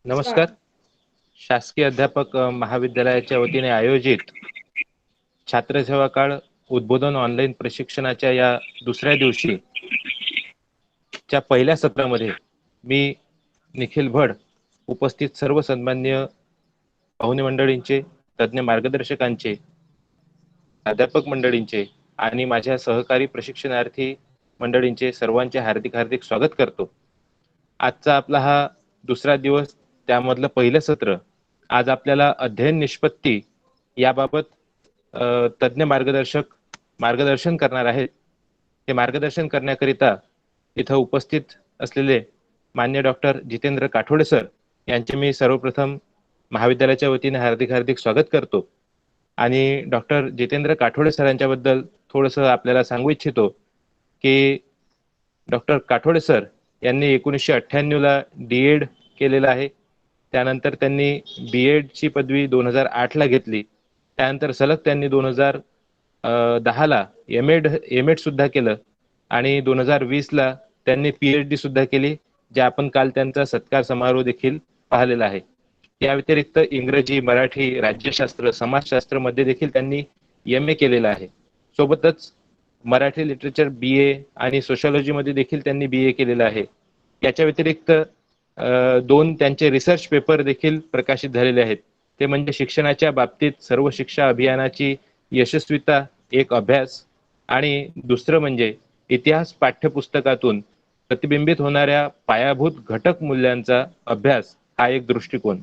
नमस्कार. शासकीय अध्यापक महाविद्यालयाच्या वतीने आयोजित छात्रसेवा काळ उद्बोधन ऑनलाईन प्रशिक्षणाच्या या दुसऱ्या दिवशी च्या पहिल्या सत्रामध्ये मी निखिल भड उपस्थित सर्व सन्माननीय पाहुणे मंडळींचे, तज्ञ मार्गदर्शकांचे, अध्यापक मंडळींचे आणि माझ्या सहकारी प्रशिक्षणार्थी मंडळींचे सर्वांचे हार्दिक हार्दिक स्वागत करतो. आजचा आपला हा दुसरा दिवस, त्यामधलं पहिलं सत्र. आज आपल्याला अध्ययन निष्पत्ती याबाबत तज्ञ मार्गदर्शन करणार आहेत. हे मार्गदर्शन करण्याकरिता इथं उपस्थित असलेले मान्य डॉक्टर जितेंद्र काठोडे सर यांचे मी सर्वप्रथम महाविद्यालयाच्या वतीने हार्दिक हार्दिक स्वागत करतो. आणि डॉक्टर जितेंद्र काठोडे सरांच्याबद्दल थोडंसं आपल्याला सांगू इच्छितो की डॉक्टर काठोडे सर यांनी 1998ला डी.एड केलेलं आहे. त्यानंतर त्यांनी बी.एडची पदवी 2008 ला घेतली. त्यानंतर सलग त्यांनी 2010ला एम.एड सुद्धा केलं आणि 2020 ला त्यांनी पी.एच.डी सुद्धा केली, जे आपण काल त्यांचा सत्कार समारोह देखील पाहिलेला आहे. या व्यतिरिक्त इंग्रजी, मराठी, राज्यशास्त्र, समाजशास्त्र मध्ये देखील त्यांनी एम.ए केलेलं आहे. सोबतच मराठी लिटरेचर बी.ए आणि सोशॉलॉजी मध्ये देखील त्यांनी बी.ए केलेलं आहे. याच्या व्यतिरिक्त 2 त्यांचे रिसर्च पेपर देखील प्रकाशित झालेले आहेत. ते म्हणजे शिक्षणाच्या बाबतीत सर्व शिक्षा अभियानाची यशस्वीता, एक अभ्यास, आणि दुसरं म्हणजे इतिहास पाठ्यपुस्तकातून प्रतिबिंबित होणाऱ्या पायाभूत घटक मूल्यांचा अभ्यास, हा एक दृष्टिकोन.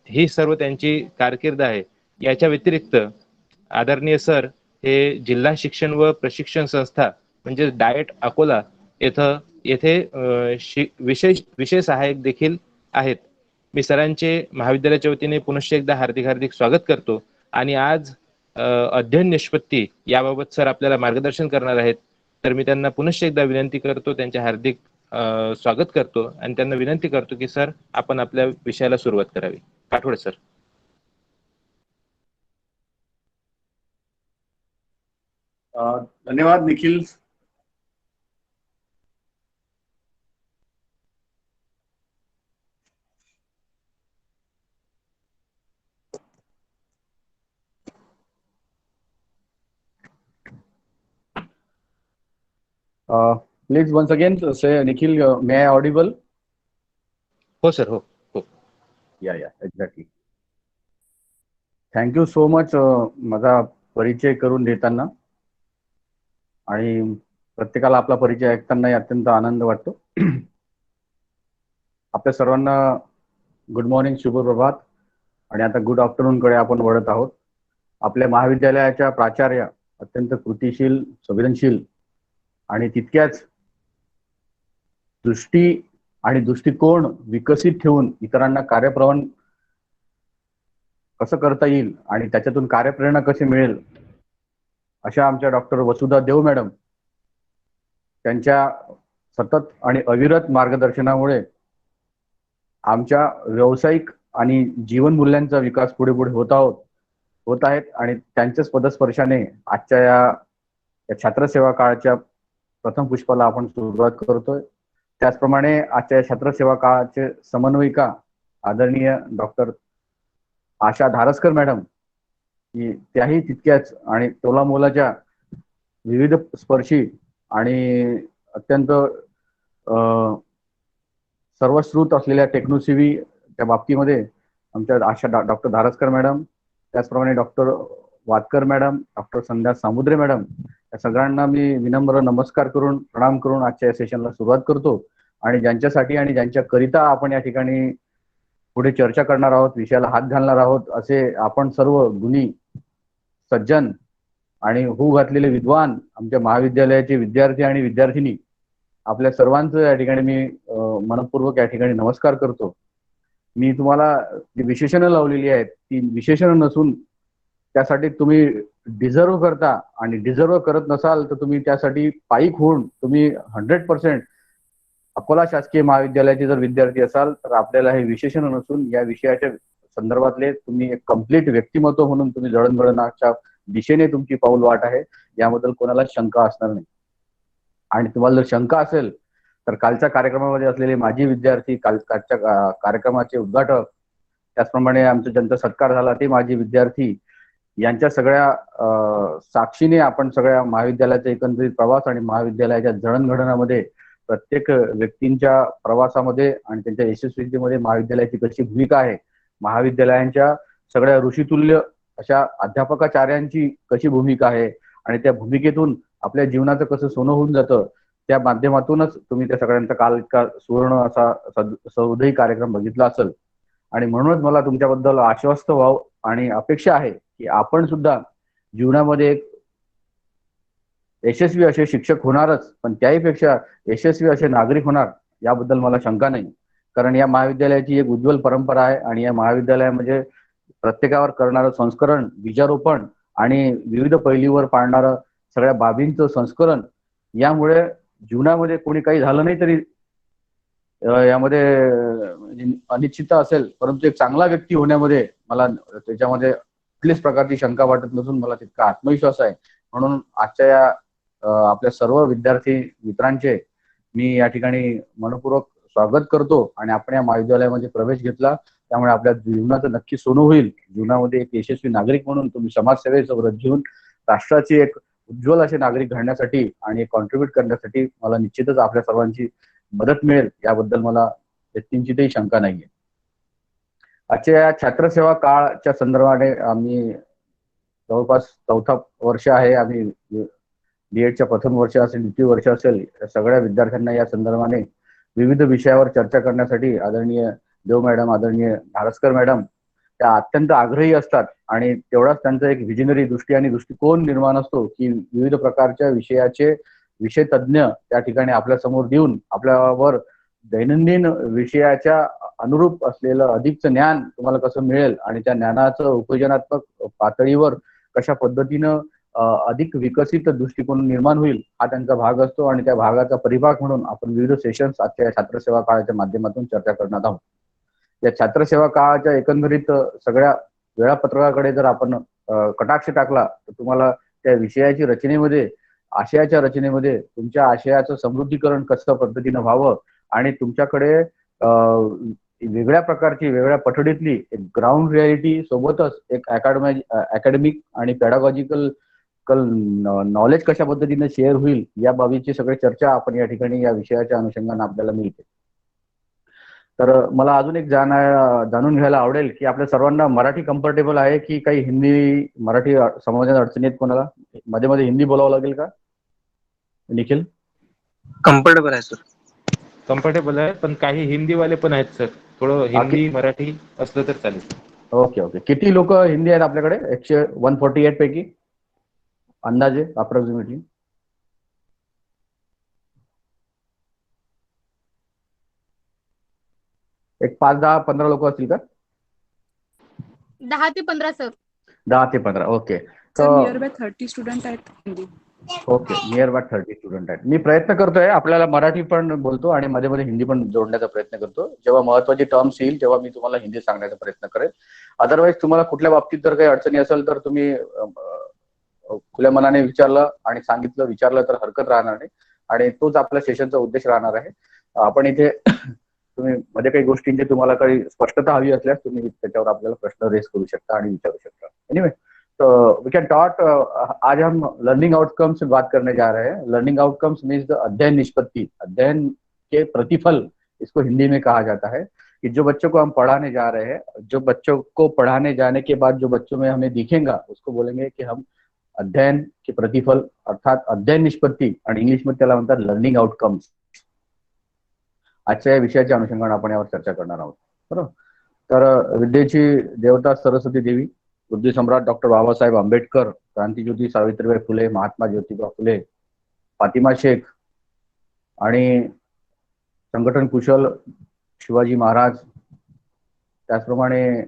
ही सर्व त्यांची कारकीर्द आहे. याच्या व्यतिरिक्त आदरणीय सर हे जिल्हा शिक्षण व प्रशिक्षण संस्था म्हणजे डाएट अकोला येथे विषय सहाय्यक देखील आहेत. मी सरांचे महाविद्यालयाच्या वतीने पुनश्च एकदा हार्दिक हार्दिक स्वागत करतो. आणि आज अध्ययन निष्पत्ती याबाबत सर आपल्याला मार्गदर्शन करणार आहेत. तर मी त्यांना पुनश्च एकदा विनंती करतो, त्यांचे हार्दिक स्वागत करतो आणि त्यांना विनंती करतो की सर आपण आपल्या विषयाला सुरुवात करावी. काठोडे सर. धन्यवाद Nikhil. Please once again say Nikhil, may I audible? हो सर, हो. या एक्झॅक्टली. थँक्यू सो मच माझा परिचय करून देताना, आणि प्रत्येकाला आपला परिचय ऐकताना अत्यंत आनंद वाटतो. आपल्या सर्वांना गुड मॉर्निंग, शुभ प्रभात, आणि आता गुड आफ्टरनून कडे आपण वळत आहोत. आपल्या महाविद्यालयाच्या प्राचार्य अत्यंत कृतिशील, संवेदनशील आणि तितक्याच दृष्टी आणि दृष्टिकोन विकसित ठेवून इतरांना कार्यप्रवण कसं करता येईल आणि त्याच्यातून कार्यप्रेरणा कशी मिळेल, अशा आमच्या डॉक्टर वसुधा देव मॅडम त्यांच्या सतत आणि अविरत मार्गदर्शनामुळे आमच्या व्यावसायिक आणि जीवन मूल्यांचा विकास पुढे पुढे होत आहेत. आणि त्यांच्याच पदस्पर्शाने आजच्या या छात्रसेवा काळाच्या प्रथम पुष्पाला आपण सुरुवात करतोय. त्याचप्रमाणे आजच्या छात्रसेवा काळाचे समन्वयिका आदरणीय डॉक्टर आशा धारसकर मॅडम, की त्याही तितक्याच आणि तोलामोलाच्या विविध स्पर्शी आणि अत्यंत सर्वश्रुत असलेल्या टेक्नोसिव्ही त्या बाबतीमध्ये आमच्या आशा डॉक्टर धारसकर मॅडम, त्याचप्रमाणे डॉक्टर वादकर मॅडम, डॉक्टर संध्या सामुद्रे मॅडम, या सगळ्यांना मी विनम्र नमस्कार करून, प्रणाम करून आजच्या या सेशनला सुरुवात करतो. आणि ज्यांच्यासाठी आणि ज्यांच्याकरिता आपण या ठिकाणी पुढे चर्चा करणार आहोत, विषयाला हात घालणार आहोत, असे आपण सर्व गुणी, सज्जन आणि होऊ घातलेले विद्वान आमच्या महाविद्यालयाचे विद्यार्थी आणि विद्यार्थिनी, आपल्या सर्वांचं या ठिकाणी मी मनपूर्वक या ठिकाणी नमस्कार करतो. मी तुम्हाला जी विशेषणं लावलेली आहेत ती विशेषणं नसून त्यासाठी तुम्ही डिझर्व करता, आणि डिझर्व करत नसाल तर तुम्ही त्यासाठी पायीक होऊन तुम्ही 100% अकोला शासकीय महाविद्यालयाचे जर विद्यार्थी असाल तर आपल्याला हे विशेषण नसून या विषयाच्या संदर्भातले तुम्ही एक कम्प्लीट व्यक्तिमत्व म्हणून तुम्ही जळणघळणाच्या दिशेने तुमची पाऊल वाट आहे, याबद्दल कोणाला शंका असणार नाही. आणि तुम्हाला जर शंका असेल तर कालच्या कार्यक्रमामध्ये असलेले माजी विद्यार्थी, कालच्या कार्यक्रमाचे उद्घाटक, त्याचप्रमाणे आमचा ज्यांचा सत्कार झाला ते माजी विद्यार्थी, यांच्या सगळ्या साक्षीने आपण सगळ्या महाविद्यालयाचा एकंदरीत प्रवास आणि महाविद्यालयाच्या जडणघडणामध्ये प्रत्येक व्यक्तींच्या प्रवासामध्ये आणि त्यांच्या यशस्वीतेमध्ये महाविद्यालयाची कशी भूमिका आहे, महाविद्यालयांच्या सगळ्या ऋषितुल्य अशा अध्यापकाचार्यांची कशी भूमिका आहे आणि त्या भूमिकेतून आपल्या जीवनाचं कसं सोनं होऊन जातं, त्या माध्यमातूनच तुम्ही त्या सगळ्यांचा काल इतका सुवर्ण असा सहृदयी कार्यक्रम बघितला असेल. आणि म्हणूनच मला तुमच्याबद्दल आश्वस्त व्हावं आणि अपेक्षा आहे की आपण सुद्धा जीवनामध्ये एक यशस्वी असे शिक्षक होणारच, पण त्याहीपेक्षा यशस्वी असे नागरिक होणार याबद्दल मला शंका नाही. कारण या महाविद्यालयाची एक उज्ज्वल परंपरा आहे आणि या महाविद्यालयामध्ये प्रत्येकावर करणारं संस्करण, बीजारोपण आणि विविध पैलीवर पाडणारं सगळ्या बाबींचं संस्करण, यामुळे जीवनामध्ये कोणी काही झालं नाही तरी यामध्ये अनिश्चितता असेल, परंतु एक चांगला व्यक्ती होण्यामध्ये मला त्याच्यामध्ये कुठलीच प्रकारची शंका वाटत नसून मला तितका आत्मविश्वास आहे. म्हणून आजच्या या आपल्या सर्व विद्यार्थी मित्रांचे मी या ठिकाणी मनपूर्वक स्वागत करतो. आणि आपण या महाविद्यालयामध्ये प्रवेश घेतला त्यामुळे आपल्या जीवनाचं नक्की सोनं होईल. जीवनामध्ये एक यशस्वी नागरिक म्हणून तुम्ही समाजसेवेचं व्रत घेऊन राष्ट्राची एक उज्ज्वल असे नागरिक घडण्यासाठी आणि कॉन्ट्रीब्युट करण्यासाठी मला निश्चितच आपल्या सर्वांची मदत मिळेल याबद्दल मला किंचितही शंका नाहीये. आजच्या या छात्रसेवा काळच्या संदर्भाने आम्ही जवळपास 4थं वर्ष आहे, आम्ही बीएडच्या प्रथम वर्ष असेल, द्वितीय वर्ष असेल, या सगळ्या विद्यार्थ्यांना या संदर्भाने विविध विषयावर चर्चा करण्यासाठी आदरणीय देव मॅडम, आदरणीय धारसकर मॅडम त्या अत्यंत आग्रही असतात. आणि तेवढाच त्यांचा एक व्हिजनरी दृष्टी आणि दृष्टिकोन निर्माण असतो की विविध प्रकारच्या विषयाचे विषय तज्ज्ञ त्या ठिकाणी आपल्या समोर देऊन आपल्यावर दैनंदिन विषयाच्या अनुरूप असलेलं अधिकचं ज्ञान तुम्हाला कसं मिळेल आणि त्या ज्ञानाचं उपयोजनात्मक पातळीवर कशा पद्धतीनं अधिक विकसित दृष्टिकोन निर्माण होईल हा त्यांचा भाग असतो. आणि त्या भागाचा परिभाग म्हणून आपण विविध सेशन्स आजच्या छात्रसेवा काळाच्या माध्यमातून चर्चा करणार आहोत. या छात्रसेवा काळाच्या एकंदरीत सगळ्या वेळापत्रकाकडे जर आपण कटाक्ष टाकला तर तुम्हाला त्या विषयाची रचनेमध्ये, आशयाच्या रचनेमध्ये तुमच्या आशयाचं समृद्धीकरण कसं पद्धतीनं व्हावं आणि तुमच्याकडे वेगळ्या प्रकारची, वेगळ्या पठडीतली एक ग्राउंड रियालिटी सोबतच एक अकॅडमिक आणि पॅडागॉजिकल नॉलेज कशा पद्धतीने शेअर होईल या बाबीची सगळी चर्चा आपण या ठिकाणी या विषयाच्या अनुषंगाने आपल्याला मिळते. तर मला अजून एक जाणून घ्यायला आवडेल की आपल्या सर्वांना मराठी कम्फर्टेबल आहे की काही हिंदी, मराठी समजण्यात अडचणी आहेत कोणाला? मध्ये मध्ये हिंदी बोलावं लागेल का निखिल? कम्फर्टेबल आहे सर. कम्फर्टेबल आहे, पण काही हिंदीवाले पण आहेत सर. थोडं हिंदी मराठी असलं तर चालेल. Okay okay. किती लोक हिंदी आहेत आपल्याकडे? 148 पैकी अंदाजे अप्रॉक्सिमेटली? एक 5, 10, 15 लोक असतील का? 10 ते 15 सर. 10 ते 15. ओके. नियर बाय 30 स्टुडंट आहेत Hindi. Okay, near by 30 student आहेत. मी प्रयत्न करतोय, आपल्याला मराठी पण बोलतो आणि मध्ये मध्ये हिंदी पण जोडण्याचा प्रयत्न करतो. जेव्हा महत्वाची टर्म्स येईल तेव्हा मी तुम्हाला हिंदी सांगण्याचा प्रयत्न करेन. अदरवाईज तुम्हाला कुठल्या बाबतीत जर काही अडचणी असेल तर तुम्ही खुल्या मनाने विचारलं आणि सांगितलं, विचारलं तर हरकत राहणार नाही. आणि तोच आपल्या सेशनचा उद्देश राहणार आहे. आपण इथे तुम्ही मध्ये काही गोष्टींची तुम्हाला काही स्पष्टता हवी असल्यास तुम्ही त्याच्यावर आपल्याला प्रश्न रेस करू शकता आणि विचारू शकता. एनीवे, तो वी कैन टॉट, आज हम लर्निंग आउटकम्स से बात करने जा रहे हैं. लर्निंग आउटकम्स मीन्स द अध्ययन निष्पत्ति, अध्ययन के प्रतिफल इसको हिंदी में कहा जाता है. कि जो बच्चों को हम पढ़ाने जा रहे हैं, जो बच्चों को पढ़ाने जाने के बाद जो बच्चों में हमें दिखेगा उसको बोलेंगे कि हम अध्ययन के प्रतिफल अर्थात अध्ययन निष्पत्ती, आणि इंग्लिश मध्ये त्याला म्हणतात लर्निंग आउटकम्स. आजच्या या विषयाच्या अनुषंगाने आपण यावर चर्चा करणार आहोत. बरोबर. तर विद्येची देवता सरस्वती देवी, बुद्धी सम्राट डॉक्टर बाबासाहेब आंबेडकर, क्रांतिज्योती सावित्रीबाई फुले, महात्मा ज्योतिबा फुले, फातिमा शेख आणि संघटन कुशल शिवाजी महाराज, त्याचप्रमाणे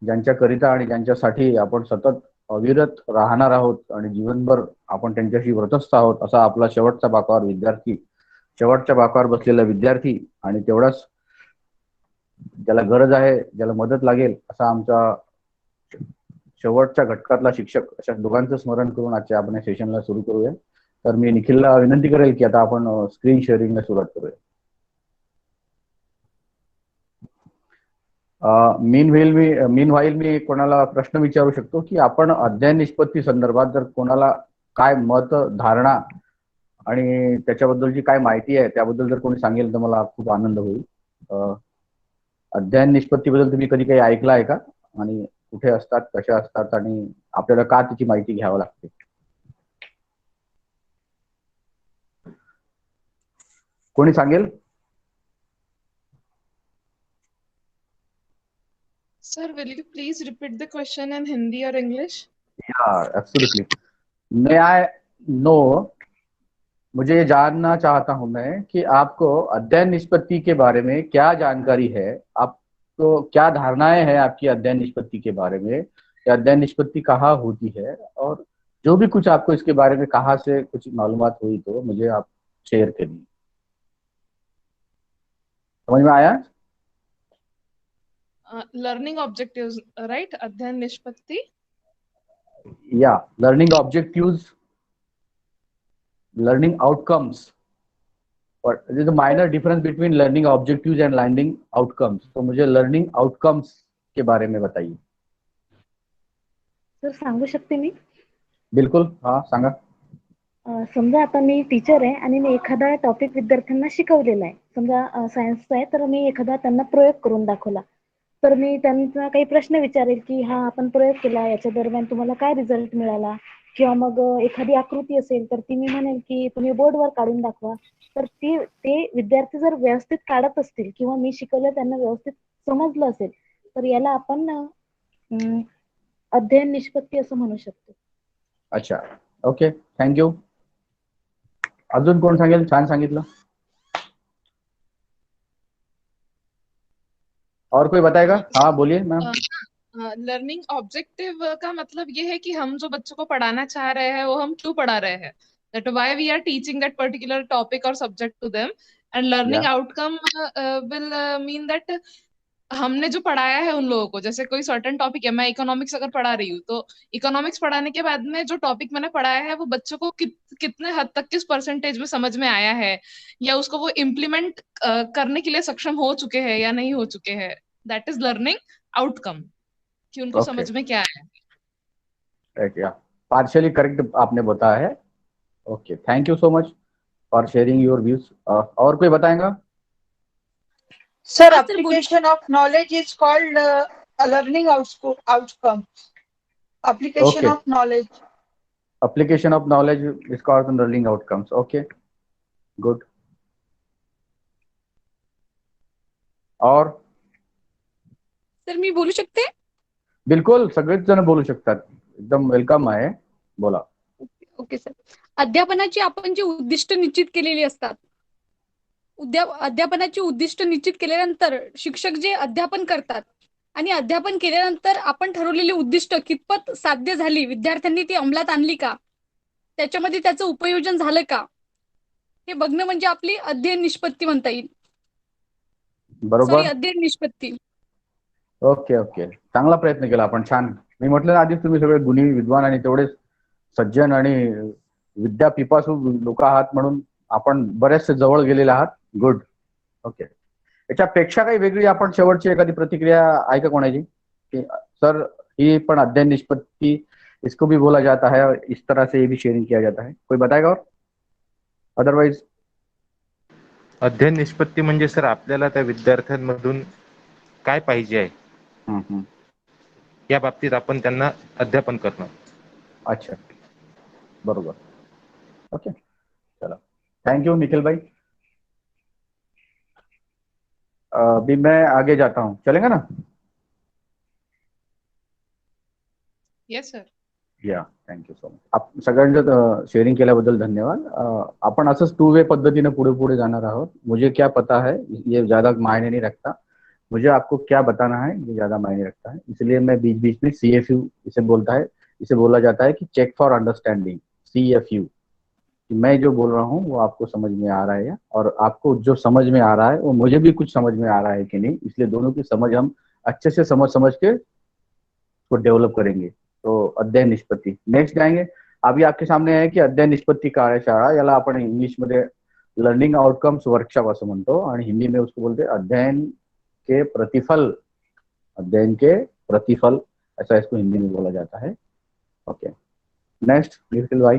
ज्यांच्याकरिता आणि ज्यांच्यासाठी आपण सतत अविरत राहणार आहोत आणि जीवनभर आपण त्यांच्याशी व्रतस्थ आहोत, असा आपला शेवटचा बाकावर विद्यार्थी, शेवटच्या बाकावर बसलेला विद्यार्थी आणि तेवढाच ज्याला गरज आहे, ज्याला मदत लागेल असा आमचा शेवटच्या घटकातला शिक्षक, अशा दोघांचं स्मरण करून आजच्या आपण या सेशनला सुरू करूया. तर मी निखिलला विनंती करेल की आता आपण स्क्रीन शेअरिंगला सुरुवात करूया. मीन व्हाईल मी कोणाला प्रश्न विचारू शकतो की आपण अध्ययन निष्पत्ती संदर्भात जर कोणाला काय मत, धारणा आणि त्याच्याबद्दलची काय माहिती आहे त्याबद्दल जर कोणी सांगेल तर मला खूप आनंद होईल. अध्ययन निष्पत्तीबद्दल तुम्ही कधी काही ऐकलं आहे का, आणि कुठे असतात, कशा असतात, आणि आपल्याला का त्याची माहिती घ्यावी लागते? कोणी सांगेल? Sir, will you please repeat the question in Hindi or English? Yeah, absolutely. May I know, मुझे ये जानना चाहता हूं मैं कि आपको अध्ययन निष्पत्ति के बारे में क्या जानकारी है, आपको क्या धारणाएं हैं आपकी अध्ययन निष्पत्ति के बारे में, या अध्ययन निष्पत्ति कहाँ होती है, और जो भी कुछ आपको इसके बारे में कहाँ से कुछ मालूमात हुई तो मुझे आप शेयर करिए. समझ में आया? Learning objectives, right? अध्ययन निष्पत्ति. Yeah, learning objectives, learning outcomes. But there is a minor difference between learning objectives and learning outcomes. तो मुझे learning outcomes के बारे में बताइए. सर सांगू शकते मी? बिल्कुल, हाँ सांगा. समजा आता मी टीचर आहे आणि मी एखादा टॉपिक विद्यार्थ्यांना शिकवलेला आहे. समजा सायन्सचा आहे, तर मी एखादा त्यांना प्रयोग करून दाखवला. तर मी त्यांना काही प्रश्न विचारेल की हा आपण प्रयोग केला, याच्या दरम्यान तुम्हाला काय रिझल्ट मिळाला, किंवा मग एखादी आकृती असेल तर ती मी म्हणेल की तुम्ही बोर्डवर काढून दाखवा. तर ते विद्यार्थी जर व्यवस्थित काढत असतील किंवा मी शिकवलं त्यांना व्यवस्थित समजलं असेल तर याला आपण अध्ययन निष्पत्ती असं म्हणू शकतो. अच्छा, ओके, थँक्यू. अजून कोण सांगेल? छान सांगितलं. और कोई बताएगा? हाँ बोलिए मैम. लर्निंग ऑब्जेक्टिव का मतलब ये है कि हम जो बच्चों को पढ़ाना चाह रहे हैं वो हम क्यों पढ़ा रहे हैं, that why we are teaching that particular topic or subject to them. And learning outcome will mean that हमने जो पढ़ाया है उन लोगों को, जैसे कोई सर्टेन टॉपिक है, मैं इकोनॉमिक्स अगर पढ़ा रही हूँ तो इकोनॉमिक्स पढ़ाने के बाद में जो टॉपिक मैंने पढ़ाया है वो बच्चों को कितने हद तक, किस परसेंटेज में समझ में आया है, या उसको वो इम्प्लीमेंट करने के लिए सक्षम हो चुके हैं या नहीं हो चुके हैं. दैट इज लर्निंग आउटकम, कि उनको समझ में क्या है. पार्शियली करेक्ट आपने बताया है. Okay, thank you so much for sharing your views. और कोई बताएगा? Sir, application of knowledge is called learning outcome. Application of knowledge. Application of knowledge is called learning outcomes. Okay, good. और sir मी बोलू शकते? बिलकुल, सगळेच जण बोलू शकतात. एकदम वेलकम आहे, बोला. Okay sir. अध्यापनाची आपण जी उद्दिष्ट निश्चित केलेली असतात, अध्यापनाची उद्दिष्ट निश्चित केल्यानंतर शिक्षक जे अध्यापन करतात आणि अध्यापन केल्यानंतर आपण ठरवलेली उद्दिष्ट कितपत साध्य झाली, विद्यार्थ्यांनी ती अंमलात आणली का, त्याच्यामध्ये त्याचं उपयोजन झालं का, हे बघणं म्हणजे आपली अध्ययन निष्पत्ती म्हणता येईल. बरोबर, अध्ययन निष्पत्ती. ओके ओके, चांगला प्रयत्न केला आपण, छान. मी म्हटलं आधीच तुम्ही सगळे गुणी, विद्वान आणि तेवढे सज्जन आणि विद्यापिपासू लोक आहात, म्हणून आपण बरेचसे जवळ गेलेले आहात. गुड. ओके, याच्यापेक्षा काही वेगळी आपण शेवटची एखादी प्रतिक्रिया आहे का कोणाची, की सर ही पण अध्ययन निष्पत्ति, इसको भी बोला जाता है और इस तरह से ये भी शेयरिंग किया जाता है, कोई बताएगा? और अदरवाइज अध्ययन निष्पत्ती म्हणजे सर आपल्याला त्या विद्यार्थ्यांमधून काय पाहिजे आहे या बाबतीत आपण त्यांना अध्यापन करणं. अच्छा, बरोबर. ओके, चलो, थैंक यू निखिल भाई. अभी मैं आगे जाता हूँ, चलेगा ना? Yes sir. या, थँक्यू सो मच. आप सगळ्यांचं शेअरिंग केल्याबद्दल धन्यवाद. आपण असंच 2 वे पद्धतीने पुढे पुढे जाणार आहोत. मुझे क्या पता है ये ज्यादा मायने नहीं रखता, मुझे आपको क्या बताना है ये ज्यादा मायने रखता है. इसलिए मैं बीच बीच में CFU इसे बोला जाता है कि चेक फॉर अंडरस्टैंडिंग, CFU. मैं जो बोल रहा हूँ वो आपको समझ में आ रहा है, और आपको जो समझ में आ रहा है वो मुझे भी कुछ समझ में आ रहा है कि नहीं, इसलिए दोनों की समझ हम अच्छे से समझ के उसको डेवलप करेंगे. तो अध्ययन निष्पत्ति नेक्स्ट जाएंगे. अभी आपके सामने आहे की अध्ययन निष्पत्ती कार्यशाळा, याला आपण इंग्लिशमध्ये लर्निंग आउटकम्स वर्कशॉप असं म्हणतो आणि हिंदी में उसको बोलते अध्ययन के प्रतिफल, अध्ययन के प्रतिफल, ऐसा इसको हिंदी में बोला जाता है. ओके, नेक्स्ट निखिल भाई.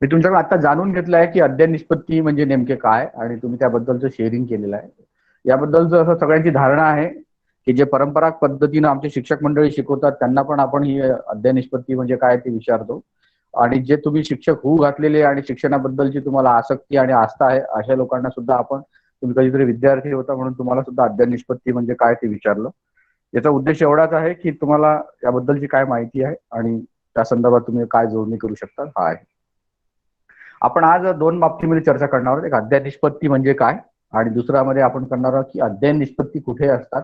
मी तुमच्याकडे आता जाणून घेतलं आहे की अध्ययन निष्पत्ती म्हणजे नेमके काय आणि तुम्ही त्याबद्दलचं शेअरिंग केलेलं आहे. याबद्दलचं असं सगळ्यांची धारणा आहे की जे परंपरागत पद्धतीनं आमचे शिक्षक मंडळी शिकवतात त्यांना पण आपण ही अध्ययन निष्पत्ती म्हणजे काय ते विचारतो. आणि जे तुम्ही शिक्षक होऊ घातलेले आणि शिक्षणाबद्दलची तुम्हाला आसक्ती आणि आस्था आहे अशा लोकांना सुद्धा आपण, तुम्ही कधीतरी विद्यार्थी होता म्हणून तुम्हाला सुद्धा अध्ययन निष्पत्ती म्हणजे काय ते विचारलं. याचा उद्देश एवढाच आहे की तुम्हाला याबद्दलची काय माहिती आहे आणि त्या संदर्भात तुम्ही काय जोडणी करू शकता हा आहे. आपण आज दोन बाबतीमध्ये चर्चा करणार आहोत. एक अध्ययन निष्पत्ती म्हणजे काय आणि दुसऱ्यामध्ये आपण करणार आहोत की अध्ययन निष्पत्ती कुठे असतात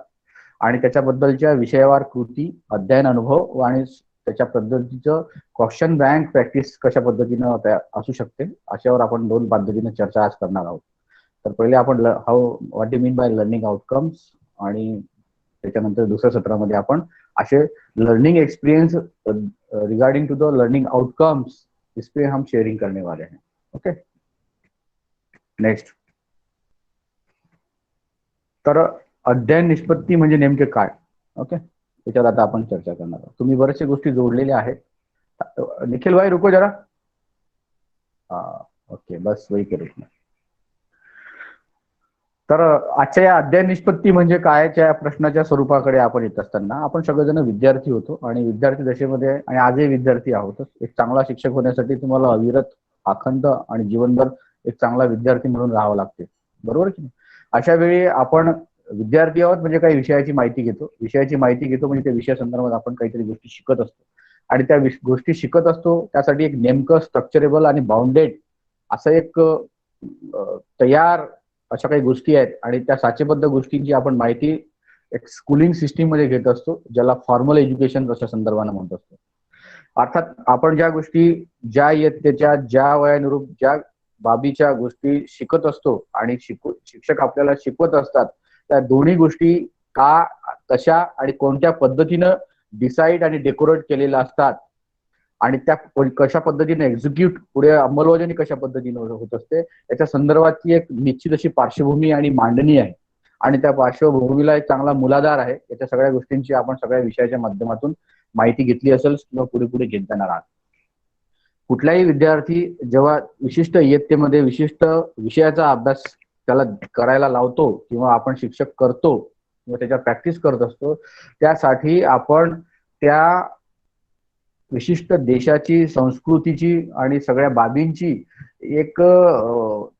आणि त्याच्याबद्दलच्या विषयवार कृती, अध्ययन अनुभव आणि त्याच्या पद्धतीचं क्वेश्चन बँक प्रॅक्टिस कशा पद्धतीनं असू शकते अशावर आपण दोन पद्धतीने चर्चा आज करणार आहोत. तर पहिले आपण what you mean by learning outcomes आणि त्याच्यानंतर दुसऱ्या सत्रामध्ये आपण असे learning experience regarding to the learning outcomes इस पे हम शेयरिंग करने वाले हैं. Okay, next. तर अध्ययन निष्पत्ती म्हणजे नेमके काय, ओके, त्याच्यावर आता आपण चर्चा करणार आहोत. तुम्ही बरेचशे गोष्टी जोडलेल्या आहेत. निखिल भाई रुको जरा. ओके, बस वही के रूप में. तर आजच्या या अध्ययन निष्पत्ती म्हणजे कायच्या प्रश्नाच्या स्वरूपाकडे आपण येत असताना आपण सगळेजण विद्यार्थी होतो आणि विद्यार्थी दशेमध्ये आणि आजही विद्यार्थी आहोतच. एक चांगला शिक्षक होण्यासाठी तुम्हाला अविरत, अखंड आणि जीवनभर एक चांगला विद्यार्थी म्हणून राहावं लागते, बरोबर की नाही. अशा वेळी आपण विद्यार्थी आहोत म्हणजे काही विषयाची माहिती घेतो, विषयाची माहिती घेतो म्हणजे त्या विषयासंदर्भात आपण काहीतरी गोष्टी शिकत असतो आणि त्या गोष्टी शिकत असतो त्यासाठी एक नेमकं स्ट्रक्चरेबल आणि बाउंडेड असं एक तयार अशा काही गोष्टी आहेत आणि त्या साचेबद्ध गोष्टींची आपण माहिती एक स्कूलिंग सिस्टीम मध्ये घेत असतो, ज्याला फॉर्मल एज्युकेशन अशा संदर्भाने म्हणत असतो. अर्थात आपण ज्या गोष्टी ज्या इयत्तेच्या ज्या वयानुरूप ज्या बाबीच्या गोष्टी शिकत असतो आणि शिक्षक आपल्याला शिकवत असतात त्या दोन्ही गोष्टी का, कशा आणि कोणत्या पद्धतीनं डिसाईड आणि डेकोरेट केलेल्या असतात आणि त्या कशा पद्धतीने एक्झिक्यूट पुढे अंमलबजावणी कशा पद्धतीने होत असते याच्या संदर्भातची एक निश्चित अशी पार्श्वभूमी आणि मांडणी आहे आणि त्या पार्श्वभूमीला एक चांगला मूलाधार आहे. याच्या सगळ्या गोष्टींची आपण सगळ्या विषयाच्या माध्यमातून माहिती घेतली असेल किंवा पुढे पुढे घेत जाणार आहात. कुठलाही विद्यार्थी जेव्हा विशिष्ट इयत्तेमध्ये विशिष्ट विषयाचा अभ्यास त्याला करायला लावतो किंवा आपण शिक्षक करतो किंवा त्याच्या प्रॅक्टिस करत असतो त्यासाठी आपण त्या विशिष्ट देशाची, संस्कृतीची आणि सगळ्या बाबींची एक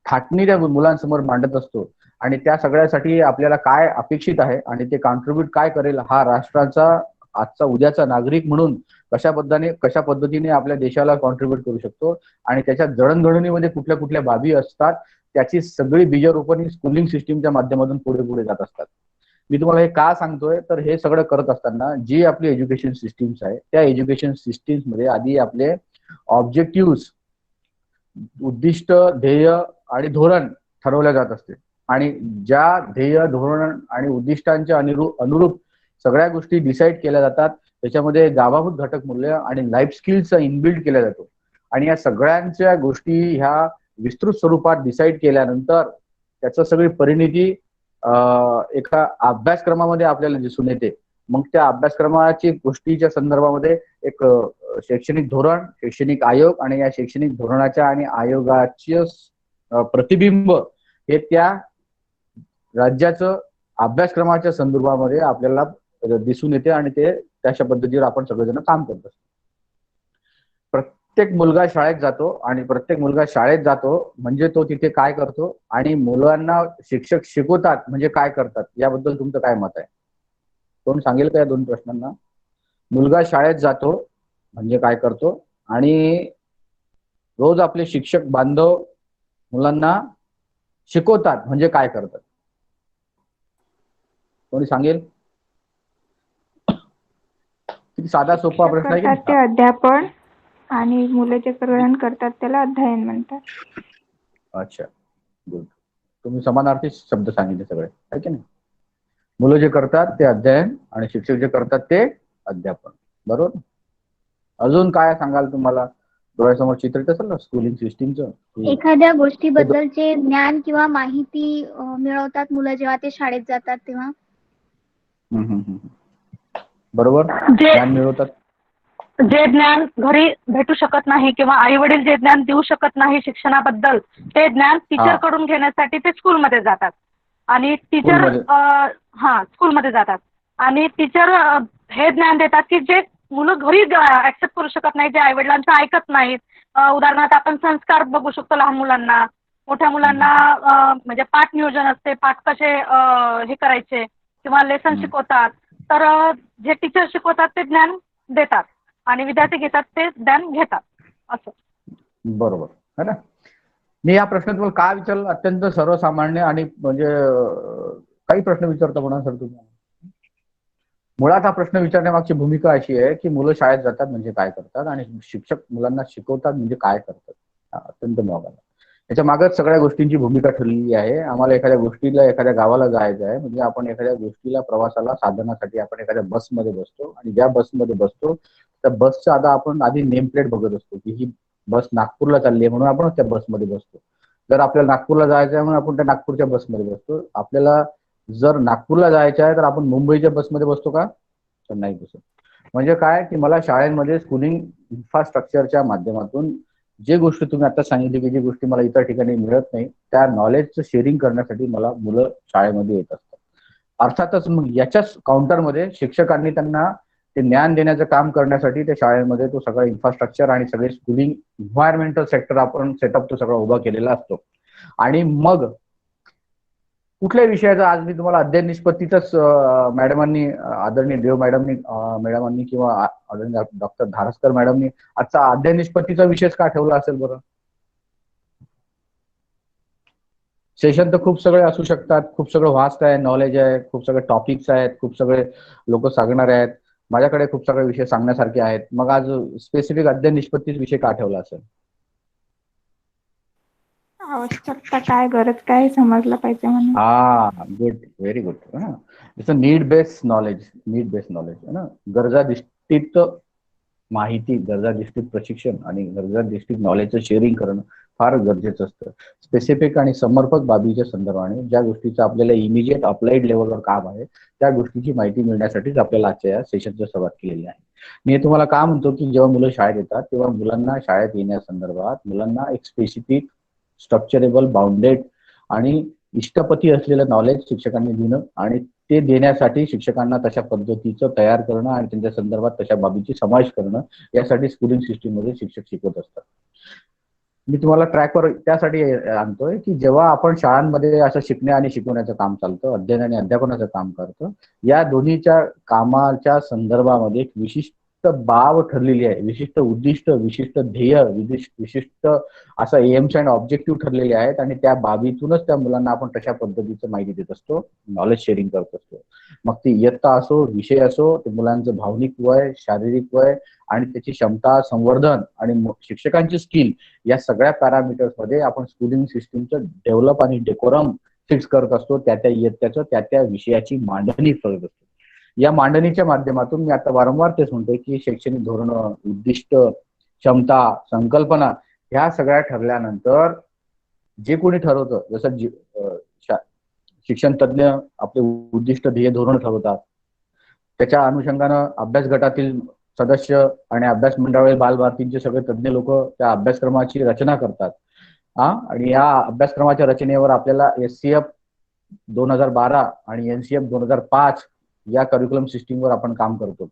थाटणी त्या मुलांसमोर मांडत असतो आणि त्या सगळ्यासाठी आपल्याला काय अपेक्षित आहे आणि ते कॉन्ट्रीब्यूट काय करेल हा राष्ट्राचा आजचा उद्याचा नागरिक म्हणून कशा पद्धतीने आपल्या देशाला कॉन्ट्रीब्यूट करू शकतो आणि त्याच्या जडणघडणीमध्ये कुठल्या कुठल्या बाबी असतात त्याची सगळी बीजरोपण स्कूलिंग सिस्टीमच्या माध्यमातून पुढे पुढे जात असतात. मी तुम्हाला हे का सांगतोय तर हे सगळं करत असताना जी आपली एज्युकेशन सिस्टीम्स आहे त्या एज्युकेशन सिस्टीम्स मध्ये आधी आपले ऑब्जेक्टिव्ह, उद्दिष्ट, ध्येय आणि धोरण ठरवल्या जात असते आणि ज्या ध्येय, धोरण आणि उद्दिष्टांच्या अनुरूप सगळ्या गोष्टी डिसाईड केल्या जातात. त्याच्यामध्ये गावाभूत घटक मूल्य आणि लाईफ स्किल्सचा इनबिल्ड केला जातो आणि या सगळ्यांच्या गोष्टी ह्या विस्तृत स्वरूपात डिसाईड केल्यानंतर त्याचं सगळी परिणिती एका अभ्यासक्रमामध्ये आपल्याला दिसून येते. मग त्या अभ्यासक्रमाची गोष्टीच्या संदर्भामध्ये एक शैक्षणिक धोरण, शैक्षणिक आयोग आणि या शैक्षणिक धोरणाच्या आणि आयोगाचे प्रतिबिंब हे त्या राज्याचं अभ्यासक्रमाच्या संदर्भामध्ये आपल्याला दिसून येते आणि ते त्याच्या पद्धतीवर आपण सगळेजण काम करत असतो. प्रत्येक मुलगा शाळेत जातो आणि प्रत्येक मुलगा शाळेत जातो म्हणजे तो तिथे काय करतो आणि मुलांना शिक्षक शिकवतात म्हणजे काय करतात याबद्दल तुमचं काय मत आहे? कोण सांगेल का या दोन प्रश्नांना? मुलगा शाळेत जातो म्हणजे काय करतो आणि रोज आपले शिक्षक बांधव मुलांना शिकवतात म्हणजे काय करतात? कोणी सांगेल? किती साधा सोपा प्रश्न आहे ते अध्यापन आणि मुलं जे ग्रहण करतात त्याला अध्ययन म्हणतात. अच्छा, गुड. तुम्ही समानार्थी शब्द सांगितले सगळे, आहे की नाही? मुलं जे करतात ते अध्ययन आणि शिक्षक जे करतात ते अध्यापन, बरोबर. अजून काय सांगाल तुम्हाला? डोळ्यासमोर चित्र येत असेल ना स्कूलिंग सिस्टीमचं. एखाद्या गोष्टीबद्दलचे ज्ञान किंवा माहिती मिळवतात मुलं जेव्हा ते शाळेत जातात तेव्हा. बरोबर, ज्ञान मिळवतात. जे ज्ञान घरी भेटू शकत नाही किंवा आई वडील जे ज्ञान देऊ शकत नाही शिक्षणाबद्दल, ते ज्ञान टीचर कडून घेण्यासाठी ते स्कूलमध्ये जातात. आणि टीचर स्कूलमध्ये जातात आणि टीचर हे ज्ञान देतात की जे मुलं घरी ऍक्सेप्ट करू शकत नाही, जे आई वडिलांचं ऐकत नाहीत. उदाहरणार्थ आपण संस्कार बघू शकतो लहान मुलांना, मोठ्या मुलांना म्हणजे पाठ नियोजन असते, पाठ कसे हे करायचे किंवा लेसन शिकवतात. तर जे टीचर शिकवतात ते ज्ञान देतात आणि विद्यार्थी घेतात ते ज्ञान घेतात असं. बरोबर है ना. मी या प्रश्न तुम्हाला का विचारलं, अत्यंत सर्वसामान्य आणि म्हणजे काही प्रश्न विचारता म्हणा सर तुम्ही. मुळात हा प्रश्न विचारण्यामागची भूमिका अशी आहे की मुलं शाळेत जातात म्हणजे काय करतात आणि शिक्षक मुलांना शिकवतात म्हणजे काय करतात. अत्यंत महत्त्वाचं. याच्या मागच सगळ्या गोष्टींची भूमिका ठरलेली आहे. आम्हाला एखाद्या गोष्टीला एखाद्या गावाला जायचं आहे म्हणजे आपण एखाद्या गोष्टीला प्रवासाला साधनासाठी आपण एखाद्या बसमध्ये बसतो आणि ज्या बसमध्ये बसतो त्या बसचं आता आपण आधी नेम प्लेट बघत असतो की ही बस नागपूरला चालली आहे म्हणून आपण त्या बसमध्ये बसतो. जर आपल्याला नागपूरला जायचं आहे म्हणून आपण त्या नागपूरच्या बसमध्ये बसतो. आपल्याला जर नागपूरला जायचं आहे तर आपण मुंबईच्या बसमध्ये बसतो का? तर नाही बसत. म्हणजे काय की मला शाळेमध्ये स्कूलिंग इन्फ्रास्ट्रक्चरच्या माध्यमातून जे गोष्टी तुम्ही आता सांगितली की जी गोष्टी मला इतर ठिकाणी मिळत नाही त्या नॉलेजचं शेअरिंग करण्यासाठी मला मुलं शाळेमध्ये येत असतात. अर्थातच मग याच्याच काउंटरमध्ये शिक्षकांनी त्यांना ते ज्ञान देण्याचं काम करण्यासाठी त्या शाळेमध्ये तो सगळा इन्फ्रास्ट्रक्चर आणि सगळे स्कूलिंग एन्व्हायरमेंटल सेक्टर आपण सेटअप तो सगळा उभा केलेला असतो. आणि मग कुठल्याही विषयाचा आज मी तुम्हाला अध्ययन निष्पत्तीच मॅडमांनी आदरणीय देव मॅडमांनी किंवा आदरणीय डॉक्टर धारसकर मॅडमनी आजचा अध्ययन निष्पत्तीचा विषय का ठेवला असेल बरं? सेशन तर खूप सगळे असू शकतात, खूप सगळं व्हास्ट आहे, नॉलेज आहे, खूप सगळे टॉपिक्स आहेत, खूप सगळे लोक सांगणारे आहेत, माझ्याकडे खूप सगळे विषय सांगण्यासारखे आहेत. मग आज स्पेसिफिक अध्ययन निष्पत्तीच विषय का ठेवला असेल? आवश्यकता काय, गरज काय समजलं पाहिजे म्हणून. Good, very good. It's a need based knowledge है ना. गरजाधिष्ठित माहिती, गरजाधिष्ठित प्रशिक्षण आणि गरजाधिष्ठित नॉलेजचं शेअरिंग करणं फार गरजेचं असतं. स्पेसिफिक आणि समर्पक बाबीच्या संदर्भाने ज्या गोष्टीचं आपल्याला इमिजिएट अप्लाइड लेवलवर काम आहे त्या गोष्टीची माहिती मिळण्यासाठीच आपल्याला आजच्या या सेशनची सुरुवात केलेली आहे. मी तुम्हाला का म्हणतो की जेव्हा मुलं शाळेत येतात तेव्हा मुलांना शाळेत येण्यासंदर्भात मुलांना एक स्पेसिफिक स्ट्रक्चरेबल बाउंडेड आणि इष्टपती असलेलं नॉलेज शिक्षकांनी देणं आणि ते देण्यासाठी शिक्षकांना तशा पद्धतीचं तयार करणं आणि त्यांच्या संदर्भात तशा बाबीची समावेश करणं यासाठी स्कूलिंग सिस्टीम मध्ये शिक्षक शिकवत असतात. मी तुम्हाला ट्रॅकवर त्यासाठी आणतोय की जेव्हा आपण शाळांमध्ये असं शिकण्या आणि शिकवण्याचं काम चालतं, अध्ययन आणि अध्यापनाचं काम करतं, या दोन्हीच्या कामाच्या संदर्भामध्ये एक विशिष्ट बाब ठरलेली आहे, विशिष्ट उद्दिष्ट, विशिष्ट ध्येय, विशिष्ट असं एम्स अँड ऑब्जेक्टिव्ह ठरलेले आहेत आणि त्या बाबीतूनच त्या मुलांना आपण तशा पद्धतीचं माहिती देत असतो, नॉलेज शेअरिंग करत असतो. मग ती इयत्ता असो, विषय असो, ते मुलांचं भावनिक वय, शारीरिक वय आणि त्याची क्षमता, संवर्धन आणि शिक्षकांची स्किल या सगळ्या पॅरामीटर्स मध्ये आपण स्कूलिंग सिस्टीमचं डेव्हलप आणि डेकोरम फिक्स करत असतो. त्या इयत्त्याचं त्या विषयाची मांडणी करत असतो. या मांडणीच्या माध्यमातून मी आता वारंवार तेच म्हणतोय की शैक्षणिक धोरण, उद्दिष्ट, क्षमता, संकल्पना ह्या सगळ्या ठरल्यानंतर जे कोणी ठरवतं, जसं शिक्षण तज्ज्ञ आपले उद्दिष्ट, ध्येय, धोरण ठरवतात, त्याच्या अनुषंगानं अभ्यास गटातील सदस्य आणि अभ्यास मंडळातील बालभारतींचे सगळे तज्ज्ञ लोक त्या अभ्यासक्रमाची रचना करतात. आणि या अभ्यासक्रमाच्या रचनेवर आपल्याला SCF 2012 आणि NCF 2005 या करिक्युलम सिस्टीमवर आपण काम करतो.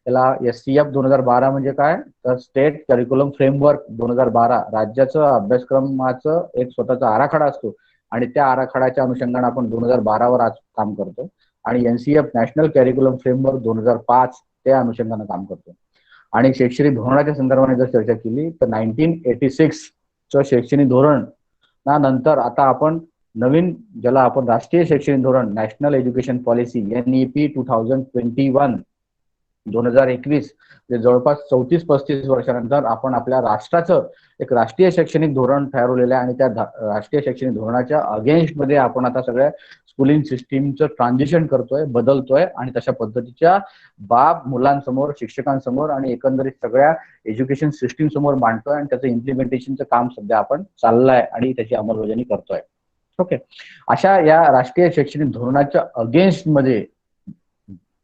त्याला SCF 2012 म्हणजे काय तर स्टेट करिक्युलम फ्रेमवर्क 2012 राज्याचं अभ्यासक्रमाचं एक स्वतःचा आराखडा असतो आणि त्या आराखड्याच्या अनुषंगाने आपण 2012 वर आज काम करतो. आणि NCF नॅशनल करिक्युलम फ्रेमवर्क 2005 त्या अनुषंगाने काम करतो. आणि शैक्षणिक धोरणाच्या संदर्भाने जर चर्चा केली तर 1986चं शैक्षणिक धोरण नंतर आता आपण नवीन ज्याला आपण राष्ट्रीय शैक्षणिक धोरण नॅशनल एज्युकेशन पॉलिसी NEP 2021 जवळपास 34-35 वर्षानंतर आपण आपल्या राष्ट्राचं एक राष्ट्रीय शैक्षणिक धोरण ठरवलेलं आहे आणि त्या राष्ट्रीय शैक्षणिक धोरणाच्या अगेन्स्ट मध्ये आपण आता सगळ्या स्कूलिंग सिस्टीमचं ट्रान्झिशन करतोय, बदलतोय आणि तशा पद्धतीच्या बाब मुलांसमोर, शिक्षकांसमोर आणि एकंदरीत सगळ्या एज्युकेशन सिस्टीम समोर मांडतोय आणि त्याचं इम्प्लिमेंटेशनचं काम सध्या आपण चाललंय आणि त्याची अंमलबजावणी करतोय. ओके, अशा या राष्ट्रीय शैक्षणिक धोरणाच्या अगेन्स्ट मध्ये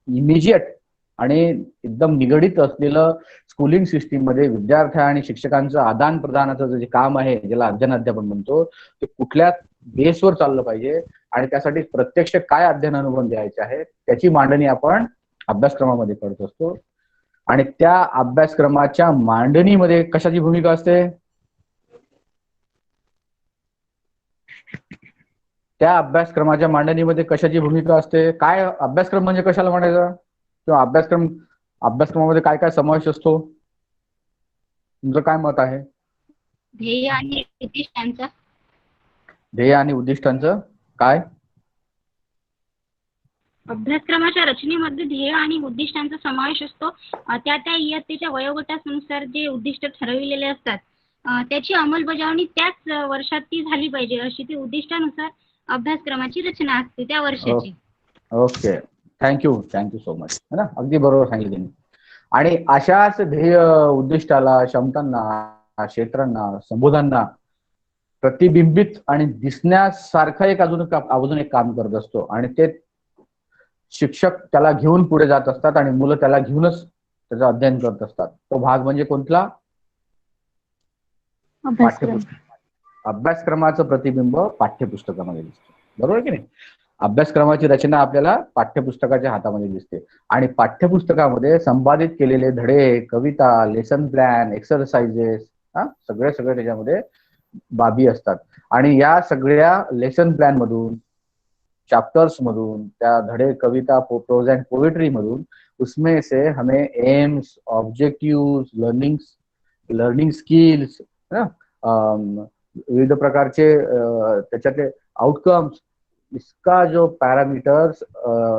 इमिजिएट आणि एकदम निगडीत असलेलं स्कूलिंग सिस्टीम मध्ये विद्यार्थी आणि शिक्षकांचं आदान प्रदानाचं जे काम आहे, ज्याला अध्ययन अध्यापन म्हणतो, ते कुठल्या बेसवर चाललं पाहिजे आणि त्यासाठी प्रत्यक्ष काय अध्ययन अनुभव द्यायचे आहे त्याची मांडणी आपण अभ्यासक्रमामध्ये करत असतो. आणि त्या अभ्यासक्रमाच्या मांडणीमध्ये कशाची भूमिका असते? त्या अभ्यासक्रमाच्या मांडणीमध्ये कशाची भूमिका असते? काय अभ्यासक्रम म्हणजे कशाला म्हणायचं? किंवा अभ्यासक्रमामध्ये काय काय समावेश असतो? तुमचं काय मत आहे? ध्येय आणि उद्दिष्टांचा. ध्येय आणि उद्दिष्टांचं काय? अभ्यासक्रमाच्या रचनेमध्ये ध्येय आणि उद्दिष्टांचा समावेश असतो. त्या इयत्तेच्या वयोगटानुसार जे उद्दिष्ट ठरविलेले असतात त्याची अंमलबजावणी त्याच वर्षात ती झाली पाहिजे अशी ती उद्दिष्टानुसार अभ्यासक्रमाची रचना असते त्या वर्षाची. Okay, thank you so much. है ना, अगदी बरोबर सांगितले. आणि अशाच ध्येय, उद्दिष्टाला, क्षमतांना, क्षेत्रांना, संबोधांना प्रतिबिंबित आणि दिसण्यासारखं अजून एक काम करत असतो आणि ते शिक्षक त्याला घेऊन पुढे जात असतात आणि मुलं त्याला घेऊनच त्याचं अध्ययन करत असतात. तो भाग म्हणजे कोणता? अभ्यासक्रमाचं प्रतिबिंब पाठ्यपुस्तकामध्ये दिसतं. बरोबर की नाही? अभ्यासक्रमाची रचना आपल्याला पाठ्यपुस्तकाच्या हातामध्ये दिसते आणि पाठ्यपुस्तकामध्ये संपादित केलेले धडे, कविता, लेसन प्लॅन, एक्सरसाइजेस, सगळे त्याच्यामध्ये बाबी असतात. आणि या सगळ्या लेसन प्लॅन मधून, चैप्टर्स मधून, त्या धड़े, कविता, प्रोज एंड पोएट्री मधून उसमें से हमें एम्स, ऑब्जेक्टिव्स, लर्निंग स्किल्स, विविध प्रकारचे त्याच्यातले आउटकम्स, इसका जो पैरामीटर्स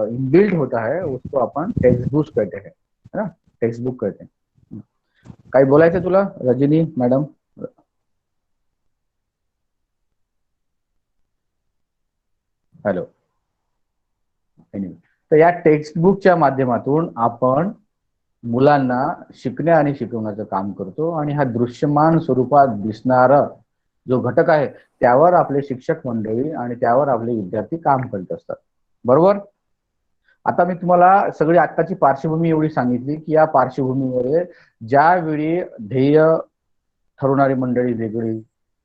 इनबिल्ट होता है उसको अपन टेक्स्ट बुक कहते हैं, है ना, टेक्स्ट बुक कहते हैं. काही बोलायचं तुला रजनी मॅडम? हॅलो. तर या टेक्स्ट बुकच्या माध्यमातून आपण मुलांना शिकण्या आणि शिकवण्याचं काम करतो आणि हा दृश्यमान स्वरूपात दिसणारा जो घटक आहे त्यावर आपले शिक्षक मंडळी आणि त्यावर आपले विद्यार्थी काम करत असतात. बरोबर? आता मी तुम्हाला सगळी आत्ताची पार्श्वभूमी एवढी सांगितली की या पार्श्वभूमीमध्ये ज्यावेळी ध्येय ठरवणारी मंडळी वेगळी,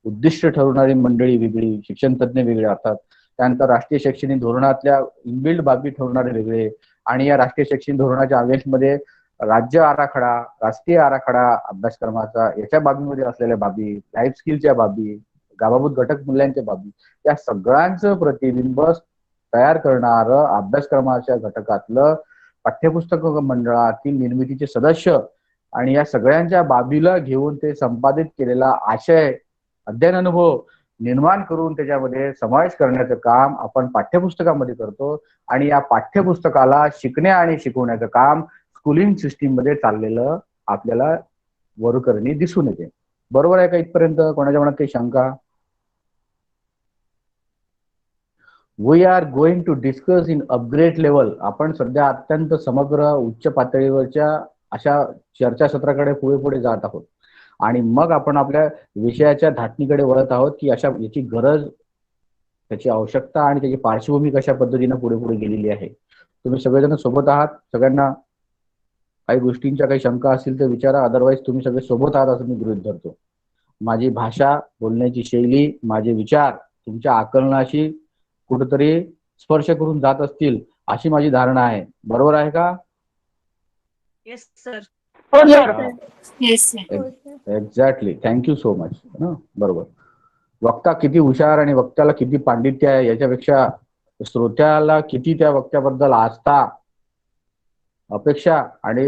उद्दिष्ट ठरवणारी मंडळी वेगळी, शिक्षण तज्ञ वेगळे असतात, त्यानंतर राष्ट्रीय शैक्षणिक धोरणातल्या इनबिल्ड बाबी ठरवणारे वेगळे आणि या राष्ट्रीय शैक्षणिक धोरणाच्या अगेन्स्टमध्ये राज्य आराखडा, राष्ट्रीय आराखडा अभ्यासक्रमाचा याच्या बाबीमध्ये असलेल्या बाबी, लाईफ स्किलच्या बाबी, गावाभूत घटक मूल्यांच्या बाबी, या सगळ्यांचं प्रतिबिंब तयार करणारं अभ्यासक्रमाच्या घटकातलं पाठ्यपुस्तक मंडळातील निर्मितीचे सदस्य आणि या सगळ्यांच्या बाबीला घेऊन ते संपादित केलेला आशय, अध्ययन अनुभव निर्माण करून त्याच्यामध्ये समावेश करण्याचं काम आपण पाठ्यपुस्तकामध्ये करतो आणि या पाठ्यपुस्तकाला शिकण्या आणि शिकवण्याचं काम स्कूलिंग सिस्टीम मध्ये चाललेलं आपल्याला वरकरणी दिसून येते. बरोबर आहे का इथपर्यंत? कोणाच्या मनात काही शंका? We are going to discuss in upgrade level. आपण सध्या अत्यंत समग्र उच्च पातळीवरच्या अशा चर्चासत्राकडे पुढे पुढे जात आहोत आणि मग आपण आपल्या विषयाच्या धाटणीकडे वळत आहोत की अशा याची गरज, त्याची आवश्यकता आणि त्याची पार्श्वभूमी कशा पद्धतीने पुढे पुढे गेलेली आहे. तुम्ही सगळेजण सोबत आहात? सगळ्यांना काही गोष्टींच्या काही शंका असतील तर विचारा, अदरवाईज तुम्ही सगळे सोबत आहात असं मी गृहीत धरतो. माझी भाषा, बोलण्याची शैली, माझे विचार तुमच्या आकलनाशी कुठेतरी स्पर्श करून जात असतील अशी माझी धारणा आहे. बरोबर आहे का? Yes sir. Exactly. Thank you so much. बरोबर. वक्ता किती हुशार आणि वक्त्याला किती पांडित्य आहे याच्यापेक्षा श्रोत्याला किती त्या वक्त्याबद्दल आस्था, अपेक्षा आणि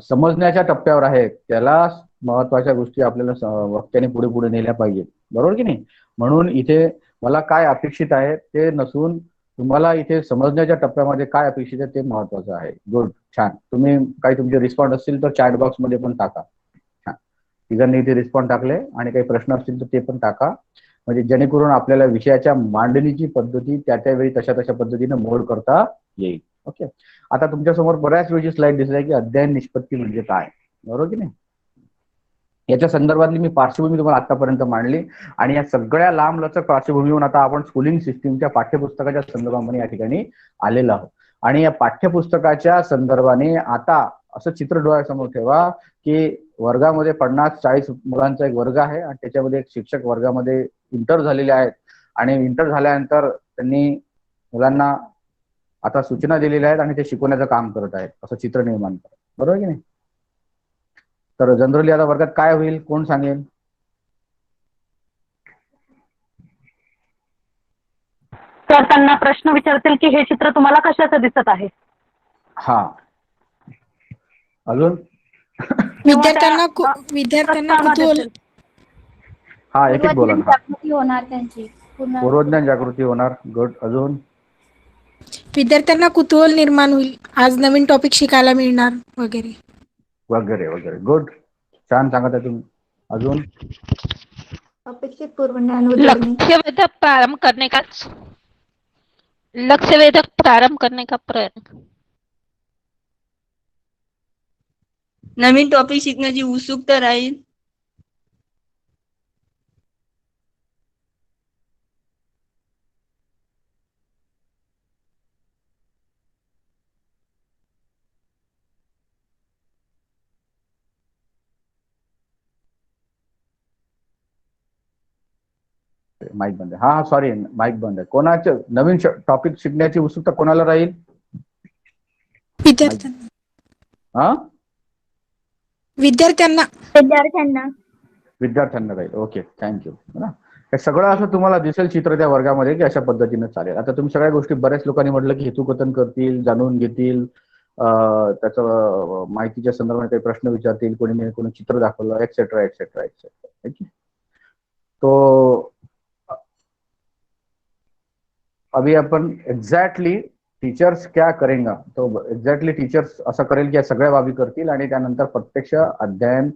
समजण्याच्या टप्प्यावर आहे त्याला महत्वाच्या गोष्टी आपल्याला वक्त्याने पुढे पुढे नेल्या पाहिजेत. बरोबर की नाही? म्हणून इथे मला काय अपेक्षित आहे ते नसून तुम्हाला इथे समजण्याच्या टप्प्यामध्ये काय अपेक्षित आहे ते महत्वाचं आहे. गुड, छान. तुम्ही काही तुमचे रिस्पॉन्स असतील तर चॅट बॉक्स मध्ये पण टाका. छान. तिघांनी इथे रिस्पॉन्स टाकले आणि काही प्रश्न असतील तर ते पण टाका. म्हणजे जेणेकरून आपल्याला विषयाच्या मांडणीची पद्धती त्यावेळी तशा पद्धतीने मोड करता येईल. ओके, आता तुमच्या समोर बऱ्याच वेळची स्लाइड दिसत आहे की अध्ययन निष्पत्ती म्हणजे काय, बरोबर की नाही. याच्या संदर्भातली मी पार्श्वभूमी तुम्हाला आतापर्यंत मांडली आणि या सगळ्या लांब लचक पार्श्वभूमीवरून आता आपण स्कूलिंग सिस्टीमच्या पाठ्यपुस्तकाच्या संदर्भामध्ये या ठिकाणी आलेलो आहोत. आणि या पाठ्यपुस्तकाच्या संदर्भाने आता असं चित्र डोळ्यासमोर ठेवा की वर्गामध्ये 50-40 मुलांचा एक वर्ग आहे आणि त्याच्यामध्ये एक शिक्षक वर्गामध्ये इंटर झालेले आहेत आणि इंटर झाल्यानंतर त्यांनी मुलांना आता सूचना दिलेल्या आहेत आणि ते शिकवण्याचं काम करत आहेत, असं चित्र निर्माण करत, बरोबर की नाही. तर जनरली आता वर्गात काय होईल, कोण सांगेल. तर त्यांना प्रश्न विचारतील की हे चित्र तुम्हाला कशाचं दिसत आहे. हा, अजून विद्यार्थ्यांना कुतूहल, हा एक एक बोला ना. जागृती होणार त्यांची, पूर्वज्ञान जागृती होणार. गुड. अजून विद्यार्थ्यांना कुतूहल निर्माण होईल, आज नवीन टॉपिक शिकायला मिळणार वगैरे वगैरे वगैरे. गुड, छान सांगत आहे तुम्ही. अजून अपेक्षित पूर्वज्ञान लक्ष्यवेधक प्रारंभ करने का प्रयत्न. नवीन टॉपिक शिकण्याची उत्सुकता राहील. माईक बंद आहे. हा सॉरी, माईक बंद आहे. कोणाचं नवीन टॉपिक शिकण्याची उत्सुकता कोणाला राहील. विद्यार्थ्यांना. विद्यार्थ्यांना राहील. Okay, thank you. हे सगळं असं तुम्हाला दिसेल चित्र त्या वर्गामध्ये की अशा पद्धतीने चालेल. आता तुम्ही सगळ्या गोष्टी बऱ्याच लोकांनी म्हटलं की हेतुकथन करतील, जाणून घेतील, त्याचं माहितीच्या संदर्भात काही प्रश्न विचारतील, कोणी चित्र दाखवलं, एक्सेट्रा एक्सेट्रा एक्सेट्रा. तो अभी अपन एग्जैक्टली टीचर्स क्या करेंगा, तो एग्जॅक्टली टीचर्स असं करेल की या सगळ्या बाबी करतील आणि त्यानंतर प्रत्यक्ष अध्ययन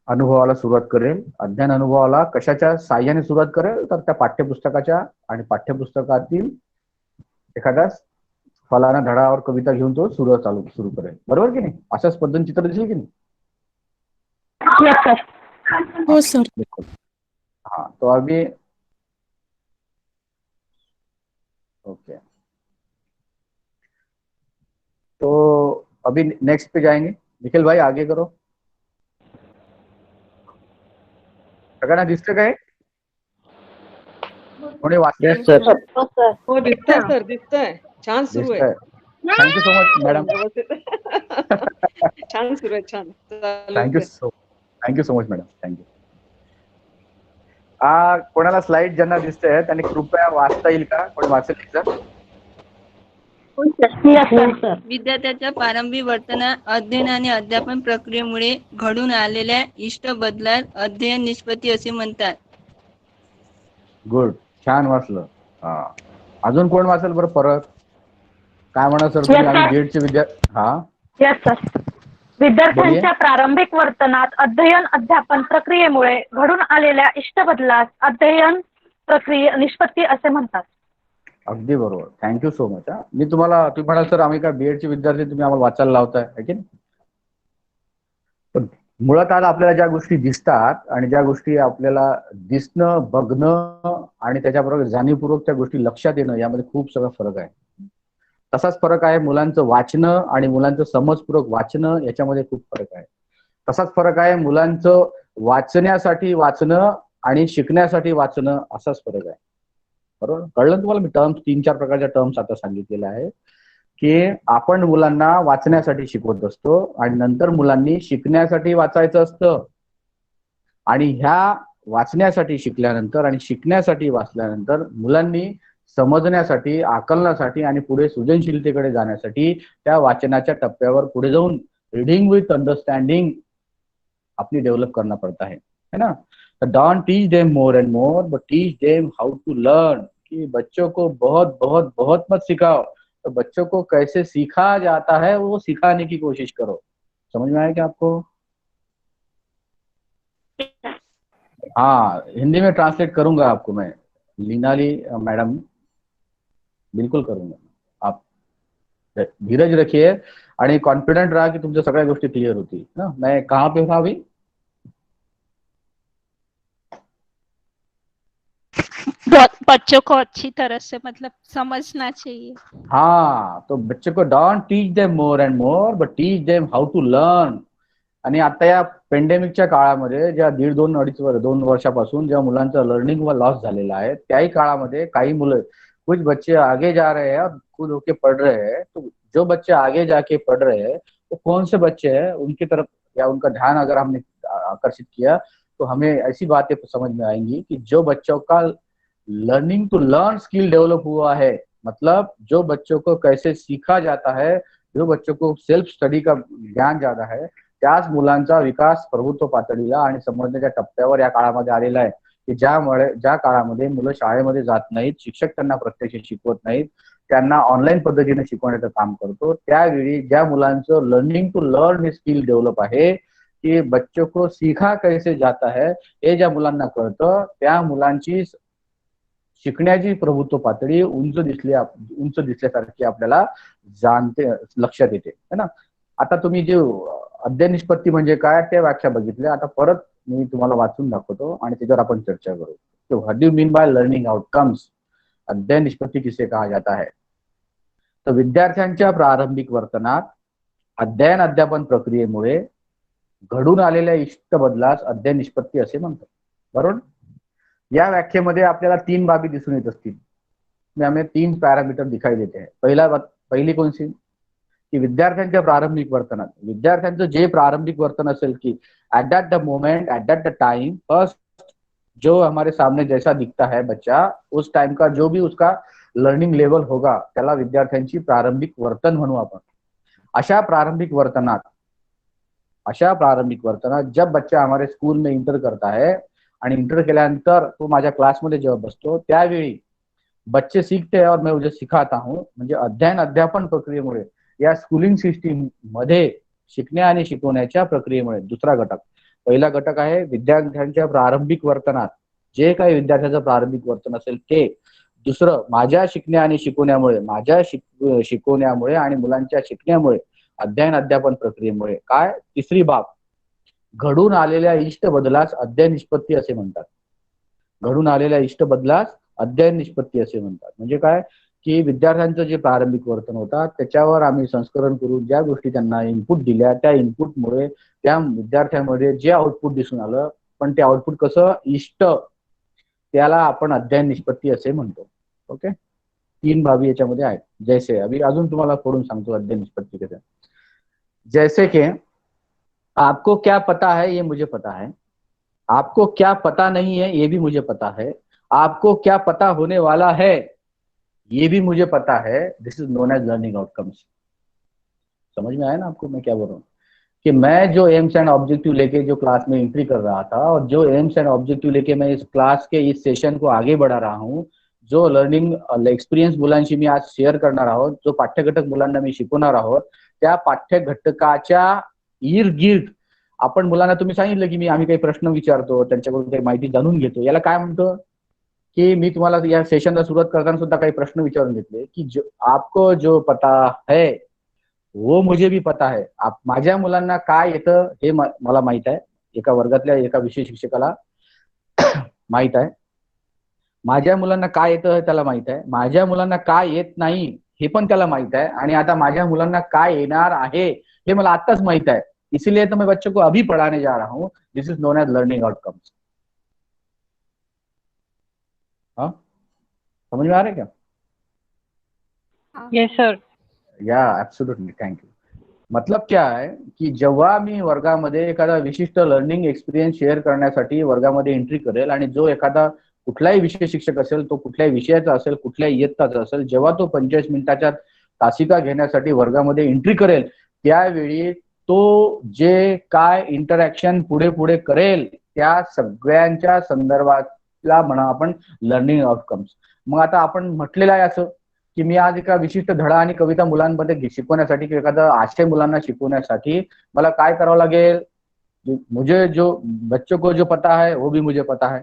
अनुभवाला सुरुवात करेल. अध्ययन अनुभवाला कशाच्या साह्याने सुरुवात करेल, तर त्या पाठ्यपुस्तकाच्या आणि पाठ्यपुस्तकातील एखाद्या फलाना धडावर कविता घेऊन तो सुरू करेल, बरोबर की नाही. अशाच पद्धतीने चित्र दिसेल की नाही. हो सर. हाँ, तो अभी ओके, तो अभी नेक्स्ट पे जाएंगे. निखिल भाई आगे करो. सगळ्यांना दिसतं काय. कोणी वाचतंय. हो दिसतंय सर, दिसतंय. छान सुरू आहे. Thank you so much madam. छान सुरू आहे, छान. Thank you so much madam, thank you. कोणाला स्लाइड ज्यांना दिसत आहे त्यांनी कृपया वाचता येईल का, कोणी वाचेल सर. विद्यार्थ्याच्या प्रारंभी वर्तनात अध्ययन आणि अध्यापन प्रक्रियेमुळे घडून आलेल्या इष्ट बदलात अध्ययन निष्पत्ती असे म्हणतात. गुड, छान वाचलं. अजून कोण वाचेल बरं परत. काय म्हणा सर तुम्ही. आम्ही गेटचे विद्यार्थी. हा यस सर. विद्यार्थ्यांच्या प्रारंभिक वर्तनात अध्ययन अध्यापन प्रक्रियेमुळे घडून आलेल्या इष्ट बदलास अध्ययन प्रक्रिया निष्पत्ती असे म्हणतात. अगदी बरोबर, थँक्यू सो मच. मी तुम्ही म्हणाल सर आम्ही काय बीएडचे विद्यार्थी, तुम्ही आम्हाला वाचायला लावताय की नाही. पण मुळात आज आपल्याला ज्या गोष्टी दिसतात आणि ज्या गोष्टी आपल्याला दिसणं, बघणं आणि त्याच्याबरोबर जाणीवपूर्वक त्या गोष्टी लक्षात येणं यामध्ये खूप सगळा फरक आहे. तसाच फरक आहे मुलांचं वाचणं आणि मुलांचं समजपूर्वक वाचणं, याच्यामध्ये खूप फरक आहे. तसाच फरक आहे मुलांचं वाचण्यासाठी वाचणं आणि शिकण्यासाठी वाचणं, असाच फरक आहे. बरोबर, कळलं तुम्हाला. मी टर्म्स 3-4 प्रकारच्या टर्म्स आता सांगितलेल्या आहेत की आपण मुलांना वाचण्यासाठी शिकवत असतो आणि नंतर मुलांनी शिकण्यासाठी वाचायचं असतं आणि ह्या वाचण्यासाठी शिकल्यानंतर आणि शिकण्यासाठी वाचल्यानंतर मुलांनी समजण्यासाठी, आकलनासाठी आणि पुढे सृजनशीलतेकडे जाण्यासाठी त्या वाचनाच्या टप्प्यावर पुढे जाऊन रीडिंग विथ अंडरस्टँडिंग अपनी डेव्हलप करना पड़ता है ना. तो don't teach them more and more but teach them how to learn. कि बच्चों को बहुत बहुत बहुत मत सिखाओ, तो बच्चों को कैसे सीखा जाता है वो सिखाने की कोशिश करो. समझ में आया क्या आपको. हाँ, हिंदी में ट्रांसलेट करूंगा आपको मैं, लीनाली मैडम, बिल्कुल करूंगा. आप धीरज रखिए आणि कॉन्फिडेंट रहा की तुमच्या सगळ्या गोष्टी क्लियर होती ना. मैं कहाँ पे था अभी? बच्चों को अच्छी तरह से मतलब समझना चाहिए. हाँ, तो बच्चे को don't teach them more and more, but teach them how to learn. आणि आता या पेंडेमिकच्या काळामध्ये ज्या 2 वर्षापासून ज्या मुलांचं लर्निंग व लॉस झालेला आहे, त्याही काळामध्ये काही मुलं, कुछ बच्चे आगे जा रहे हैं और खुद होके पढ़ रहे हैं. तो जो बच्चे आगे जाके पढ़ रहे हैं वो कौन से बच्चे हैं, उनकी तरफ या उनका ध्यान अगर हमने आकर्षित किया तो हमें ऐसी बातें समझ में आएंगी कि जो बच्चों का learning to learn skill develop हुआ है, मतलब जो बच्चों को कैसे सीखा जाता है, जो बच्चों को सेल्फ स्टडी का ज्ञान ज्यादा है, त्याच मुलांचा विकास प्रभुत्व पातळीला आणि समजण्याच्या टप्प्यावर या काळामध्ये आलेला आहे की ज्या काळामध्ये मुलं शाळेमध्ये जात नाहीत, शिक्षक त्यांना प्रत्यक्ष शिकवत नाहीत, त्यांना ऑनलाईन पद्धतीने शिकवण्याचं काम करतो, त्यावेळी ज्या मुलांचं लर्निंग टू लर्न हे स्किल डेव्हलप आहे की बच्चों को सीखा कैसे जाता है हे ज्या मुलांना कळतं, त्या मुलांची शिकण्याची प्रभुत्व पातळी उंच दिसल्यासारखी आपल्याला जाणते, लक्षात येते है ना. आता तुम्ही जे अध्ययन निष्पत्ती म्हणजे काय त्या व्याख्या बघितल्या, आता परत मी तुम्हाला वाचून दाखवतो आणि त्याच्यावर आपण चर्चा करू. तो what do you mean by learning outcomes, अध्ययन निष्पत्ती किसे कहा जाता है. तर विद्यार्थ्यांच्या प्रारंभिक वर्तनात अध्ययन अध्यापन प्रक्रियेमुळे घडून आलेल्या इष्ट बदलास अध्ययन निष्पत्ती असे म्हणतात. बरोबर. या व्याख्येमध्ये आपल्याला 3 बाबी दिसून येत असतील. मी हमें 3 पॅरामीटर दिखाई देते हैं. पहिली कोणती की विद्यार्थ्यांच्या प्रारंभिक वर्तनात, विद्यार्थ्यांचं जे प्रारंभिक वर्तन असेल की at that the moment, at that the time, first जो हमारे सामने जैसा दिखता है बच्चा, उस टाइम का जो भी उसका लर्निंग लेवल होगा त्याला विद्यार्थ्यांची प्रारंभिक वर्तन म्हणू आपण. अशा प्रारंभिक वर्तनात जब बच्चा हमारे स्कूल में इंटर करता है आणि इंटर केल्यानंतर तो माझ्या क्लासमध्ये जेव्हा बसतो त्यावेळी बच्चे सीखते हैं और मैं उसे सिखाता हूँ. म्हणजे अध्ययन अध्यापन प्रक्रियेमुळे या स्कूलिंग सिस्टीम मध्ये शिकण्या आणि शिकवण्याच्या प्रक्रियेमुळे दुसरा घटक, पहिला घटक आहे विद्यार्थ्यांच्या प्रारंभिक वर्तनात जे काही विद्यार्थ्याचं प्रारंभिक वर्तन असेल ते. दुसरं माझ्या शिकण्या आणि शिकवण्यामुळे आणि मुलांच्या शिकण्यामुळे अध्ययन अध्यापन प्रक्रियेमुळे काय. तिसरी बाब घडून आलेल्या इष्ट बदलास अध्ययन निष्पत्ती असे म्हणतात. घडून आलेल्या इष्ट बदलास अध्ययन निष्पत्ती असे म्हणतात. म्हणजे काय की विद्यार्थ्यांचं जे प्रारंभिक वर्तन होतं त्याच्यावर आम्ही संस्करण करून ज्या गोष्टी त्यांना इनपुट दिल्या त्या इनपुटमुळे त्या विद्यार्थ्यांमध्ये जे आउटपुट दिसून आलं, पण ते आउटपुट कसं इष्ट, त्याला आपण अध्ययन निष्पत्ती असे म्हणतो. ओके. 3 बाबी याच्यामध्ये आहेत. जैसे अभी अजून तुम्हाला फोडून सांगतो अध्ययन निष्पत्ती कसं. जैसे कि आपको क्या पता है ये मुझे पता है, आपको क्या पता नहीं है ये भी मुझे पता है, आपको क्या पता होने वाला है ये भी मुझे पता है. This is known as learning outcomes. समझ में आया ना आपको मैं क्या बोल रहा हूँ कि मैं जो एम्स एंड ऑब्जेक्टिव लेके जो क्लास में एंट्री कर रहा था और जो एम्स एंड ऑब्जेक्टिव लेके मैं इस क्लास के इस सेशन को आगे बढ़ा रहा हूँ, जो लर्निंग एक्सपिरियन्स मुलांशी मी आज शेअर करणार आहोत, जो पाठ्यघटक मुलांना मी शिकवणार आहोत, त्या पाठ्यघटकाच्या इर्द-गिर्द आपण मुलांना, तुम्ही सांगितलं की आम्ही काही प्रश्न विचारतो, त्यांच्याकडून काही माहिती जाणून घेतो, याला काय म्हणतो की मी तुम्हाला या सेशनला सुरुवात करताना सुद्धा काही प्रश्न विचारून घेतले की आपको जो पता है वो मुझे भी पता है. माझ्या मुलांना काय येतं हे मला माहित आहे, एका वर्गातल्या एका विषय शिक्षकाला माहित आहे. माझ्या मुलांना काय येतं हे त्याला माहित आहे, माझ्या मुलांना काय येत नाही हे पण त्याला माहित आहे, आणि आता माझ्या मुलांना काय येणार आहे हे मला आत्ताच माहित आहे. इसीलिए तो मैं बच्चों को अभी पढ़ाने जा रहा हूँ. This is known as learning outcomes. हाँ, समझ में आ रहा है क्या? Yes sir. Yeah absolutely, thank you. मतलब क्या आहे की जेव्हा मी वर्गामध्ये एखादा विशिष्ट लर्निंग एक्सपिरियन्स शेअर करण्यासाठी वर्गामध्ये एंट्री करेल आणि जो एखादा कुठलाही विषय शिक्षक असेल, तो कुठल्याही विषयाचा असेल, कुठल्याही इयत्ताचा असेल, जेव्हा तो 45 मिनिटाच्या तासिका घेण्यासाठी वर्गामध्ये एंट्री करेल त्यावेळी तो जे काय इंटरॅक्शन पुढे पुढे करेल त्या सगळ्यांच्या संदर्भातला म्हणा आपण लर्निंग आउटकम्स. मग आता आपण म्हटलेलं आहे असं की मी आज एका विशिष्ट धडा आणि कविता मुलांमध्ये शिकवण्यासाठी किंवा एखादा आशय मुलांना शिकवण्यासाठी मला काय करावं लागेल, मुझे जो बच्चों को जो पता है वो भी मुझे पता है.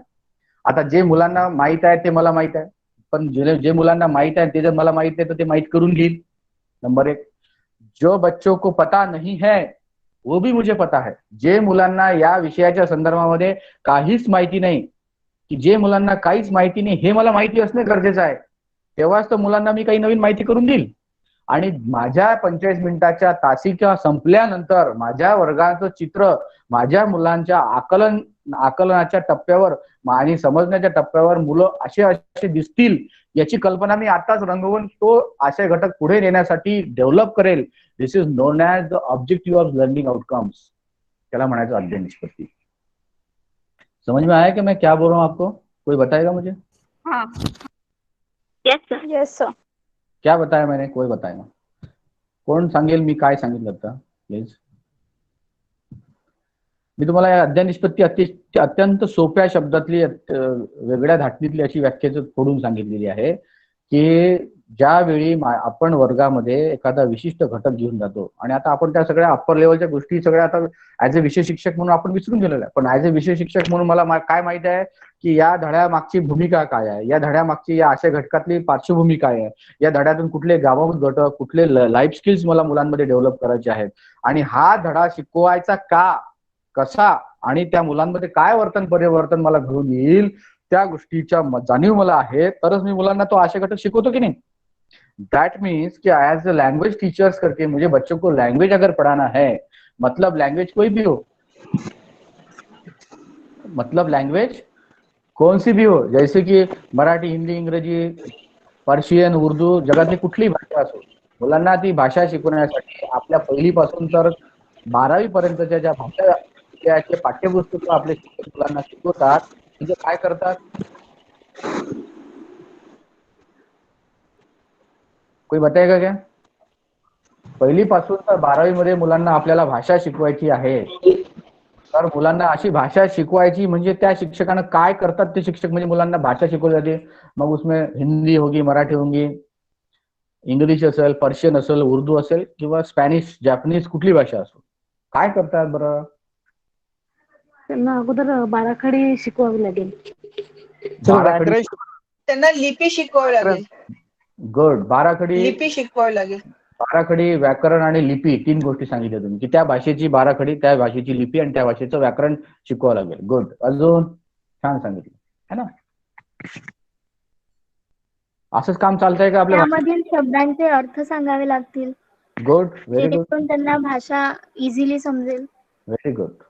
आता जे मुलांना माहित आहे ते मला माहित आहे, पण जे मुलांना माहित आहे ते जर मला माहित नाही तर ते माहित करून घेईल. नंबर 1. जो बच्चों को पता नहीं है वो भी मुझे पता है. जे मुलांना या विषयाच्या संदर्भामध्ये काहीच माहिती नाही, की जे मुलांना काहीच माहिती नाही हे मला माहिती असणे गरजेचं आहे, तेव्हाच तर मुलांना मी काही नवीन माहिती करून देईल. आणि माझ्या 45 मिनिटाच्या तासिका संपल्यानंतर माझ्या वर्गाचं चित्र माझ्या मुलांच्या आकलनाच्या टप्प्यावर आणि समजण्याच्या टप्प्यावर मुलं असे दिसतील याची कल्पना मी आताच रंगवून तो आशय घटक पुढे नेण्यासाठी डेव्हलप करेल. This is known as the objective of learning outcomes. त्याला म्हणायचं अध्ययन निष्पत्ती. समझ में आया कि मैं क्या बोल रहा हूँ आपको? कोई बताएगा मुझे? हाँ. Yes sir. क्या बताया मैंने? कोई बताएगा? कोण सांगेल मी काय सांगितलं आता प्लीज? मी तुम्हाला या अध्ययन निष्पत्ती अत्यंत सोप्या शब्दातली वेगळ्या धाटणीतली अशी व्याख्या फोडून सांगितलेली आहे की ज्यावेळी आपण वर्गामध्ये एखादा विशिष्ट घटक घेऊन जातो आणि आता आपण त्या सगळ्या अप्पर लेवलच्या गोष्टी सगळ्या आता ऍज अ विषय शिक्षक म्हणून आपण विसरून गेलेलो आहे, पण ऍज अ विषय शिक्षक म्हणून मला काय माहिती आहे की या धड्यामागची भूमिका काय आहे, या धड्यामागची या आशय घटकातली पार्श्वभूमी काय आहे, या धड्यातून कुठले गावाभूत घटक, कुठले लाईफ स्किल्स मला मुलांमध्ये डेव्हलप करायचे आहेत आणि हा धडा शिकवायचा का, कसा आणि त्या मुलांमध्ये काय वर्तन परिवर्तन मला घडून येईल त्या गोष्टीच्या जाणीव मला आहे, तरच मी मुलांना तो आशय घटक शिकवतो की नहीं. दैट मीन्स कि एज अ लैंग्वेज टीचर्स करके मुझे बच्चों को लैंग्वेज अगर पढ़ाना है, मतलब लैंग्वेज कोई भी हो, मतलब लैंग्वेज कौन सी भी हो, जैसे कि मराठी, हिंदी, इंग्रजी, पर्शियन, उर्दू, जगातली कुठली भाषा असो, मुलांना ती भाषा शिकवण्यासाठी आपल्या पहिलीपासून तर 12वी पर्यंतच्या ज्या भाषा त्याचे पाठ्यपुस्तक आपले शिक्षक मुलांना शिकवतात, म्हणजे काय करतात, कोई बताएगा क्या? पहिलीपासून तर 12वी मध्ये मुलांना आपल्याला भाषा शिकवायची आहे, तर मुलांना अशी भाषा शिकवायची म्हणजे त्या शिक्षकांना काय करतात ते शिक्षक, म्हणजे मुलांना भाषा शिकवली जाते, मग उसमें हिंदी होगी, मराठी होगी, इंग्लिश असेल, पर्शियन असेल, उर्दू असेल किंवा स्पॅनिश, जॅपनीज कुठली भाषा असो, काय करतात बरं? त्यांना अगोदर बाराखडी शिकवावी लागेल. त्यांना लिपी शिकवावी लागेल. गुड. बाराखडी लिपी शिकवावी लागेल. बाराखडी, व्याकरण आणि लिपी 3 गोष्टी सांगितल्या तुम्ही की त्या भाषेची बाराखडी, त्या भाषेची लिपी आणि त्या भाषेचं व्याकरण शिकवावं लागेल. गुड. अजून छान सांगितलं है ना. असंच काम चालतंय का आपल्या? त्यामधील शब्दांचे अर्थ सांगावे लागतील. गुड. Very good. जेणेकरून त्यांना भाषा इझिली समजेल. Very good.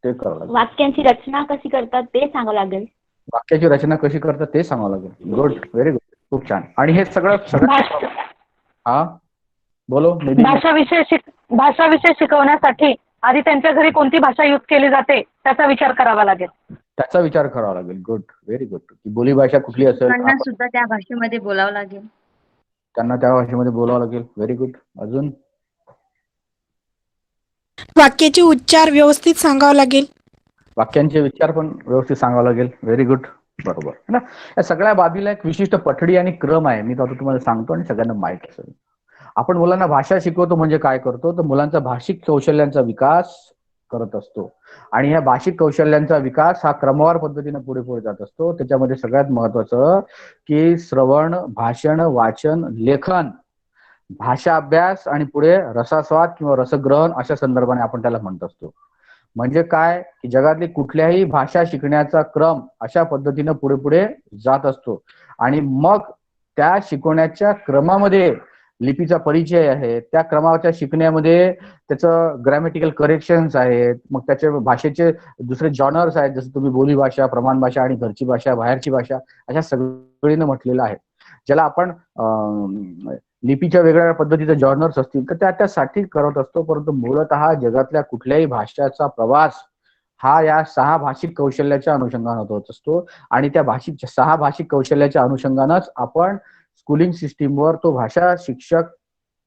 ते करावं लागेल. वाक्यांची रचना कशी करतात ते सांगावं लागेल. वाक्याची रचना कशी करतात ते सांगावं लागेल. गुड. Very good. खूप छान. आणि हे सगळं हा बोलो. भाषा विषय शिकवण्यासाठी आधी त्यांच्या घरी कोणती भाषा यूज केली जाते त्याचा विचार करावा लागेल. त्याचा विचार करावा लागेल. गुड. Very good. की बोली भाषा कुठली असेल, त्यांना सुद्धा त्या भाषेमध्ये बोलावं लागेल. त्यांना त्या भाषेमध्ये बोलावं लागेल. Very good. अजून वाक्याचे उच्चार व्यवस्थित सांगावं लागेल. वाक्यांचे विचार पण व्यवस्थित सांगावं लागेल. Very good. बरोबर है ना. या सगळ्या बाबीला एक विशिष्ट पठडी आणि क्रम आहे. मी तो आता तुम्हाला सांगतो आणि सगळ्यांना माहित असेल. आपण मुलांना भाषा शिकवतो म्हणजे काय करतो, तर मुलांचा भाषिक कौशल्यांचा विकास करत असतो आणि या भाषिक कौशल्यांचा विकास हा क्रमवार पद्धतीने पुढे पुढे जात असतो. त्याच्यामध्ये सगळ्यात महत्वाचं की श्रवण, भाषण, वाचन, लेखन, भाषा अभ्यास आणि पुढे रसास्वाद किंवा रसग्रहण अशा संदर्भाने आपण त्याला म्हणत असतो. म्हणजे काय की जगातली कुठल्याही भाषा शिकण्याचा क्रम अशा पद्धतीने पुढे पुढे जात असतो आणि मग त्या शिकवण्याच्या क्रमामध्ये लिपीचा परिचय आहे, त्या क्रमाच्या शिकण्यामध्ये त्याचं ग्रॅमॅटिकल करेक्शन्स आहेत, मग त्याचे भाषेचे दुसरे जॉनर्स आहेत, जसं तुम्ही बोली भाषा, प्रमाण भाषा आणि घरची भाषा, बाहेरची भाषा अशा सगळीनं म्हटलेलं आहे. ज्याला आपण लिपीच्या वेगवेगळ्या पद्धतीचे जॉनर्स असतील तर त्यासाठी करत असतो. परंतु मूलतः जगातल्या कुठल्याही भाषेचा प्रवास हा या 6 भाषिक कौशल्याच्या अनुषंगाने होत असतो आणि त्या 6 भाषिक कौशल्याच्या अनुषंगानंच आपण स्कूलिंग सिस्टीमवर तो भाषा शिक्षक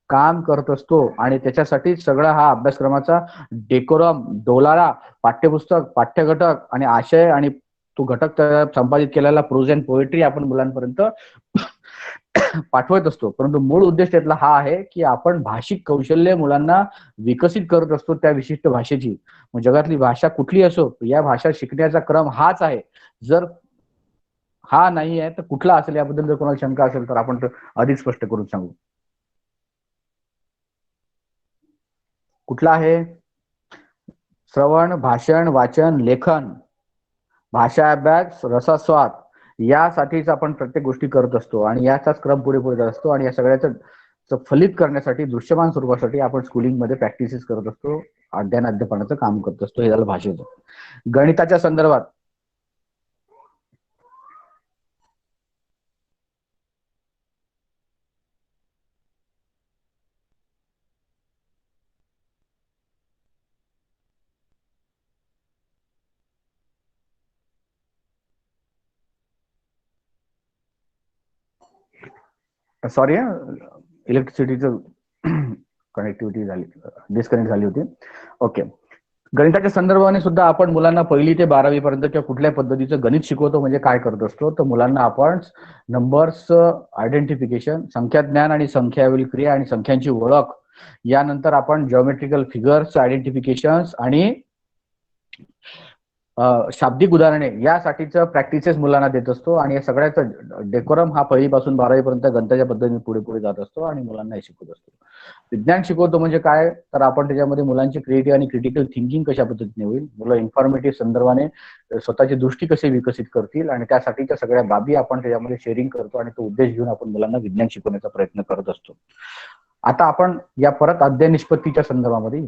काम करत असतो आणि त्याच्यासाठी सगळा हा अभ्यासक्रमाचा डेकोरम, डोलारा, पाठ्यपुस्तक, पाठ्यघटक आणि आशय आणि तो घटक संपादित केलेला प्रोज अँड पोएट्री आपण मुलांपर्यंत पाठवत असतो, परंतु मूळ उद्देश त्यातला हा आहे की आपण भाषिक कौशल्य मुलांना विकसित करत असतो त्या विशिष्ट भाषेची. मग जगातली भाषा कुठली असो, या भाषा शिकण्याचा क्रम हाच आहे. जर हा नाही आहे तर कुठला असेल याबद्दल जर कोणाला शंका असेल तर आपण अधिक स्पष्ट करून सांगू. कुठला आहे? श्रवण, भाषण, वाचन, लेखन, भाषा अभ्यास, रसास्वाद यासाठीच आपण प्रत्येक गोष्टी करत असतो आणि याचाच क्रम पुढे पुढे जात असतो. आणि या सगळ्याचं फलित करण्यासाठी, दृश्यमान स्वरूपासाठी आपण स्कूलिंगमध्ये प्रॅक्टिसेस करत असतो, अध्यापनाचं काम करत असतो. हे झालं भाषेचं. गणिताच्या संदर्भात सॉरी इलेक्ट्रिसिटीचं कनेक्टिव्हिटी झाली, डिस्कनेक्ट झाली होती. ओके. गणिताच्या संदर्भाने सुद्धा आपण मुलांना 1ली ते 12वी पर्यंत किंवा कुठल्या पद्धतीचं गणित शिकवतो म्हणजे काय करत असतो, तर मुलांना आपण नंबर्स आयडेंटिफिकेशन, संख्याज्ञान आणि संख्यावरील क्रिया आणि संख्यांची ओळख, यानंतर आपण जिओमेट्रिकल फिगर्स आयडेंटिफिकेशन्स आणि शाब्दिक उदाहरणे यासाठीचं प्रॅक्टिसेस मुलांना देत असतो. आणि या सगळ्याचं डेकोरम हा 1ली पासून 12वी पर्यंत गणिताच्या पद्धतीने पुढे पुढे जात असतो आणि मुलांना हे शिकवत असतो. विज्ञान शिकवतो म्हणजे काय, तर आपण त्याच्यामध्ये मुलांची क्रिएटिव्ह आणि क्रिटिकल थिंकिंग कशा पद्धतीने होईल, मुलं इन्फॉर्मेटिव्ह संदर्भाने स्वतःची दृष्टी कशी विकसित करतील आणि त्यासाठीच्या सगळ्या बाबी आपण त्याच्यामध्ये शेअरिंग करतो आणि तो उद्देश घेऊन आपण मुलांना विज्ञान शिकवण्याचा प्रयत्न करत असतो. आता आपण या परत अध्ययन निष्पत्तीच्या संदर्भामध्ये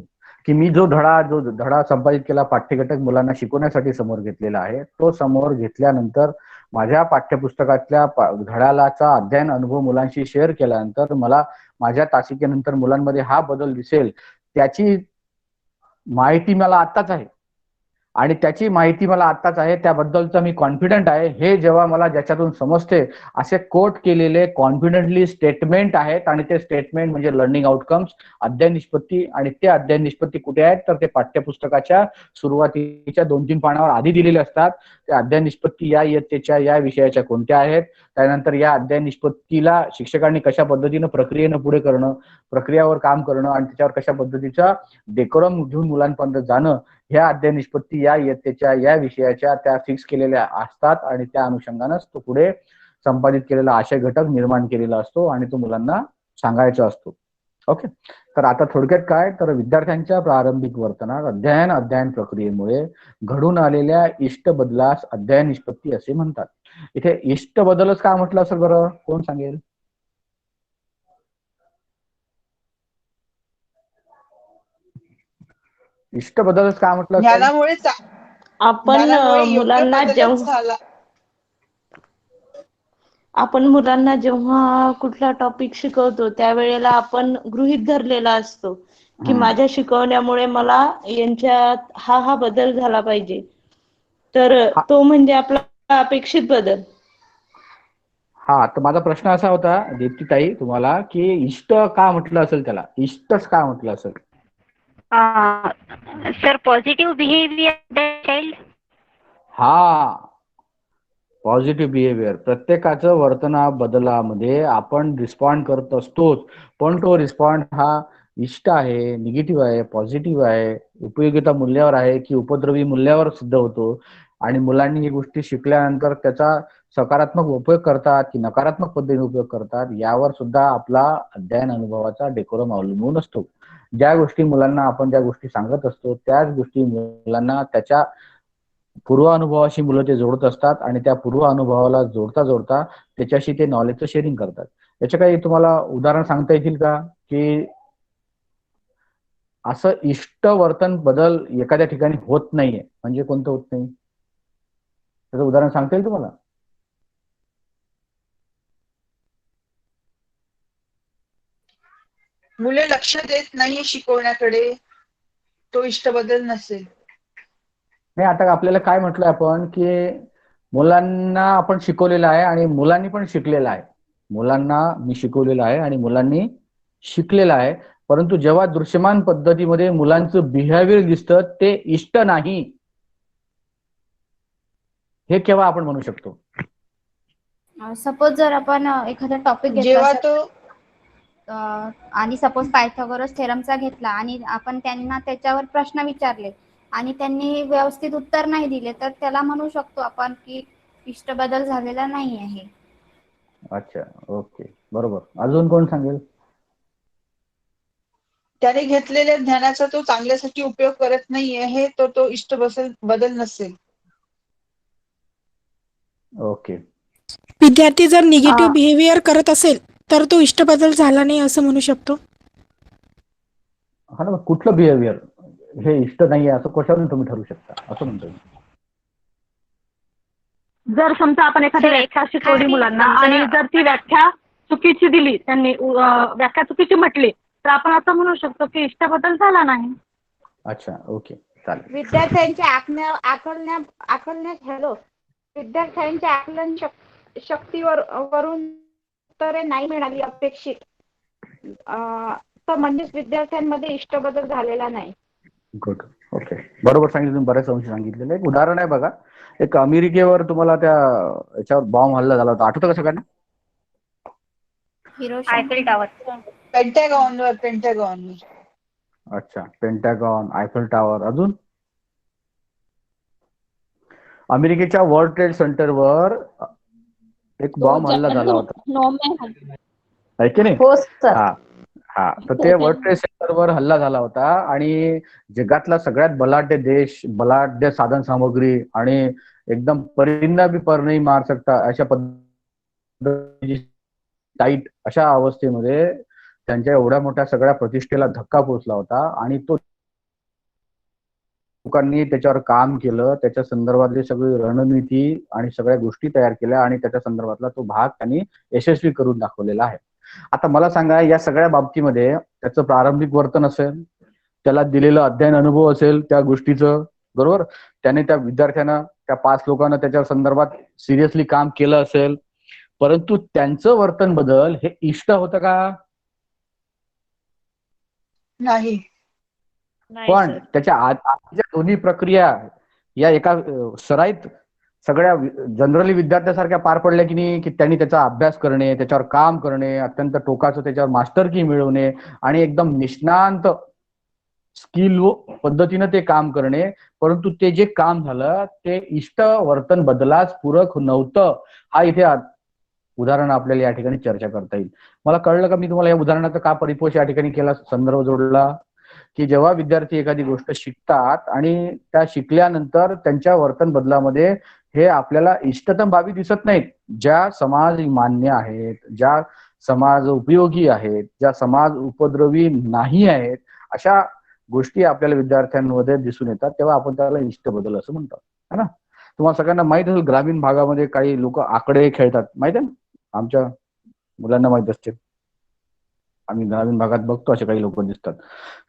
की मी जो धडा संपादित केला, पाठ्यघटक मुलांना शिकवण्यासाठी समोर घेतलेला आहे, तो समोर घेतल्यानंतर माझ्या पाठ्यपुस्तकातल्या धड्यालाचा अध्ययन अनुभव मुलांशी शेअर केल्यानंतर मला माझ्या तासिकेनंतर मुलांमध्ये हा बदल दिसेल, त्याची माहिती मला आत्ताच आहे आणि त्याची माहिती मला आत्ताच आहे, त्याबद्दलचा मी कॉन्फिडंट आहे. हे जेव्हा मला ज्याच्यातून समजते, असे कोट केलेले कॉन्फिडेंटली स्टेटमेंट आहेत आणि ते स्टेटमेंट म्हणजे लर्निंग आउटकम्स, अध्ययन निष्पत्ती. आणि ते अध्ययन निष्पत्ती कुठे आहेत, तर ते पाठ्यपुस्तकाच्या सुरुवातीच्या 2-3 पानावर आधी दिलेले असतात. त्या अध्ययन निष्पत्ती या इयत्तेच्या या विषयाच्या कोणत्या आहेत, त्यानंतर या अध्ययन निष्पत्तीला शिक्षकांनी कशा पद्धतीनं प्रक्रियेनं पुढे करणं, प्रक्रियावर काम करणं आणि त्याच्यावर कशा पद्धतीचा डेकोरम घेऊन मुलांपर्यंत जाणं, ह्या अध्ययन निष्पत्ती या इयत्तेच्या या विषयाच्या त्या फिक्स केलेल्या असतात आणि त्या अनुषंगानंच तो पुढे संपादित केलेला आशय घटक निर्माण केलेला असतो आणि तो मुलांना सांगायचा असतो. ओके. तर आता थोडक्यात काय, तर विद्यार्थ्यांच्या प्रारंभिक वर्तनात अध्ययन प्रक्रियेमुळे घडून आलेल्या इष्ट बदलास अध्ययन निष्पत्ती असे म्हणतात. इथे इष्ट बदलच का म्हटलं असेल बरं, कोण सांगेल? इष्ट बदलच का म्हटलं असेल? ज्ञानामुळे आपण मुलांना जेव्हा कुठला टॉपिक शिकवतो त्यावेळेला आपण गृहीत धरलेला असतो की माझ्या शिकवण्यामुळे मला यांच्यात हा बदल झाला पाहिजे, तर तो म्हणजे आपला अपेक्षित बदल. हा, तर माझा प्रश्न असा होता दीप्तीताई तुम्हाला की इष्ट का म्हटलं असेल, त्याला इष्टच का म्हटलं असेल? Sir, positive behaviour child. हा, पॉझिटिव्ह बिहेवियर. प्रत्येकाचं वर्तना बदलामध्ये आपण रिस्पॉन्ड करत असतोच, पण तो रिस्पॉन्ड हा इष्ट आहे, निगेटिव्ह आहे, पॉझिटिव्ह आहे, उपयोगिता मूल्यावर आहे की उपद्रवी मूल्यावर सिद्ध होतो. आणि मुलांनी ही गोष्टी शिकल्यानंतर त्याचा सकारात्मक उपयोग करतात की नकारात्मक पद्धतीने उपयोग करतात, यावर सुद्धा आपला अध्ययन अनुभवाचा डेकोरम अवलंबून असतो. ज्या गोष्टी मुलांना आपण ज्या गोष्टी सांगत असतो त्याच गोष्टी मुलांना त्याच्या पूर्व अनुभवाशी मुलं ते जोडत असतात आणि त्या पूर्व अनुभवाला जोडता जोडता त्याच्याशी ते नॉलेजचं शेअरिंग करतात. याच्या काही तुम्हाला उदाहरण सांगता येतील का की असं इष्ट वर्तन बदल एखाद्या ठिकाणी होत नाहीये, म्हणजे कोणतं होत नाही, त्याचं उदाहरण सांगता येईल तुम्हाला? मुले लक्ष देत नाही शिकवण्याकडे, तो इष्ट बदल नसेल. नाही, आता आपल्याला काय म्हटलं आपण की मुलांना आपण शिकवलेलं आहे आणि मुलांनी पण शिकलेलं आहे. मुलांना मी शिकवलेलं आहे आणि मुलांनी शिकलेलं आहे, परंतु जेव्हा दृश्यमान पद्धतीमध्ये मुलांचं बिहेवियर दिसतं ते इष्ट नाही, हे केव्हा आपण म्हणू शकतो? सपोज जर आपण एखादा टॉपिक घेतला जेव्हा तो आणि सपोज पायथागोरस थेरमचा घेतला आणि आपण त्यांना त्याच्यावर प्रश्न विचारले आणि त्यांनी व्यवस्थित उत्तर नाही दिले, तर त्याला म्हणू शकतो आपण की इष्टबदल झालेला नाही आहे. अच्छा, ओके, बरोबर. अजून कोण सांगेल? त्याने घेतलेल्या ज्ञानाचा तो चांगल्यासाठी उपयोग करत नाहीये हे तो इष्ट बदल नसेल. ओके. विद्यार्थी जर निगेटिव्ह बिहेवियर करत असेल तर तो इष्टबदल झाला नाही असं म्हणू शकतो. हा ना, कुठलं बिहेवियर हे इष्ट नाहीये असं कशावरून तुम्ही ठरवू शकता असं म्हणतो मी. जर समजा आपण एखादी व्याख्या शिकवली मुलांना आणि जर ती व्याख्या चुकीची दिली, त्यांनी व्याख्या चुकीची म्हटली, तर आपण असं म्हणू शकतो की इष्टबदल झाला नाही. अच्छा, ओके, चालेल. विद्यार्थ्यांच्या विद्यार्थ्यांच्या आकलन शक्तीवर वरून उत्तरे नाही मिळाली अपेक्षित, तर म्हणजेच विद्यार्थ्यांमध्ये इष्टबदल झालेला नाही. गुड, ओके, बरोबर सांगितलं तुम्ही. बऱ्याच अंशी सांगितलेलं. एक उदाहरण आहे बघा. एक अमेरिकेवर तुम्हाला त्या याच्यावर बॉम्ब हल्ला झाला होता, आठवतं का सगळ्यांना? Eiffel tower. पेंटागॉन. अच्छा, पेंटागॉन, आयफेल टॉवर. अजून अमेरिकेच्या वर्ल्ड ट्रेड सेंटरवर एक बॉम्ब हल्ला झाला होता, आहे की नाही? हा, तर ते वर्ल्ड ट्रेड सेंटरवर हल्ला झाला होता आणि जगातला सगळ्यात बलाढ्य देश, बलाढ्य साधन सामग्री आणि एकदम परिंदा भी पर नाही मार सकता अशा पद्धतीची टाईट अशा अवस्थेमध्ये त्यांच्या एवढ्या मोठ्या सगळ्या प्रतिष्ठेला धक्का पोहोचला होता आणि तो लोकांनी त्याच्यावर काम केलं, त्याच्या संदर्भातली सगळी रणनीती आणि सगळ्या गोष्टी तयार केल्या आणि त्याच्या संदर्भातला तो भाग त्यांनी यशस्वी करून दाखवलेला आहे. आता मला सांगा, या सगळ्या बाबतीमध्ये त्याचं प्रारंभिक वर्तन असेल, त्याला दिलेलं अध्ययन अनुभव असेल त्या गोष्टीचं, बरोबर, त्याने त्या विद्यार्थ्यांना, त्या 5 लोकांना त्याच्या संदर्भात सिरियसली काम केलं असेल, परंतु त्यांचं वर्तन बदल हे इष्ट होतं का? नाही. पण त्याच्या आधीच्या दोन्ही प्रक्रिया या एका सराईत सगळ्या जनरली विद्यार्थ्यासारख्या पार पडल्या की नाही, की त्यांनी त्याचा अभ्यास करणे, त्याच्यावर काम करणे, अत्यंत टोकाचं त्याच्यावर मास्टर की मिळवणे आणि एकदम निष्णांत स्किल पद्धतीनं ते काम करणे, परंतु ते जे काम झालं ते इष्ट वर्तन बदलास पूरक नव्हतं. हा इथे उदाहरण आपल्याला या ठिकाणी चर्चा करता येईल. मला कळलं का मी तुम्हाला या उदाहरणाचा का परिपोष या ठिकाणी केला, संदर्भ जोडला, की जेव्हा विद्यार्थी एखादी गोष्ट शिकतात आणि त्या शिकल्यानंतर त्यांच्या वर्तन बदलामध्ये हे आपल्याला इष्टतम बाबी दिसत नाहीत, ज्या समाज मान्य आहेत, ज्या समाज उपयोगी आहेत, ज्या समाज उपद्रवी नाही आहेत, अशा गोष्टी आपल्याला विद्यार्थ्यांमध्ये दिसून येतात, तेव्हा आपण त्याला इष्ट बदल असं म्हणतो, है ना? तुम्हाला सगळ्यांना माहित असेल, ग्रामीण भागामध्ये काही लोक आकडे खेळतात, माहित आहे ना? आमच्या मुलांना माहित असते, आम्ही ग्रामीण भागात बघतो असे काही लोक दिसतात.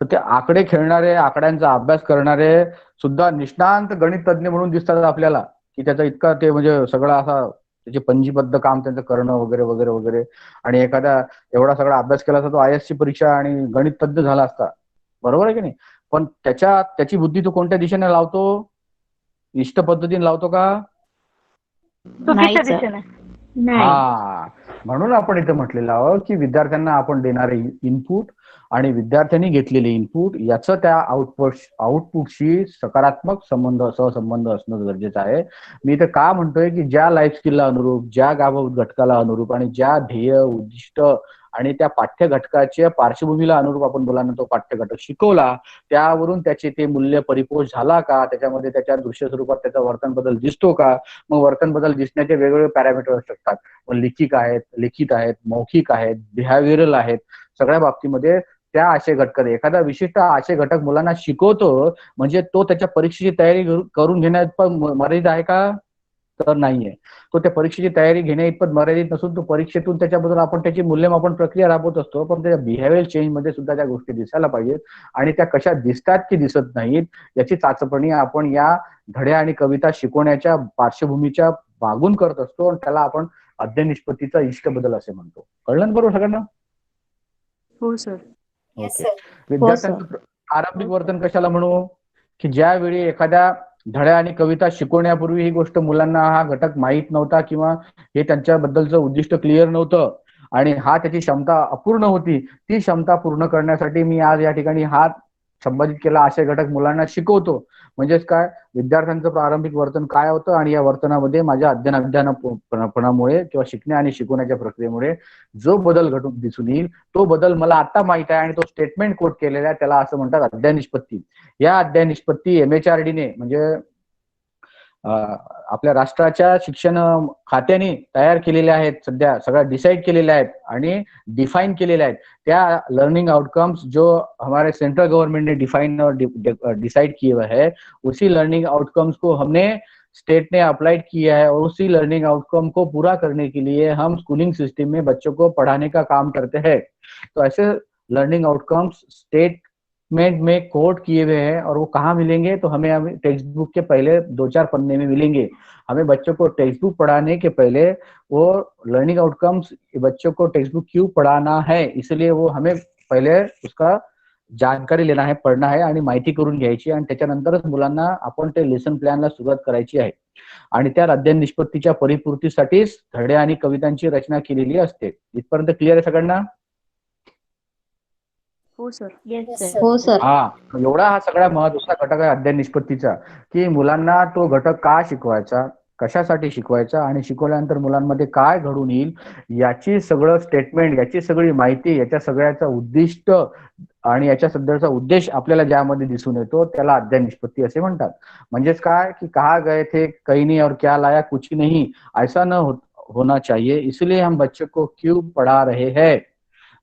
तर ते आकडे खेळणारे, आकड्यांचा अभ्यास करणारे सुद्धा निष्णांत गणित तज्ञ म्हणून दिसतात आपल्याला, की त्याचा इतका ते म्हणजे सगळा असा त्याचे पंजीबद्ध काम त्यांचं करणं वगैरे वगैरे वगैरे, आणि एखादा एवढा सगळा अभ्यास केला असता तो IAS ची परीक्षा आणि गणित तज्ञ झाला असता, बरोबर आहे की नाही? पण त्याची बुद्धी तो कोणत्या दिशेने लावतो? इष्ट पद्धतीने लावतो का? हा, म्हणून आपण इथे म्हटलेलं आहोत की विद्यार्थ्यांना आपण देणारे इनपुट आणि विद्यार्थ्यांनी घेतलेले इनपुट याचं त्या आउटपुटशी सकारात्मक सहसंबंध असणं गरजेचं आहे. मी इथे का म्हणतोय की ज्या लाईफ स्किलला अनुरूप, ज्या गाभा घटकाला अनुरूप आणि ज्या ध्येय, उद्दिष्ट आणि त्या पाठ्य घटकाच्या पार्श्वभूमीला अनुरूप आपण मुलांना तो पाठ्य घटक शिकवला, त्यावरून त्याचे ते मूल्य परिपोष झाला का, त्याच्यामध्ये त्याच्या दृश्य स्वरूपात त्याचा वर्तन बदल दिसतो का? मग वर्तन बदल दिसण्याचे वेगवेगळे पॅरामीटर असू शकतात. लिखित आहेत, मौखिक आहेत, बिहेव्हिअरल आहेत. सगळ्या बाबतीमध्ये त्या आशय घटक, एखादा विशिष्ट आशय घटक मुलांना शिकवतो म्हणजे तो त्याच्या परीक्षेची तयारी करून घेण्यात मर्यादित आहे का? तर नाहीये. तो त्या परीक्षेची तयारी घेण्या इतपत मर्यादित नसून तो परीक्षेतून त्याच्याबद्दल आपण त्याची मूल्यमापन प्रक्रिया राबवत असतो, पण त्याच्या बिहेव्हिअर चेंज मध्ये सुद्धा त्या गोष्टी दिसायला पाहिजेत आणि त्या कशा दिसतात की दिसत नाहीत याची चाचपणी आपण या धड्या आणि कविता शिकवण्याच्या पार्श्वभूमीच्या मागून करत असतो आणि त्याला आपण अध्ययन निष्पत्तीचा इष्ट बदल असे म्हणतो. कळलं बरोबर सगळ्यांना? हो सर. ओके. विद्यार्थ्यांचं आरंभिक वर्तन कशाला म्हणू? की ज्यावेळी एखाद्या धड्या आणि कविता शिकवण्यापूर्वी ही गोष्ट मुलांना हा घटक माहीत नव्हता किंवा हे त्यांच्याबद्दलचं उद्दिष्ट क्लिअर नव्हतं आणि हा त्याची क्षमता अपूर्ण होती. ती क्षमता पूर्ण करण्यासाठी मी आज या ठिकाणी हा संबंधित केला असे घटक मुलांना शिकवतो. म्हणजेच काय, विद्यार्थ्यांचं प्रारंभिक वर्तन काय होतं आणि या वर्तनामध्ये माझ्या अध्ययनापणामुळे किंवा शिकण्या आणि शिकवण्याच्या प्रक्रियेमुळे जो बदल घडून दिसून येईल तो बदल मला आता माहित आहे आणि तो स्टेटमेंट कोट केलेला आहे, त्याला असं म्हणतात अध्ययन निष्पत्ती. या अध्ययन निष्पत्ती MHRDने म्हणजे आपल्या राष्ट्राच्या शिक्षण खात्याने तयार केलेल्या आहेत, सध्या सगळ्या डिसाइड केलेल्या आहेत आणि डिफाइन केलेल्या आहेत. त्या लर्निंग आउटकम्स जो हमारे सेंट्रल गवर्नमेंट ने डिफाइन और डिसाइड किए हुए है, उसी लर्निंग आउटकम्स को हमने स्टेट ने अप्लाइड किया है और उसी लर्निंग आउटकम को पूरा करने के लिए हम स्कूलिंग सिस्टम में बच्चों को पढ़ाने का काम करते हैं. तो ऐसे लर्निंग आउटकम्स स्टेट में कोड किए हुए हैं और वो कहाँ मिलेंगे, तो हमें टेक्स्ट बुक के पहले 2-4 पन्ने में मिलेंगे. हमें बच्चों को टेक्स्ट बुक पढ़ाने के पहले वो लर्निंग आउटकम्स बच्चों को टेक्स्ट बुक क्यों पढ़ाना है, इसलिए वो हमें पहिले उसका जानकारी लेना है, पढ़ना है आणि माहिती करून घ्यायची आणि त्याच्यानंतरच मुलांना आपण ते लेसन प्लॅनला सुरुवात करायची आहे. आणि त्या अध्ययन निष्पत्तीच्या परिपूर्तीसाठीच धडे आणि कवितांची रचना केलेली असते. इथपर्यंत क्लिअर आहे सगळ्यांना? हो सर. हो सर. हा, एवढा हा सगळ्यात महत्त्वाचा घटक आहे अध्ययन निष्पत्तीचा, की मुलांना तो घटक का शिकवायचा, कशासाठी शिकवायचा आणि शिकवल्यानंतर मुलांमध्ये काय घडून येईल याची सगळं स्टेटमेंट, याची सगळी माहिती, याच्या सगळ्याचा उद्दिष्ट आणि याच्या सध्याचा उद्देश आपल्याला ज्यामध्ये दिसून येतो त्याला अध्ययन निष्पत्ती असे म्हणतात. म्हणजेच काय, की कहा गए थे कहीं नहीं और क्या लाया कुछ नहीं, ऐसा न होना चाहिए, इसलिए हम बच्चों को क्यों पढ़ा रहे हैं.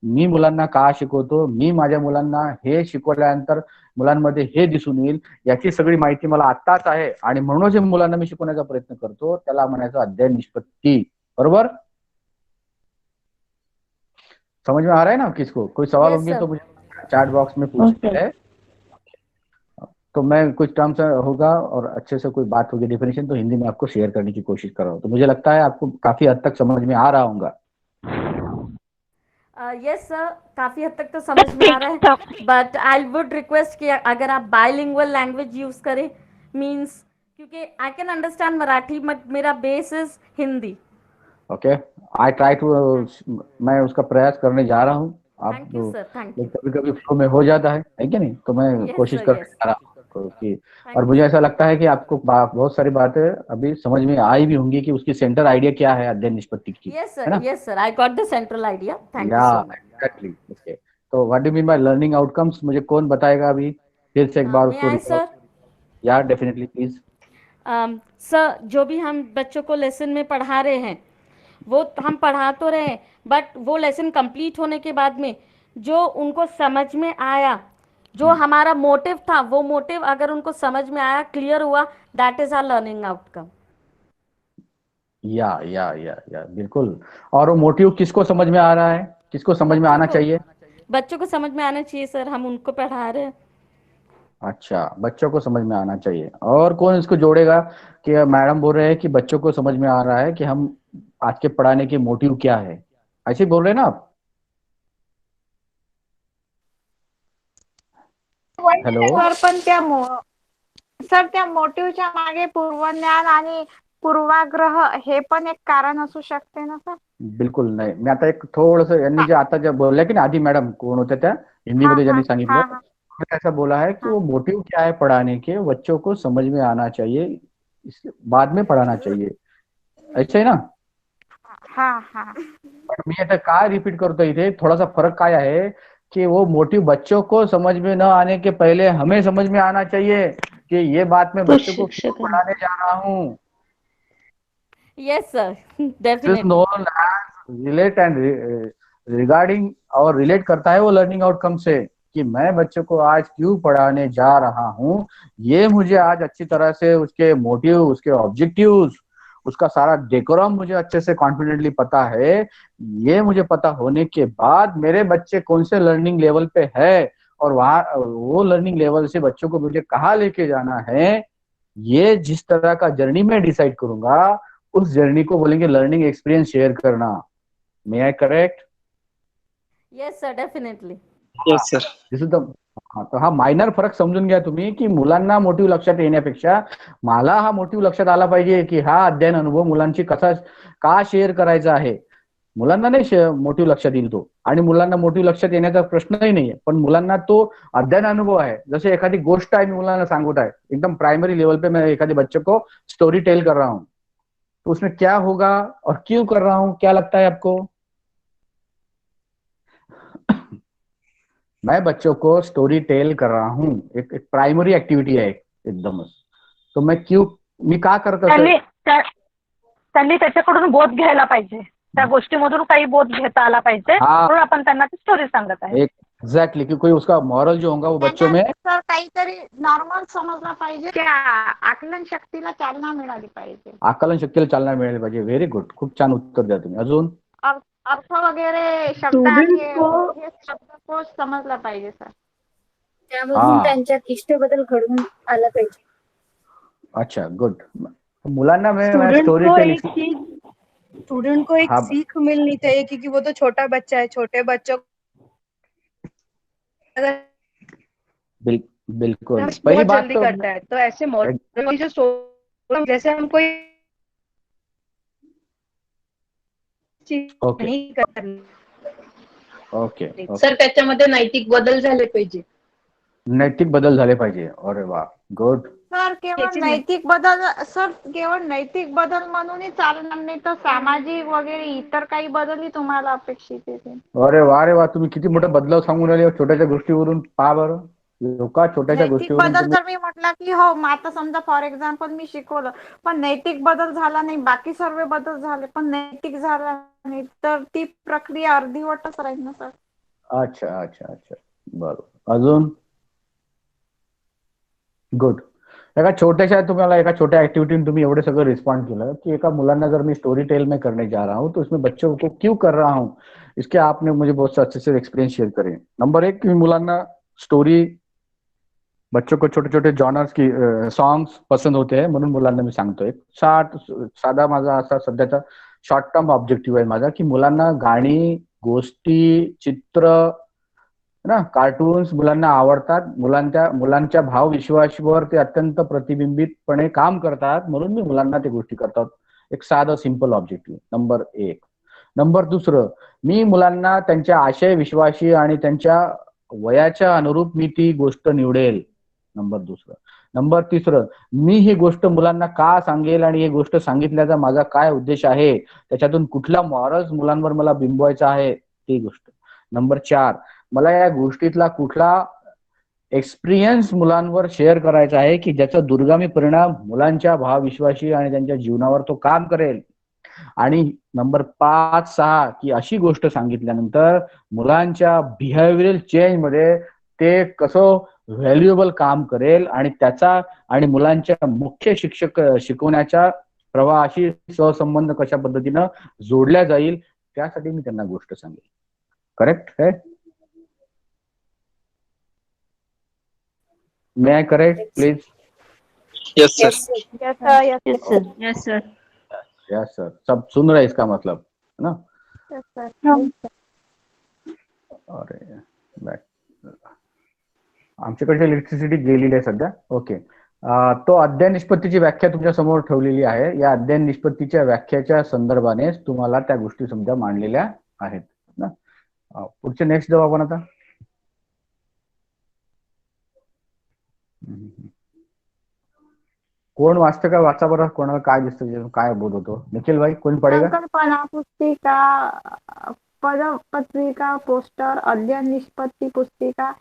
मी मुलांना का शिकवतो, मी माझ्या मुलांना हे शिकवल्यानंतर मुलांमध्ये हे दिसून येईल याची सगळी माहिती मला आत्ताच आहे आणि म्हणूनच मुलांना मी शिकवण्याचा प्रयत्न करतो, त्याला म्हणायचं अध्ययन निष्पत्ती. बरोबर? समझ में आ रहा है ना किसको? कोई सवाल होंगे तो मुझे चैट बॉक्स में पूछ सकते हैं. तो मैं कुछ टर्म्स होगा और अच्छे से कोई बात होगी डेफिनेशन तो हिंदी में आपको शेयर करने की कोशिश कर रहा हूँ. तो मुझे लगता है आपको काफी हद तक समझ में आ रहा होगा. यस सर, काफी हद तक तो समझ में आ रहा है, बट आई वुड रिक्वेस्ट कि अगर आप बायलिंगुअल लैंग्वेज यूज करें, मींस क्योंकि I can understand Marathi but मेरा base is Hindi. Okay, I try to, मैं उसका प्रयास करने जा रहा हूँ. आप कभी कभी फ्लो में हो जाता है कि नहीं, तो मैं कोशिश करने जा रहा हूँ कि, और मुझे ऐसा लगता है कि आपको बहुत सारी बातें अभी समझ में आई भी होंगी कि उसकी सेंटर आइडिया क्या है अध्ययन निष्पत्ति की. Yes sir, I got the central idea. Thank you so much. Exactly. Okay, तो what do mean by learning outcomes, मुझे कौन बताएगा अभी फिर से एक बार उसको? सर, या डेफिनेटली प्लीज. सर, जो भी हम बच्चों को लेसन में पढ़ा रहे हैं वो हम पढ़ा तो रहे हैं, बट वो लेसन कंप्लीट होने के बाद में जो उनको समझ में आया, जो हमारा मोटिव था, वो मोटिव अगर उनको समझ में आया, क्लियर हुआ, that is our learning outcome. या बिल्कुल. और वो मोटिव किसको समझ में आ रहा है, किसको समझ में आना चाहिए? बच्चों को समझ में आना चाहिए सर, हम उनको पढ़ा रहे हैं. अच्छा, बच्चों को समझ में आना चाहिए. और कौन इसको जोड़ेगा कि मैडम बोल रहे हैं कि बच्चों को समझ में आ रहा है कि हम आज के पढ़ाने के मोटिव क्या है, ऐसे बोल रहे हैं ना आप? हॅलो सर, पण त्या मोटिव्हच्या मागे पूर्वज्ञान आणि पूर्वाग्रह हे पण एक कारण असू शकते ना सर? बिलकुल नाही. मी आता एक थोडस यांनी जे आता जे बोलल्या की आधी मॅडम कोण होत्या त्या हिंदीमध्ये ज्यांनी सांगितलं, ऐसा बोला है कि वो मोटिव क्या है पढ़ाने के, बच्चों को समझ में आना चाहिए, इसके बाद में पढ़ाना चाहिए, अच्छा है ना? पण मी आता काय रिपीट करतो इथे, थोडासा फरक काय आहे कि वो मोटिव बच्चों को समझ में न आने के पहले हमें समझ में आना चाहिए कि ये बात मैं बच्चों को क्यों पढ़ाने जा रहा हूँ. Yes sir, definitely. Non relate end regarding और रिलेट करता है वो लर्निंग आउटकम से कि मैं बच्चों को आज क्यों पढ़ाने जा रहा हूँ, ये मुझे आज अच्छी तरह से उसके मोटिव, उसके ऑब्जेक्टिव्स, उसका सारा डेकोरम मुझे अच्छे से कॉन्फिडेंटली पता है. ये मुझे पता होने के बाद मेरे बच्चे कौन से लर्निंग लेवल पे है और वहाँ वो लर्निंग लेवल से बच्चों को मुझे कहाँ लेके जाना है, ये जिस तरह का जर्नी में डिसाइड करूंगा, उस जर्नी को बोलेंगे लर्निंग एक्सपीरियंस शेयर करना. May I correct? Yes sir, definitely. Yes sir. This is the हा, तर हा मायनर फरक समजून घ्या तुम्ही, की मुलांना मोटिव्ह लक्षात येण्यापेक्षा मला हा मोटिव्ह लक्षात आला पाहिजे, की हा अध्ययन अनुभव मुलांची का शेअर करायचा आहे. मुलांना नाही मोटिव्ह लक्षात येईल तो, आणि मुलांना मोटिव्ह लक्षात येण्याचा प्रश्नही नाहीये, पण मुलांना तो अध्ययन अनुभव आहे. जसे एखादी गोष्ट आहे, मी मुलांना सांगत आहे एकदम प्राइमरी लेवल पे, मैं एखादे बच्चे को स्टोरी टेल कर रहा हूँ, तो उसमें क्या होगा और क्यों कर रहा हूँ, क्या लगता है आपको? मैं बच्चों को स्टोरी टेल कर रहा हूँ, एक प्राइमरी एक्टिविटी आहे एकदमच. तो मी का करत असेल, त्यांनी त्याच्याकडून बोध घ्यायला पाहिजे, त्या गोष्टीमधून काही बोध घेता आला पाहिजे, म्हणून आपण त्यांना ती स्टोरी सांगत आहे. एक्झॅक्टली, की कोई उसका मॉरल जो होगा वो बच्चों में सर काहीतरी नॉर्मल समजला पाहिजे, की आकलन शक्तीला चालना मिळाली पाहिजे, आकलन शक्तीला चालना मिळाली पाहिजे. व्हेरी गुड, खूप छान उत्तर द्या तुम्ही. अजून अर्थ वगैरे शब्द आणि शब्दकोश समजला पाहिजे सर. त्यामधून त्यांच्यात इष्टबदल घडून आला पाहिजे. अच्छा, गुड. मुलांना मैं स्टूडेंट स्टोरी को टेलिंग, एक स्टूडेंट को एक सीख मिलनी चाहिए, क्योंकि वो तो छोटा बच्चा है, छोटे बच्चों बिल्कुल बहुत पहली बात जल्दी तो करता है, तो ऐसे मॉडल जो स्टोरी जैसे हम कोई चीज ओके नहीं करनी. Okay okay. सर त्याच्यामध्ये नैतिक बदल झाले पाहिजे. नैतिक बदल झाले पाहिजे. अरे वा, गुड. सर केवळ नैतिक बदल म्हणूनही चालणार नाही, तर सामाजिक वगैरे इतर काही बदलही तुम्हाला अपेक्षित येते. अरे वा, तुम्ही किती मोठा बदलाव सांगून राहिले छोट्याच्या गोष्टीवरून. पहा बरं, लोका छोट्याच्या नैतिक गोष्टीवरून बदल तर मी म्हटलं की हो, आता समजा फॉर एक्झाम्पल मी शिकवलं, पण नैतिक बदल झाला नाही, बाकी सर्व बदल झाले पण नैतिक झाला नाही, तर ती प्रक्रिया अर्धीवटच राहील ना सर. अच्छा अच्छा अच्छा, बरोबर. अजून गुड. तुम्हाला एका छोट्या ऍक्टिव्हिटी तुम्ही एवढे सगळं रिस्पॉन्ड केलं, की एका मुलांना जर मी स्टोरी टेल में करने जा रहा हूँ, तो उसमें बच्चों को क्यों कर रहा हूँ, इसके आपने मुझे बहुत अच्छे से एक्सपीरियंस शेयर करे. नंबर 1, की मुलांना स्टोरी, बच्चों को छोटे छोटे जॉनर्स की सॉन्ग्स पसंद होते हैं, म्हणून मुलांना मी सांगतोय. साधा माझा असा सध्याचा शॉर्ट टर्म ऑब्जेक्टिव्ह आहे माझा, की मुलांना गाणी, गोष्टी, चित्र ना, कार्टून्स मुलांना आवडतात. मुलांच्या भाव विश्वासावर ते अत्यंत प्रतिबिंबितपणे काम करतात, म्हणून मी मुलांना ते गोष्टी करतात. एक साधं सिंपल ऑब्जेक्टिव्ह नंबर 1. नंबर 2, मी मुलांना त्यांच्या आशय विश्वासी आणि त्यांच्या वयाच्या अनुरूप मी ती गोष्ट निवडेल. नंबर 2. नंबर 3, मी ही गोष्ट मुलांना का सांगेल आणि ही गोष्ट सांगितल्याचा माझा काय उद्देश आहे, त्याच्यातून कुठला मॉरल्स मुलांवर मला बिंबवायचा आहे ती गोष्ट. नंबर 4, मला या गोष्टीतला कुठला एक्सपिरियन्स मुलांवर शेअर करायचा आहे, की ज्याचा दुर्गामी परिणाम मुलांच्या भावविश्वासी आणि त्यांच्या जीवनावर तो काम करेल. आणि नंबर 5, 6, की अशी गोष्ट सांगितल्यानंतर मुलांच्या बिहेवियरल चेंज मध्ये ते कसं व्हॅल्युएबल काम करेल, आणि त्याचा आणि मुलांच्या मुख्य शिकवण्याच्या प्रवाहाशी सहसंबंध कशा पद्धतीनं जोडल्या जाईल, त्यासाठी मी त्यांना गोष्ट सांगेल. करेक्ट है? May I correct, please? Yes, sir. Yes, sir. Yes, sir. Yes, sir. Yes, sir. सब सुन रहे इसका मतलब है ना? Yes, sir. अरे आमच्याकडे इलेक्ट्रिसिटी गेलेली आहे सध्या. ओके. तो अध्ययन निष्पत्तीची व्याख्या तुमच्या समोर ठेवलेली आहे. या अध्ययन निष्पत्तीच्या व्याख्याच्या संदर्भाने तुम्हाला त्या गोष्टी समजा मांडलेल्या आहेत ना. पुढचे नेक्स्ट जाऊ आपण आता. कोण वाचतं का? वाचा बरं. कोणाला काय दिसतं, काय बोध होतो? निखिल भाई, कोण पडेगा? संकल्पना पुस्तिका, पदपत्रिका, पोस्टर, अध्ययन निष्पत्ती पुस्तिका,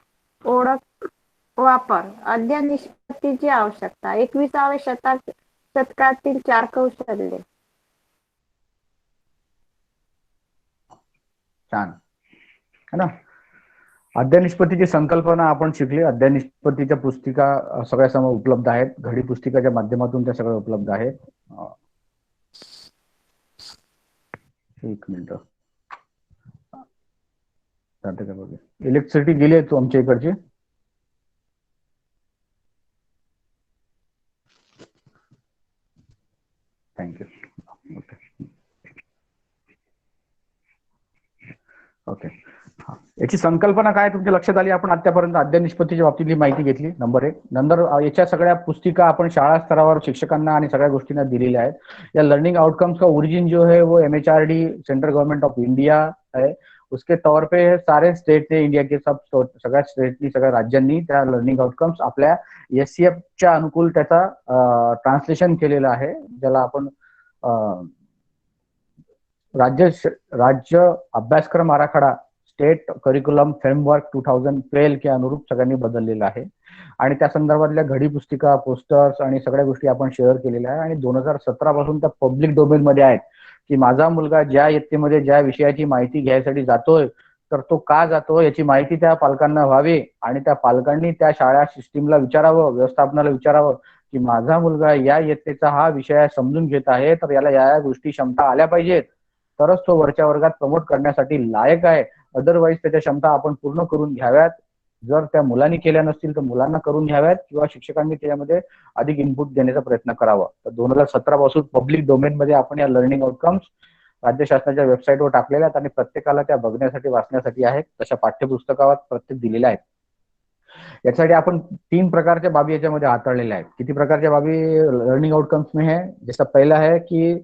ओळख, वापर. अध्ययन निष्पत्तीची आवश्यकता. 21व्या शतकातील 4 कौशल्ये. छान है ना. अध्ययन निष्पत्तीची संकल्पना आपण शिकली. अध्ययन निष्पत्तीच्या पुस्तिका सगळ्यासमोर उपलब्ध आहेत. घडी पुस्तिकाच्या माध्यमातून त्या सगळ्या उपलब्ध आहेत. एक मिनिट. इलेक्ट्रिसिटी गेली आहे आमच्या इकडची. थँक्यू. ओके. याची संकल्पना काय तुमच्या लक्षात आली? आपण आतापर्यंत अध्ययन निष्पत्तीच्या बाबतीतली माहिती घेतली, नंबर 1. नंतर याच्या सगळ्या पुस्तिका आपण शाळा स्तरावर शिक्षकांना आणि सगळ्या गोष्टींना दिलेल्या आहेत. या लर्निंग आउटकम्स का ओरिजिन जो है वो MHRD central government of India है. उसके तौर पे सारे स्टेट ने, इंडिया के सगळ्या स्टेटनी, सगळ्या राज्यांनी त्या लर्निंग आउटकम्स आपल्या SCF च्या अनुकूल त्याचा ट्रान्सलेशन केलेलं आहे, ज्याला आपण राज्य अभ्यासक्रम आराखडा स्टेट करिक्युलम फ्रेमवर्क 2012 के अनुरूप सगळ्यांनी बदललेलं आहे. आणि त्या संदर्भातल्या घडी पुस्तिका, पोस्टर्स आणि सगळ्या गोष्टी आपण शेअर केलेल्या आहे. आणि 2017 पासून त्या पब्लिक डोमेन मध्ये आहेत की माझा मुलगा ज्या इयत्तेमध्ये ज्या विषयाची माहिती घ्यायसाठी जातोय तर तो का जातो याची माहिती त्या पालकांना व्हावी. आणि त्या पालकांनी त्या शाळा सिस्टीमला विचारावं, व्यवस्थापनाला विचारावं की माझा मुलगा या इयत्तेचा हा विषय समजून घेत आहे, तर याला या गोष्टी क्षमता आल्या पाहिजेत, तरच तो वरच्या वर्गात प्रमोट करण्यासाठी लायक आहे. अदरवाईज त्याच्या क्षमता आपण पूर्ण करून घ्याव्यात. जर त्या मुलांनी केल्या नसतील तर मुलांना करून घ्याव्यात किंवा शिक्षकांनी त्यामध्ये अधिक इनपुट देण्याचा प्रयत्न करावा. तर 2017 पासून पब्लिक डोमेन मध्ये आपण या लर्निंग आउटकम्स राज्य शासनाच्या वेबसाईटवर टाकलेल्या आहेत आणि प्रत्येकाला त्या बघण्यासाठी, वाचण्यासाठी आहेत. तशा पाठ्यपुस्तकावर प्रत्येक दिलेल्या आहेत. यासाठी आपण 3 प्रकारच्या बाबी याच्यामध्ये हाताळलेल्या आहेत. किती प्रकारच्या बाबी लर्निंग आउटकम्स में है? जसं पहिला है की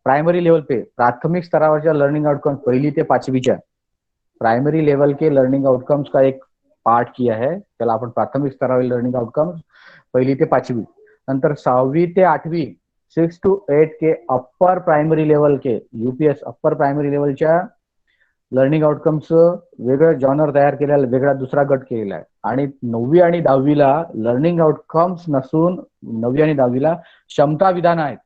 प्राइमरी लेवल पे प्राथमिक स्तरावरच्या लर्निंग आउटकम्स 1ली ते 5वीच्या प्राइमरी लेवल के लर्निंग आउटकम्स का एक पार्ट किया है, त्याला आपण प्राथमिक स्तरावरील लर्निंग आउटकम्स 1ली ते 5वी. नंतर 6वी ते 8वी 6 to 8 के अप्पर प्राइमरी लेवल के UPS अप्पर प्राइमरी लेवलच्या लर्निंग आउटकम्स वेगळं जॉनर तयार केलेला, वेगळा दुसरा गट केलेला आहे. आणि 9वी आणि 10वीला लर्निंग आउटकम्स नसून 9वी आणि 10वीला क्षमता विधान आहेत.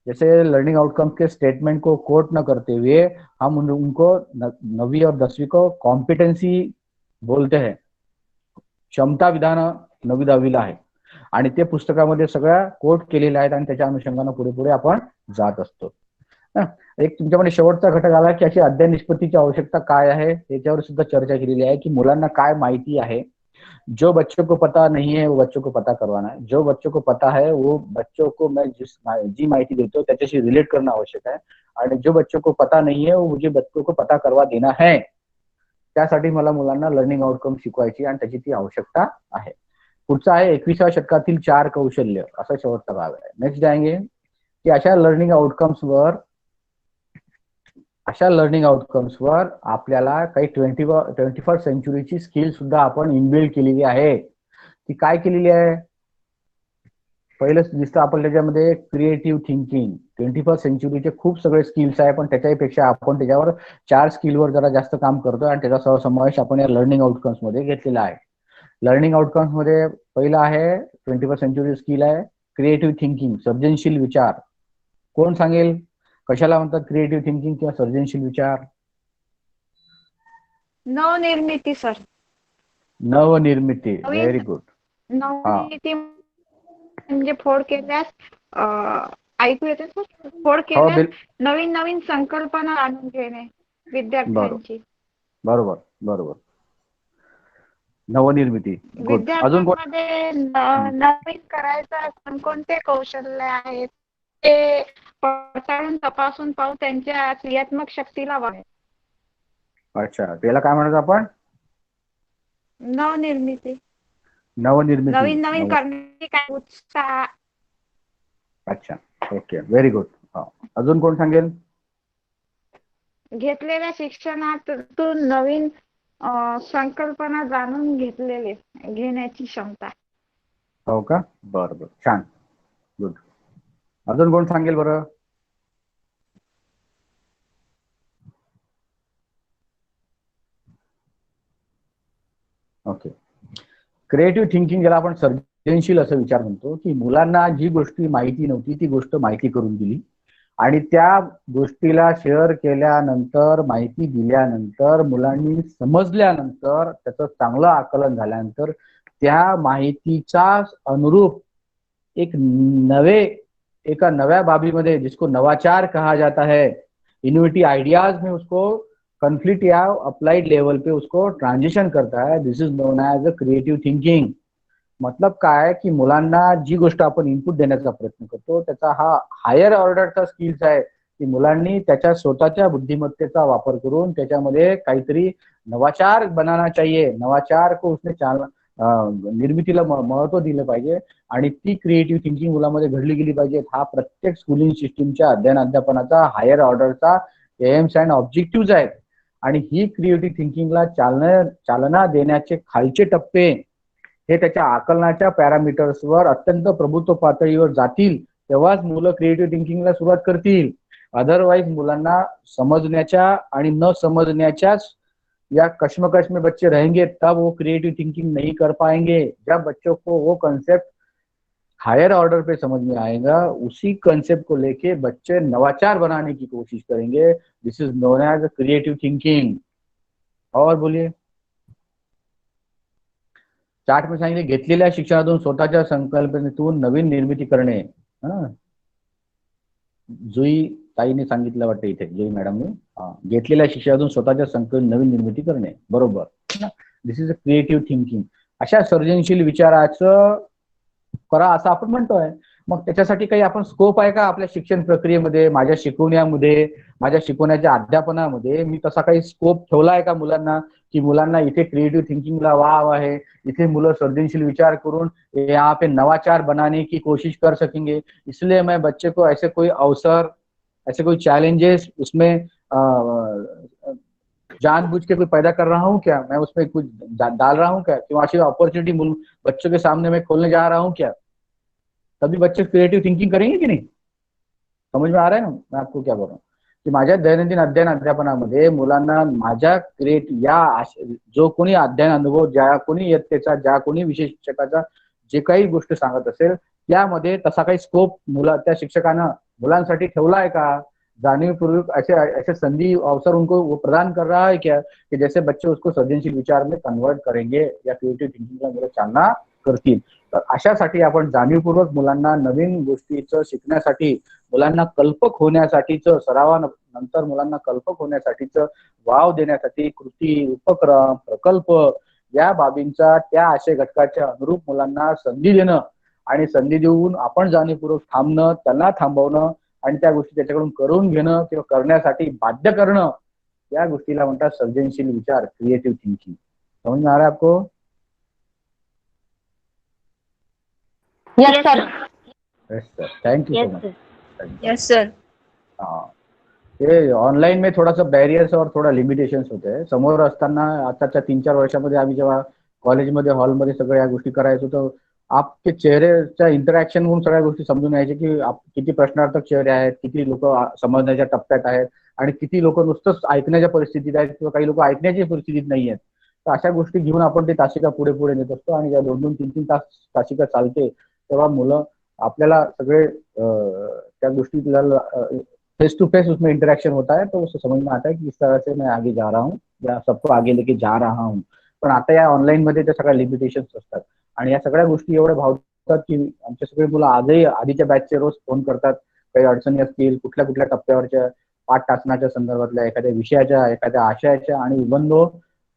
जैसे लर्निंग आउटकम्स के स्टेटमेंट को कोट न करते हुए हम उनको 9वीं और 10वीं को कॉम्पिटेंसी बोलते हैं. क्षमता विधान 9वी 10वीला आहे आणि ते पुस्तकामध्ये सगळ्या कोट केलेल्या आहेत आणि त्याच्या अनुषंगाने पुढे पुढे आपण जात असतो. एक तुमच्यामध्ये शेवटचा घटक आला की अशी अध्ययन निष्पत्तीची आवश्यकता काय आहे, याच्यावर सुद्धा चर्चा केलेली आहे की मुलांना काय माहिती आहे. जो बच्चों को पता नहीं है वो बच्चों को पता करवाना है. जो बच्चों को पता है वो बच्चों को मैं जी माहिती देतो त्याच्याशी रिलेट करणं आवश्यक आहे. आणि जो बच्चों को पता नहीं है वो मुझे बच्चों को पता करवा देना है. त्यासाठी मला मुलांना लर्निंग आउटकम शिकवायची आणि त्याची ती आवश्यकता आहे. पुढचा आहे 21व्या शतकातील 4 कौशल्य, असा शेवटचा भाग आहे. नेक्स्ट जाएंगे की अशा लर्निंग आउटकम्सवर आपल्याला काही 21st सेंचुरीची स्किल सुद्धा आपण इनबिल्ड केलेली आहे. ती काय केलेली आहे? पहिलं दिसतं आपण त्याच्यामध्ये क्रिएटिव्ह थिंकिंग. 21st सेंचुरीचे खूप सगळे स्किल्स आहे, पण त्याच्यापेक्षा आपण त्याच्यावर 4 स्किलवर जरा जास्त काम करतोय आणि त्याचा सहसमावेश आपण या लर्निंग आउटकम्स मध्ये घेतलेला आहे. लर्निंग आउटकम्स मध्ये पहिला आहे 21st सेंचुरी स्किल आहे क्रिएटिव्ह थिंकिंग, सर्जनशील विचार. कोण सांगेल कशाला म्हणतात क्रिएटिव्ह थिंकिंग किंवा सर्जनशील विचार? नवनिर्मिती सर. नवनिर्मिती. Very good. नवनिर्मिती म्हणजे फोड केल्यास ऐकू येते सर? फोड केल्यास नवीन नवीन संकल्पना आणून घेणे विद्यार्थ्यांची. बरोबर बरोबर. नवनिर्मिती. विद्यार्थ्यांमध्ये नवीन करायचं कोणते कौशल्य आहेत ते पडताळून तपासून पाहून त्यांच्या क्रियात्मक शक्तीला वाढेल. अच्छा, त्याला काय म्हणतो आपण? नवनिर्मिती. नवनिर्मिती. नवीन करण्याची काय उत्साह. अच्छा, ओके, व्हेरी गुड. अजून कोण सांगेल? घेतलेल्या शिक्षणातून नवीन संकल्पना जाणून घेण्याची क्षमता. हो का? बरं, छान, गुड. अजून कोण सांगेल बरं? ओके. क्रिएटिव्ह थिंकिंग ज्याला आपण सर्जनशील असं विचार म्हणतो की मुलांना जी गोष्टी माहिती नव्हती ती गोष्ट माहिती करून दिली आणि त्या गोष्टीला शेअर केल्यानंतर, माहिती दिल्यानंतर, मुलांनी समजल्यानंतर, त्याचं चांगलं आकलन झाल्यानंतर त्या माहितीचा अनुरूप एक नव्या बाबीमध्ये, जिसको नवाचार कहा जाता है, इनोवेटिव आइडियाज में उसको कॉन्फ्लिक्ट या अप्लाइड लेवल पे उसको ट्रांजिशन करता है. This is known as a creative thinking. मतलब काय की मुलांना जी गोष्ट आपण इनपुट देण्याचा प्रयत्न करतो त्याचा हा हायर ऑर्डरचा स्किल्स आहे की मुलांनी त्याच्या स्वतःच्या बुद्धिमत्तेचा वापर करून त्याच्यामध्ये काहीतरी नवाचार बनाना चाहिए, नवाचार को उसने निर्मितीला महत्व दिलं पाहिजे आणि ती क्रिएटिव्ह थिंकिंग मुलामध्ये घडली गेली पाहिजे. हा प्रत्येक स्कूलिंग सिस्टीमच्या अध्यापनाचा हायर ऑर्डरचा एम्स अँड ऑब्जेक्टिव्ह आहेत. आणि ही क्रिएटिव्ह थिंकिंगला चालना देण्याचे खालचे टप्पे हे त्याच्या आकलनाच्या पॅरामीटर्सवर अत्यंत प्रभुत्व पातळीवर जातील, तेव्हाच मुलं क्रिएटिव्ह थिंकिंगला सुरुवात करतील. अदरवाइज मुलांना समजण्याच्या आणि न समजण्याच्याच या कश्मकश में बच्चे रहेंगे, तब वो क्रिएटिव थिंकिंग नहीं कर पाएंगे. जब बच्चों को वो कंसेप्ट हायर ऑर्डर पे समझ में आएगा, उसी कंसेप्ट को लेके बच्चे नवाचार बनाने की कोशिश करेंगे. This is known as creative thinking. और बोलिए. चार्ट में सांगितले घेतलेल्या शिक्षणातून स्वतःच्या संकल्पनेतून नवीन निर्मिती करणे. जुई ताईने सांगितलं वाटतं इथे, जुई मॅडमने. घेतलेल्या शिक्षणातून स्वतःच्या संकल्पनेतून नवीन निर्मिती करणे. बरोबर. दिस इज अ क्रिएटिव्ह थिंकिंग. अशा सर्जनशील विचाराचं करा असं आपण म्हणतोय. मग त्याच्यासाठी काही आपण स्कोप आहे का आपल्या शिक्षण प्रक्रियेमध्ये, माझ्या शिकवण्यामध्ये, माझ्या शिकवण्याच्या अध्यापनामध्ये मी तसा काही स्कोप ठेवला आहे का मुलांना, की मुलांना इथे क्रिएटिव्ह थिंकिंगला वाव आहे, इथे मुलं सर्जनशील विचार करून यहाँ पे नवाचार बनाने की कोशिश कर सकेंगे. इसलिए मैं बच्चे को ऐसे कोई अवसर, ऐसे कोई चैलेंजेस उसमें जानबूझ के कोई पैदा कर रहा हूँ क्या, मैं उसमें कुछ डाल रहा हूँ क्या, कि ऐसी अपॉर्चुनिटी बच्चों के सामने मैं खोलने जा रहा हूँ क्या, तभी बच्चे क्रिएटिव थिंकिंग करेंगे की नाही. समझ में आ रहा है ना मैं आपको क्या बोल रहा हूँ, की माझ्या दैनंदिन अध्यापनामध्ये मुलांना माझ्या जो कोणी अध्ययन अनुभव, ज्या कोणी इयत्तेचा, ज्या कोणी विषय शिक्षकाचा जे काही गोष्ट सांगत असेल त्यामध्ये तसा काही स्कोप त्या शिक्षकानं मुलांसाठी ठेवला आहे का, जाणीवपूर्वक ऐसे संधि अवसर उनको वो प्रदान कर रहा है क्या, कि जैसे बच्चे उसको सर्जनशील विचार में कन्वर्ट करेंगे या क्रिएटिव थिंकिंगला मुलं चालना करतील. तर अशासाठी आपण जाणीवपूर्वक मुलांना नवीन गोष्टीचं शिकण्यासाठी, मुलांना कल्पक होण्यासाठीचं, सरावानंतर मुलांना कल्पक होण्यासाठीचं वाव देण्यासाठी कृती, उपक्रम, प्रकल्प या बाबींचा त्या आशय घटकाच्या अनुरूप मुलांना संधी देणं आणि संधी देऊन आपण जाणीवपूर्वक थांबणं, त्यांना थांबवणं आणि त्या गोष्टी त्याच्याकडून करून घेणं किंवा करण्यासाठी बाध्य करणं, या गोष्टीला म्हणतात सर्जनशील विचार, क्रिएटिव्ह थिंकिंग. समज में आ रहा है आपको? Yes sir. Yes sir. Thank you so much. Yes sir. हाँ, ये ऑनलाईन में थोडासा बॅरियर्स और थोडा लिमिटेशन्स होते. समोर असताना आताच्या 3-4 वर्षामध्ये आम्ही जेव्हा कॉलेजमध्ये हॉलमध्ये सगळ्या या गोष्टी करायचो, तर आपके चेहऱ्याच्या इंटरॅक्शन म्हणून सगळ्या गोष्टी समजून यायचे, की किती प्रश्नार्थक चेहरे आहेत, किती लोक समजण्याच्या टप्प्यात आहेत आणि किती लोक नुसतंच ऐकण्याच्या परिस्थितीत आहेत किंवा काही लोक ऐकण्याच्या परिस्थितीत नाही आहेत. तर अशा गोष्टी घेऊन आपण ती तासिका पुढे पुढे नेत असतो आणि जेव्हा 2-2, 3-3 तास तासिका चालते तेव्हा मुलं आपल्याला सगळे त्या गोष्टी फेस टू फेस उसमें इंटरेक्शन होता है, तो उसे समझ में आता है कि इस तरह से मैं आगे जा रहा हूँ या सबको आगे लेके जा रहा हूँ. पण आता या ऑनलाईन मध्ये त्या सगळ्या लिमिटेशन्स असतात आणि या सगळ्या गोष्टी एवढ्या भावतात की आमचे सगळे मुलं आजही आधीच्या बॅचचे रोज फोन करतात, काही अडचणी असतील, कुठल्या कुठल्या टप्प्यावरच्या पाठ टाचण्याच्या संदर्भातल्या, एखाद्या विषयाच्या, एखाद्या आशयाच्या आणि इव्हन दो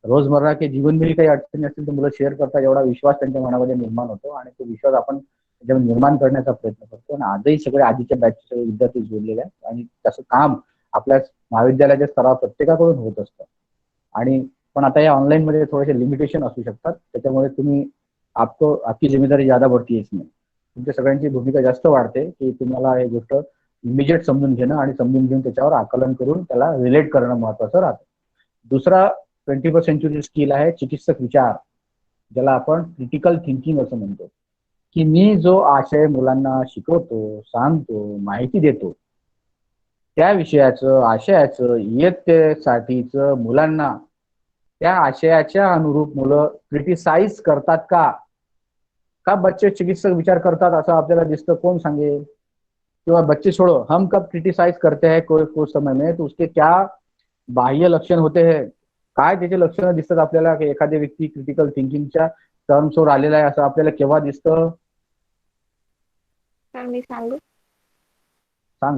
रोजमर्रा के जीवन में काही अडचणी असतील तर मुलं शेअर करतात. एवढा विश्वास त्यांच्या मनामध्ये निर्माण होतो आणि तो विश्वास आपण निर्माण करण्याचा प्रयत्न करतो. आणि आजही सगळे आधीच्या बॅचचे विद्यार्थी जोडलेले आहेत आणि त्याचं काम आपल्या महाविद्यालयाच्या स्तरावर प्रत्येकाकडून होत असतं. आणि पण आता या ऑनलाईन मध्ये थोडेसे लिमिटेशन असू शकतात, त्याच्यामुळे तुम्ही आपकी जिम्मेदारी ज्यादा बढ़ती है इसमें. तुमच्या सगळ्यांची भूमिका जास्त वाढते की तुम्हाला हे गोष्ट इमिजिएट समजून घेणं आणि समजून घेऊन त्याच्यावर आकलन करून त्याला रिलेट करणं महत्वाचं राहतं. दुसरा 21st सेंचुरी स्किल आहे चिकित्सक विचार, ज्याला आपण क्रिटिकल थिंकिंग असं म्हणतो. की मी जो आशय मुलांना शिकवतो, सांगतो, माहिती देतो, त्या विषयाचं, आशयाचं, इयत्तेसाठीचं मुलांना त्या आशयाच्या अनुरूप मुलं क्रिटिसाइज करतात का बच्चे चिकित्सक विचार करतात असं आपल्याला दिसतं, कोण सांगेल? किंवा बच्चे छोड़ो, हम कब क्रिटिसाइज करते हैं कोई समय में, तो उसके क्या बाह्य लक्षण होते हैं, काय त्याचे लक्षणं दिसतात आपल्याला की एखादी व्यक्ती क्रिटिकल थिंकिंगच्या टर्म्सवर आलेला आहे असं आपल्याला केव्हा दिसतं? मी सांगू? सांग.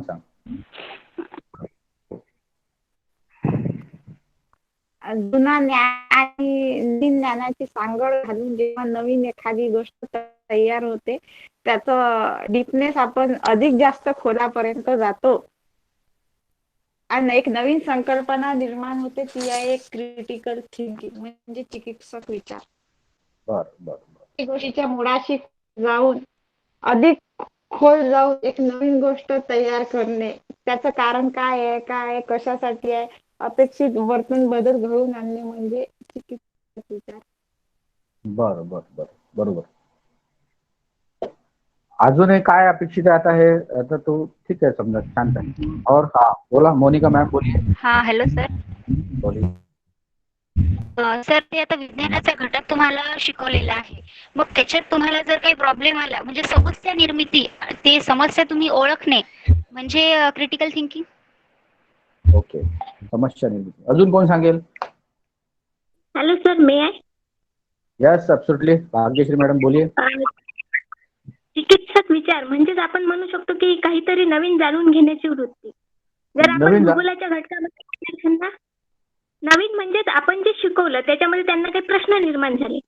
जुना ज्ञान आणि नवीन ज्ञानाची सांगड घालून जेव्हा नवीन एखादी गोष्ट तयार होते, त्याचं डीपनेस आपण अधिक जास्त खोलापर्यंत जातो. आणि एक नवीन संकल्पना निर्माण होते, ती आहे एक क्रिटिकल थिंकिंग म्हणजे चिकित्सक विचार. बर गोष्टीच्या मुळाशी जाऊन अधिक खोल जाऊन एक नवीन गोष्ट तयार करणे, त्याचं कारण काय आहे, कशासाठी आहे, अपेक्षित वर्तन बदल घडवून आणणे म्हणजे चिकित्सक विचार. बरोबर. अजूनही काय अपेक्षित आहे आता हे आता तो ठीक आहे, समजा शांत आहे. और हा बोला मोनिका मॅम बोलिए. हा हॅलो सर. बोलिए. सर ते आता विज्ञानाचा घटक तुम्हाला शिकवलेला आहे, मग त्याच्यात तुम्हाला जर काही प्रॉब्लेम आला म्हणजे समस्या निर्मिती, ते समस्या तुम्ही ओळखणे म्हणजे क्रिटिकल थिंकिंग. ओके, समस्या निर्मिती. अजून कोण सांगेल? Hello sir, may I. Yes absolutely, Bhagyashree madam बोलिए. चिकित्सक विचार म्हणजेच आपण म्हणू शकतो की काहीतरी नवीन जाणून घेण्याची वृत्ती. जर आपण भूगोलाच्या घटकामध्ये विद्यार्थ्यांना नवीन म्हणजेच आपण जे शिकवलं त्याच्यामध्ये त्यांना काही प्रश्न निर्माण झाले,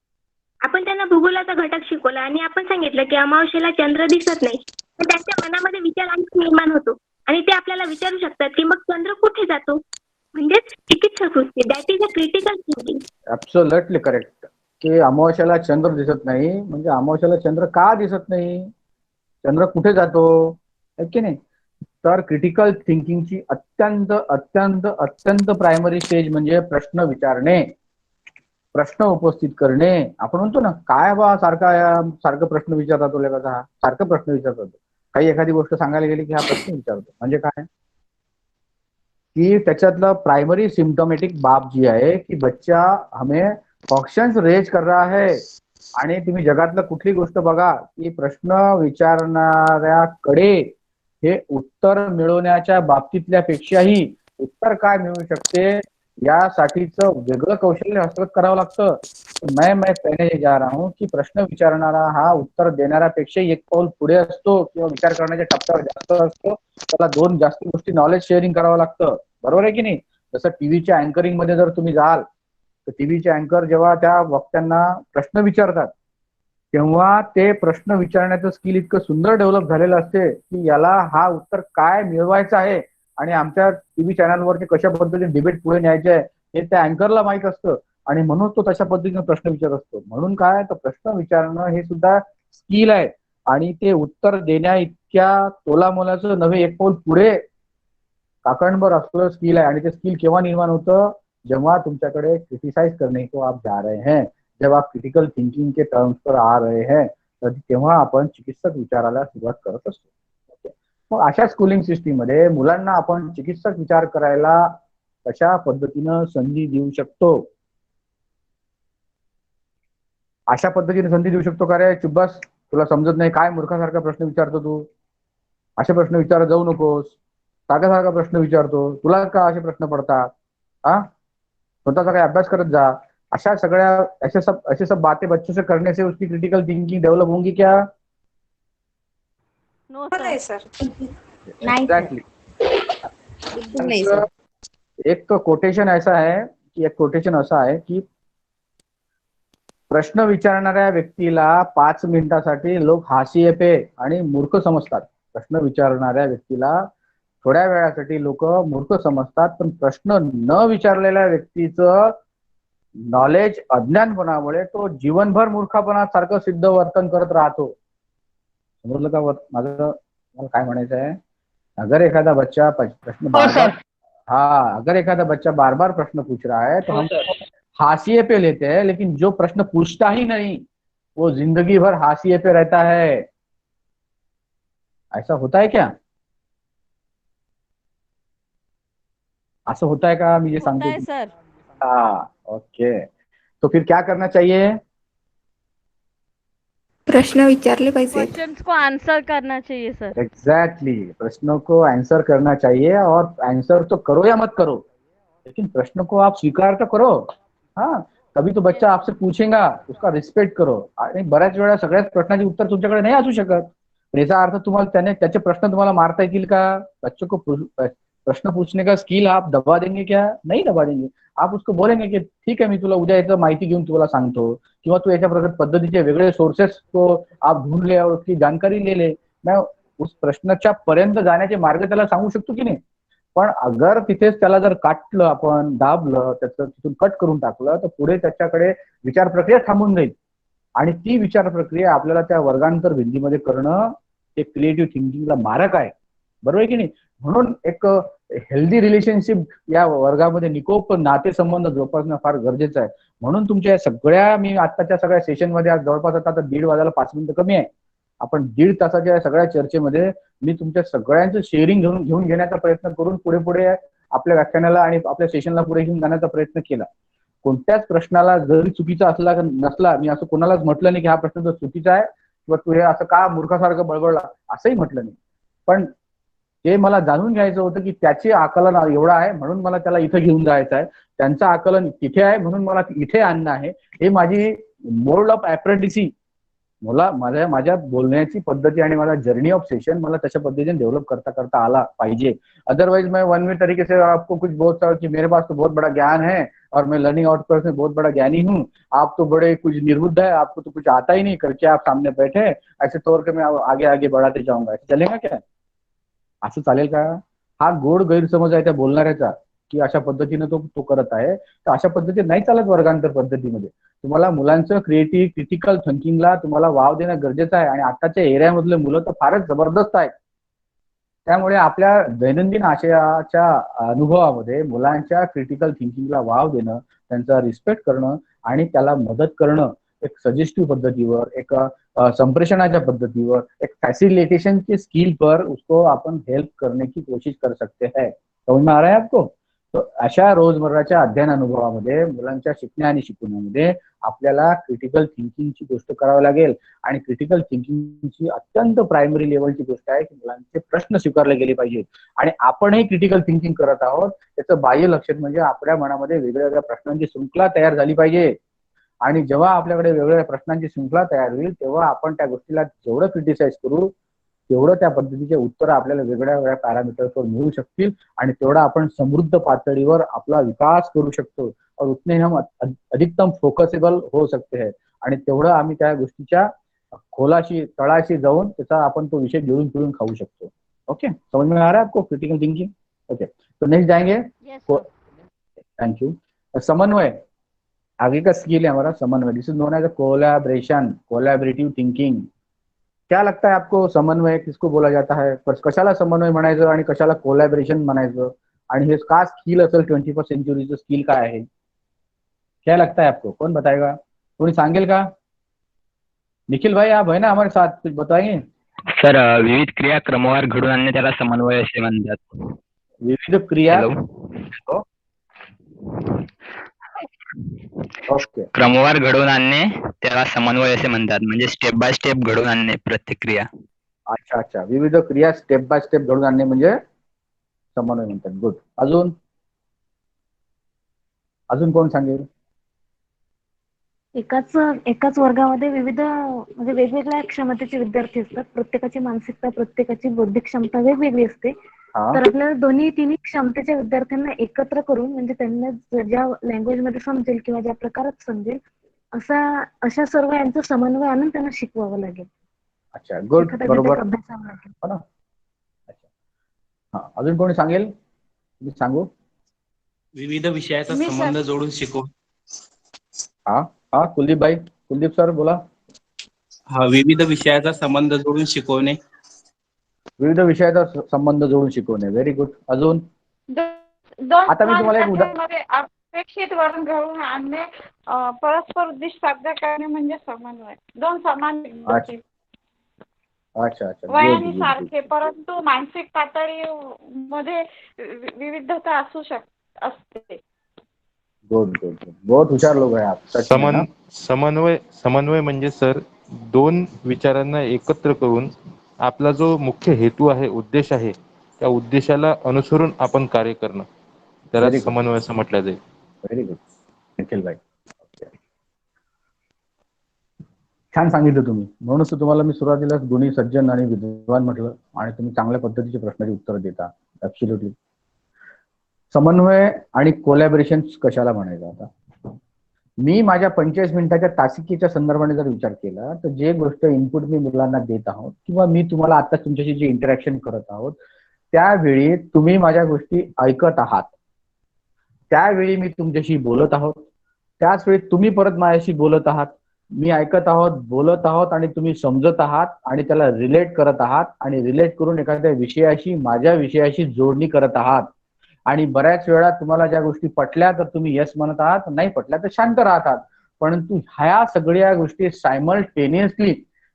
आपण त्यांना भूगोलाचा घटक शिकवला आणि आपण सांगितलं की अमावस्येला चंद्र दिसत नाही, तर त्यांच्या मनामध्ये विचार आणखी निर्माण होतो आणि ते आपल्याला विचारू शकतात की मग चंद्र कुठे जातो, म्हणजेच चिकित्सक वृत्ती. That is a critical thinking. Absolutely correct. की अमावस्याला चंद्र दिसत नाही म्हणजे अमावस्याला चंद्र का दिसत नाही, चंद्र कुठे जातो, है की नाही. तर क्रिटिकल थिंकिंगची अत्यंत अत्यंत अत्यंत प्रायमरी स्टेज म्हणजे प्रश्न विचारणे, प्रश्न उपस्थित करणे. आपण म्हणतो ना काय बा सारखं प्रश्न विचारतात तो लेखाचा, हा सारखं प्रश्न विचारतात. काही एखादी गोष्ट सांगायला गेली की हा प्रश्न विचारतो. म्हणजे काय की त्याच्यातलं प्राइमरी सिम्टोमेटिक बाब जी आहे की बच्चा हमें ऑप्शन्स रेज कर रहा है. आणि तुम्ही जगातलं कुठली गोष्ट बघा की प्रश्न विचारणाऱ्याकडे हे उत्तर मिळवण्याच्या बाबतीतल्या पेक्षाही उत्तर काय मिळू शकते यासाठीचं वेगळं कौशल्य हस्तगत करावं लागतं. मैं कहने जा रहा हूं की प्रश्न विचारणारा हा उत्तर देणाऱ्यापेक्षा एक पाऊल पुढे असतो किंवा विचार करण्याच्या टप्प्यावर जास्त असतो. त्याला दोन जास्त गोष्टी नॉलेज शेअरिंग करावं लागतं. बरोबर आहे की नाही. जसं टीव्हीच्या अँकरिंग मध्ये जर तुम्ही जाल तर टीव्हीचे अँकर जेव्हा त्या वक्त्यांना प्रश्न विचारतात तेव्हा ते प्रश्न विचारण्याचं स्किल इतकं सुंदर डेव्हलप झालेलं असते की याला हा उत्तर काय मिळवायचं आहे आणि आमच्या टीव्ही चॅनलवरती कशा पद्धतीने डिबेट पुढे न्यायचे आहे हे त्या अँकरला माहित असतं आणि म्हणून तो तशा पद्धतीने प्रश्न विचारत असतो. म्हणून काय तर प्रश्न विचारणं हे सुद्धा स्किल आहे आणि ते उत्तर देण्या इतक्या तोलामोलाचं नव्हे, एक पाऊल पुढे काकणभर असलं स्किल आहे. आणि ते स्किल केव्हा निर्माण होतं, जेव्हा तुमच्याकडे क्रिटिसाइज करने को आप जा रहे हैं, जब आप क्रिटिकल थिंकिंग के टर्म्स पर आ रहे हैं, तर तेव्हा आपण चिकित्सक विचाराला सुरुवात करत असतो. मग अशा स्कूलिंग सिस्टीम मध्ये मुलांना आपण चिकित्सक विचार करायला कशा पद्धतीनं संधी देऊ शकतो, अशा पद्धतीने संधी देऊ शकतो. का रे चुब्बास, तुला समजत नाही काय मूर्खासारखा प्रश्न विचारतो तू, असे प्रश्न विचारत जाऊ नकोस, सारखा प्रश्न विचारतो, तुला का असे प्रश्न पडतात, हा स्वतःचा काही अभ्यास करत जा. अशा सगळ्या ऐसे सब बातें बच्चों से करने से उसकी क्रिटिकल थिंकिंग डेवलप होंगी क्या? नो नहीं सर. सर. एग्जैक्टली. नहीं सर. एक तो कोटेशन ऐसा है की प्रश्न विचारणाऱ्या व्यक्तीला 5 मिनिटासाठी लोक हाशिये पे आणि मूर्ख समजतात. प्रश्न विचारणाऱ्या व्यक्तीला थोड्या वेळासाठी लोक मूर्ख समजतात, पण प्रश्न न विचारलेल्या व्यक्तीचं नॉलेज अज्ञानपणामुळे तो जीवनभर मूर्खापणासारखं सिद्ध वर्तन करत राहतो. समजलं का माझं मला काय म्हणायचं आहे. अगर एखादा बच्चा बार बार प्रश्न पूछ रहा है तो हम हाशिए पे लेते हैं, लेकिन जो प्रश्न पूछता ही नहीं वो जिंदगी भर हाशिए पे रहता है. ऐसा होता है क्या? ऐसा होता है का मुझे सांगते सर. हाँ ओके. तो फिर क्या करना चाहिए? प्रश्न विचारले पाहिजे, क्वेश्चंस को आंसर करना चाहिए सर. एग्जैक्टली. प्रश्नों को आंसर करना चाहिए और आंसर तो करो या मत करो, लेकिन प्रश्न को आप स्वीकार तो करो. हाँ तभी तो बच्चा आपसे पूछेगा, उसका रिस्पेक्ट करो. आणि बऱ्याच वेळा सगळ्याच प्रश्नाचे उत्तर तुमच्याकडे नाही असू शकत. याचा अर्थ तुम्हाला त्याचे प्रश्न तुम्हाला मारता येतील का? बच्चों को प्रश्न पूछने का स्किल आप दबा देंगे क्या? नहीं दबा देंगे. आप उसको बोलेंगे की ठीक आहे मी तुला उद्या याचं माहिती घेऊन तुला सांगतो, किंवा तू याच्या पद्धतीचे वेगळे सोर्सेस को आप ढूंढ ले और उसकी जानकारी ले ले. मैं उस प्रश्नाच्या पर्यंत जाण्याचे मार्ग त्याला सांगू शकतो की नाही. पण अगर तिथेच त्याला जर काटलं, आपण दाबलं, त्याचं तिथून कट करून टाकलं, तर पुढे त्याच्याकडे विचार प्रक्रिया थांबून जाईल. आणि ती विचार प्रक्रिया आपल्याला त्या वर्गांतर भिंतीमध्ये करणं हे क्रिएटिव्ह थिंकिंगला मारक आहे. बरोबर आहे की नाही? म्हणून एक हेल्दी रिलेशनशिप या वर्गामध्ये निकोप नातेसंबंध जोपासणं फार गरजेचं आहे. म्हणून तुमच्या सगळ्या, मी आत्ताच्या सगळ्या सेशनमध्ये आज जवळपास आता 1:30 वाजायला 5 मिनिटं कमी आहे. आपण 1.5 तासाच्या सगळ्या चर्चेमध्ये मी तुमच्या सगळ्यांचं शेअरिंग घेऊन घेण्याचा प्रयत्न करून पुढे आपल्या व्याख्यानाला आणि आपल्या सेशनला पुढे घेऊन जाण्याचा प्रयत्न केला. कोणत्याच प्रश्नाला जरी चुकीचा असला नसला, मी असं कोणालाच म्हटलं नाही की हा प्रश्न तर चुकीचा आहे किंवा तू हे असं का मूर्खासारखं बळबळला, असंही म्हटलं नाही. पण ते मला जाणून घ्यायचं होतं की त्याचे आकलन एवढं आहे म्हणून मला त्याला इथं घेऊन जायचं आहे, त्यांचं आकलन तिथे आहे म्हणून मला इथे आणणं आहे. हे माझी मोड ऑफ अप्रेंटिसी, मला माझ्या बोलण्याची पद्धती आणि माझा जर्नी ऑफ सेशन मला तशा पद्धतीने डेव्हलप करता आला पाहिजे. अदरवाइज मैं वन वे तरीके से आपको कुछ बहुत सारा कि मेरे पास तो बहुत बड़ा ज्ञान है और मैं लर्निंग आउटकम्स में बहुत बड़ा ज्ञानी हूँ, आप तो बड़े कुछ निर्बुद्ध है, आपको तो कुछ आता ही नहीं, करके आप सामने बैठे, ऐसे तौर के मैं आगे आगे बढ़ाते जाऊंगा. चलेगा क्या? असं चालेल का? हा गोड गैरसमज आहे त्या बोलणाऱ्याचा की अशा पद्धतीने तो करत आहे. तर अशा पद्धतीने नाही चालत वर्गांतर पद्धतीमध्ये. तुम्हाला मुलांचं क्रिटिकल थिंकिंगला तुम्हाला वाव देणं गरजेचं आहे. आणि आताच्या एरियामधले मुलं तर फारच जबरदस्त आहेत. त्यामुळे आपल्या दैनंदिन आशयाच्या अनुभवामध्ये मुलांच्या क्रिटिकल थिंकिंगला वाव देणं, त्यांचा रिस्पेक्ट करणं आणि त्याला मदत करणं एक सजेस्टिव्ह पद्धतीवर, एक संप्रेषणाच्या पद्धतीवर, एक फैसिलिटेशन की स्किल पर उसको अपन हेल्प करने की कोशिश कर सकते हैं. समझ में आ रहा है आपको? तो अशा रोजमर्राच्या अध्ययन अनुभवामध्ये मुलांच्या शिकण्या आणि शिकवण्यामध्ये आपल्याला क्रिटिकल थिंकिंगची गोष्ट करावी लागेल. आणि क्रिटिकल थिंकिंगची अत्यंत प्रायमरी लेवलची गोष्ट आहे की मुलांचे प्रश्न स्वीकारले गेले पाहिजेत. आणि आपणही क्रिटिकल थिंकिंग करत आहोत, त्याचं बाह्य लक्षण म्हणजे आपल्या मनामध्ये वेगवेगळ्या प्रश्नांची शृंखला तयार झाली पाहिजे. आणि जेव्हा आपल्याकडे वेगवेगळ्या प्रश्नांची शृंखला तयार होईल तेव्हा आपण त्या गोष्टीला जेवढं क्रिटिसाइज करू तेवढं त्या पद्धतीचे उत्तर आपल्याला वेगळ्या पॅरामीटर्सवर मिळू शकतील आणि तेवढा आपण समृद्ध पातळीवर आपला विकास करू शकतो. और उतने हम अधिकतम फोकसेबल हो सकते हैं. आणि तेवढं आम्ही त्या गोष्टीच्या खोलाशी तळाशी जाऊन त्याचा आपण तो विषय गिळून पिळून खाऊ शकतो. ओके, समझ में आ रहा है आपको क्रिटिकल थिंकिंग? ओके, तो नेक्स्ट जाएंगे. Thank you. समन्वय आगे का स्किल है हमारा, समन्वय. This is known as collaboration, collaborative thinking. क्या लगता है आपको समन्वय किसको बोला जाता है? कशाला समन्वय म्हणायचं आणि कशाला कोलॅबोरेशन म्हणायचं? आणि हे का स्किल असेल 21st सेंचुरीचं स्किल काय आहे? क्या लगता है आपको? कौन बताएगा? कोणी सांगेल का? निखिल भाई आप है ना हमारे साथ, कुछ बताएंगे? सर, विविध क्रिया क्रमवार घडून आणणे त्याला समन्वय असे म्हणतात. विविध क्रिया ओके, क्रमवार घडवून आणणे त्याला समन्वय असे म्हणतात. म्हणजे स्टेप बाय स्टेप घडवून आणणे प्रत्येक क्रिया. अच्छा, विविध क्रिया स्टेप बाय स्टेप घडवून आणणे म्हणजे समन्वय म्हणतात. गुड. अजून कोण सांगेल? एकाच वर्गामध्ये विविध म्हणजे वेगवेगळ्या क्षमतेचे विद्यार्थी असतात. प्रत्येकाची मानसिकता, प्रत्येकाची बौद्धिक क्षमता वेगवेगळी असते. तर आपल्याला दोन्ही तिन्ही क्षमतेच्या विद्यार्थ्यांना एकत्र करून म्हणजे त्यांना ज्या लँग्वेज मध्ये समजेल किंवा ज्या प्रकारात समजेल अशा सर्व यांचा समन्वय आणून त्यांना शिकवावं लागेल. अच्छा, गुड, बरोबर. अच्छा, अजून कोणी सांगेल? मी सांगू? विविध विषयाचा संबंध जोडून शिकव. हा कुलदीप सर बोला. हा, विविध विषयाचा संबंध जोडून शिकवणे. विविध विषयाचा संबंध जोडून शिकवणे. Very good. अजून? आता मी तुम्हाला एक उदाहरण, अपेक्षित वर्ण घडवून आणणे, परस्पर उद्दिष्ट साध्य करणे म्हणजे समन्वय. दोन समान अच्छा, वयाने सारखे परंतु मानसिक पातळी मध्ये विविधता असते. गुड. बहुत हुशार लोक आहे आप. समन्वय म्हणजे सर दोन विचारांना एकत्र करून आपला जो मुख्य हेतू आहे, उद्देश आहे, त्या उद्देशाला अनुसरून आपण कार्य करणं त्याला समन्वय असं म्हटलं जाईल. व्हेरी गुड निखिल भाई. छान सांगितलं तुम्ही. म्हणूनच तुम्हाला मी सुरुवातीला गुणी सज्जन आणि विद्वान म्हटलं आणि तुम्ही चांगल्या पद्धतीचे प्रश्नाची उत्तर देता. ऍब्सोल्युटली. समन्वय आणि कोलॅबोरेशन कशाला म्हणायचं? आता मी माझ्या 45 मिनिटाच्या तासिकेच्या संदर्भाने जर विचार केला तर जे गोष्ट इनपुट मी मुलांना देत आहोत किंवा मी तुम्हाला आता तुमच्याशी जे इंटरॅक्शन करत आहोत त्यावेळी तुम्ही माझ्या गोष्टी ऐकत आहात, त्यावेळी मी तुमच्याशी बोलत आहोत, त्याच वेळी तुम्ही परत माझ्याशी बोलत आहात, मी ऐकत आहोत, बोलत आहोत आणि तुम्ही समजत आहात आणि त्याला रिलेट करत आहात आणि रिलेट करून एखाद्या विषयाशी माझ्या विषयाशी जोडणी करत आहात. आणि बऱ्याच वेळा तुम्हाला ज्या गोष्टी पटल्या तर तुम्ही यस म्हणत आहात, नाही पटल्या तर शांत राहतात. परंतु ह्या सगळ्या गोष्टी सायमल्टेनियसली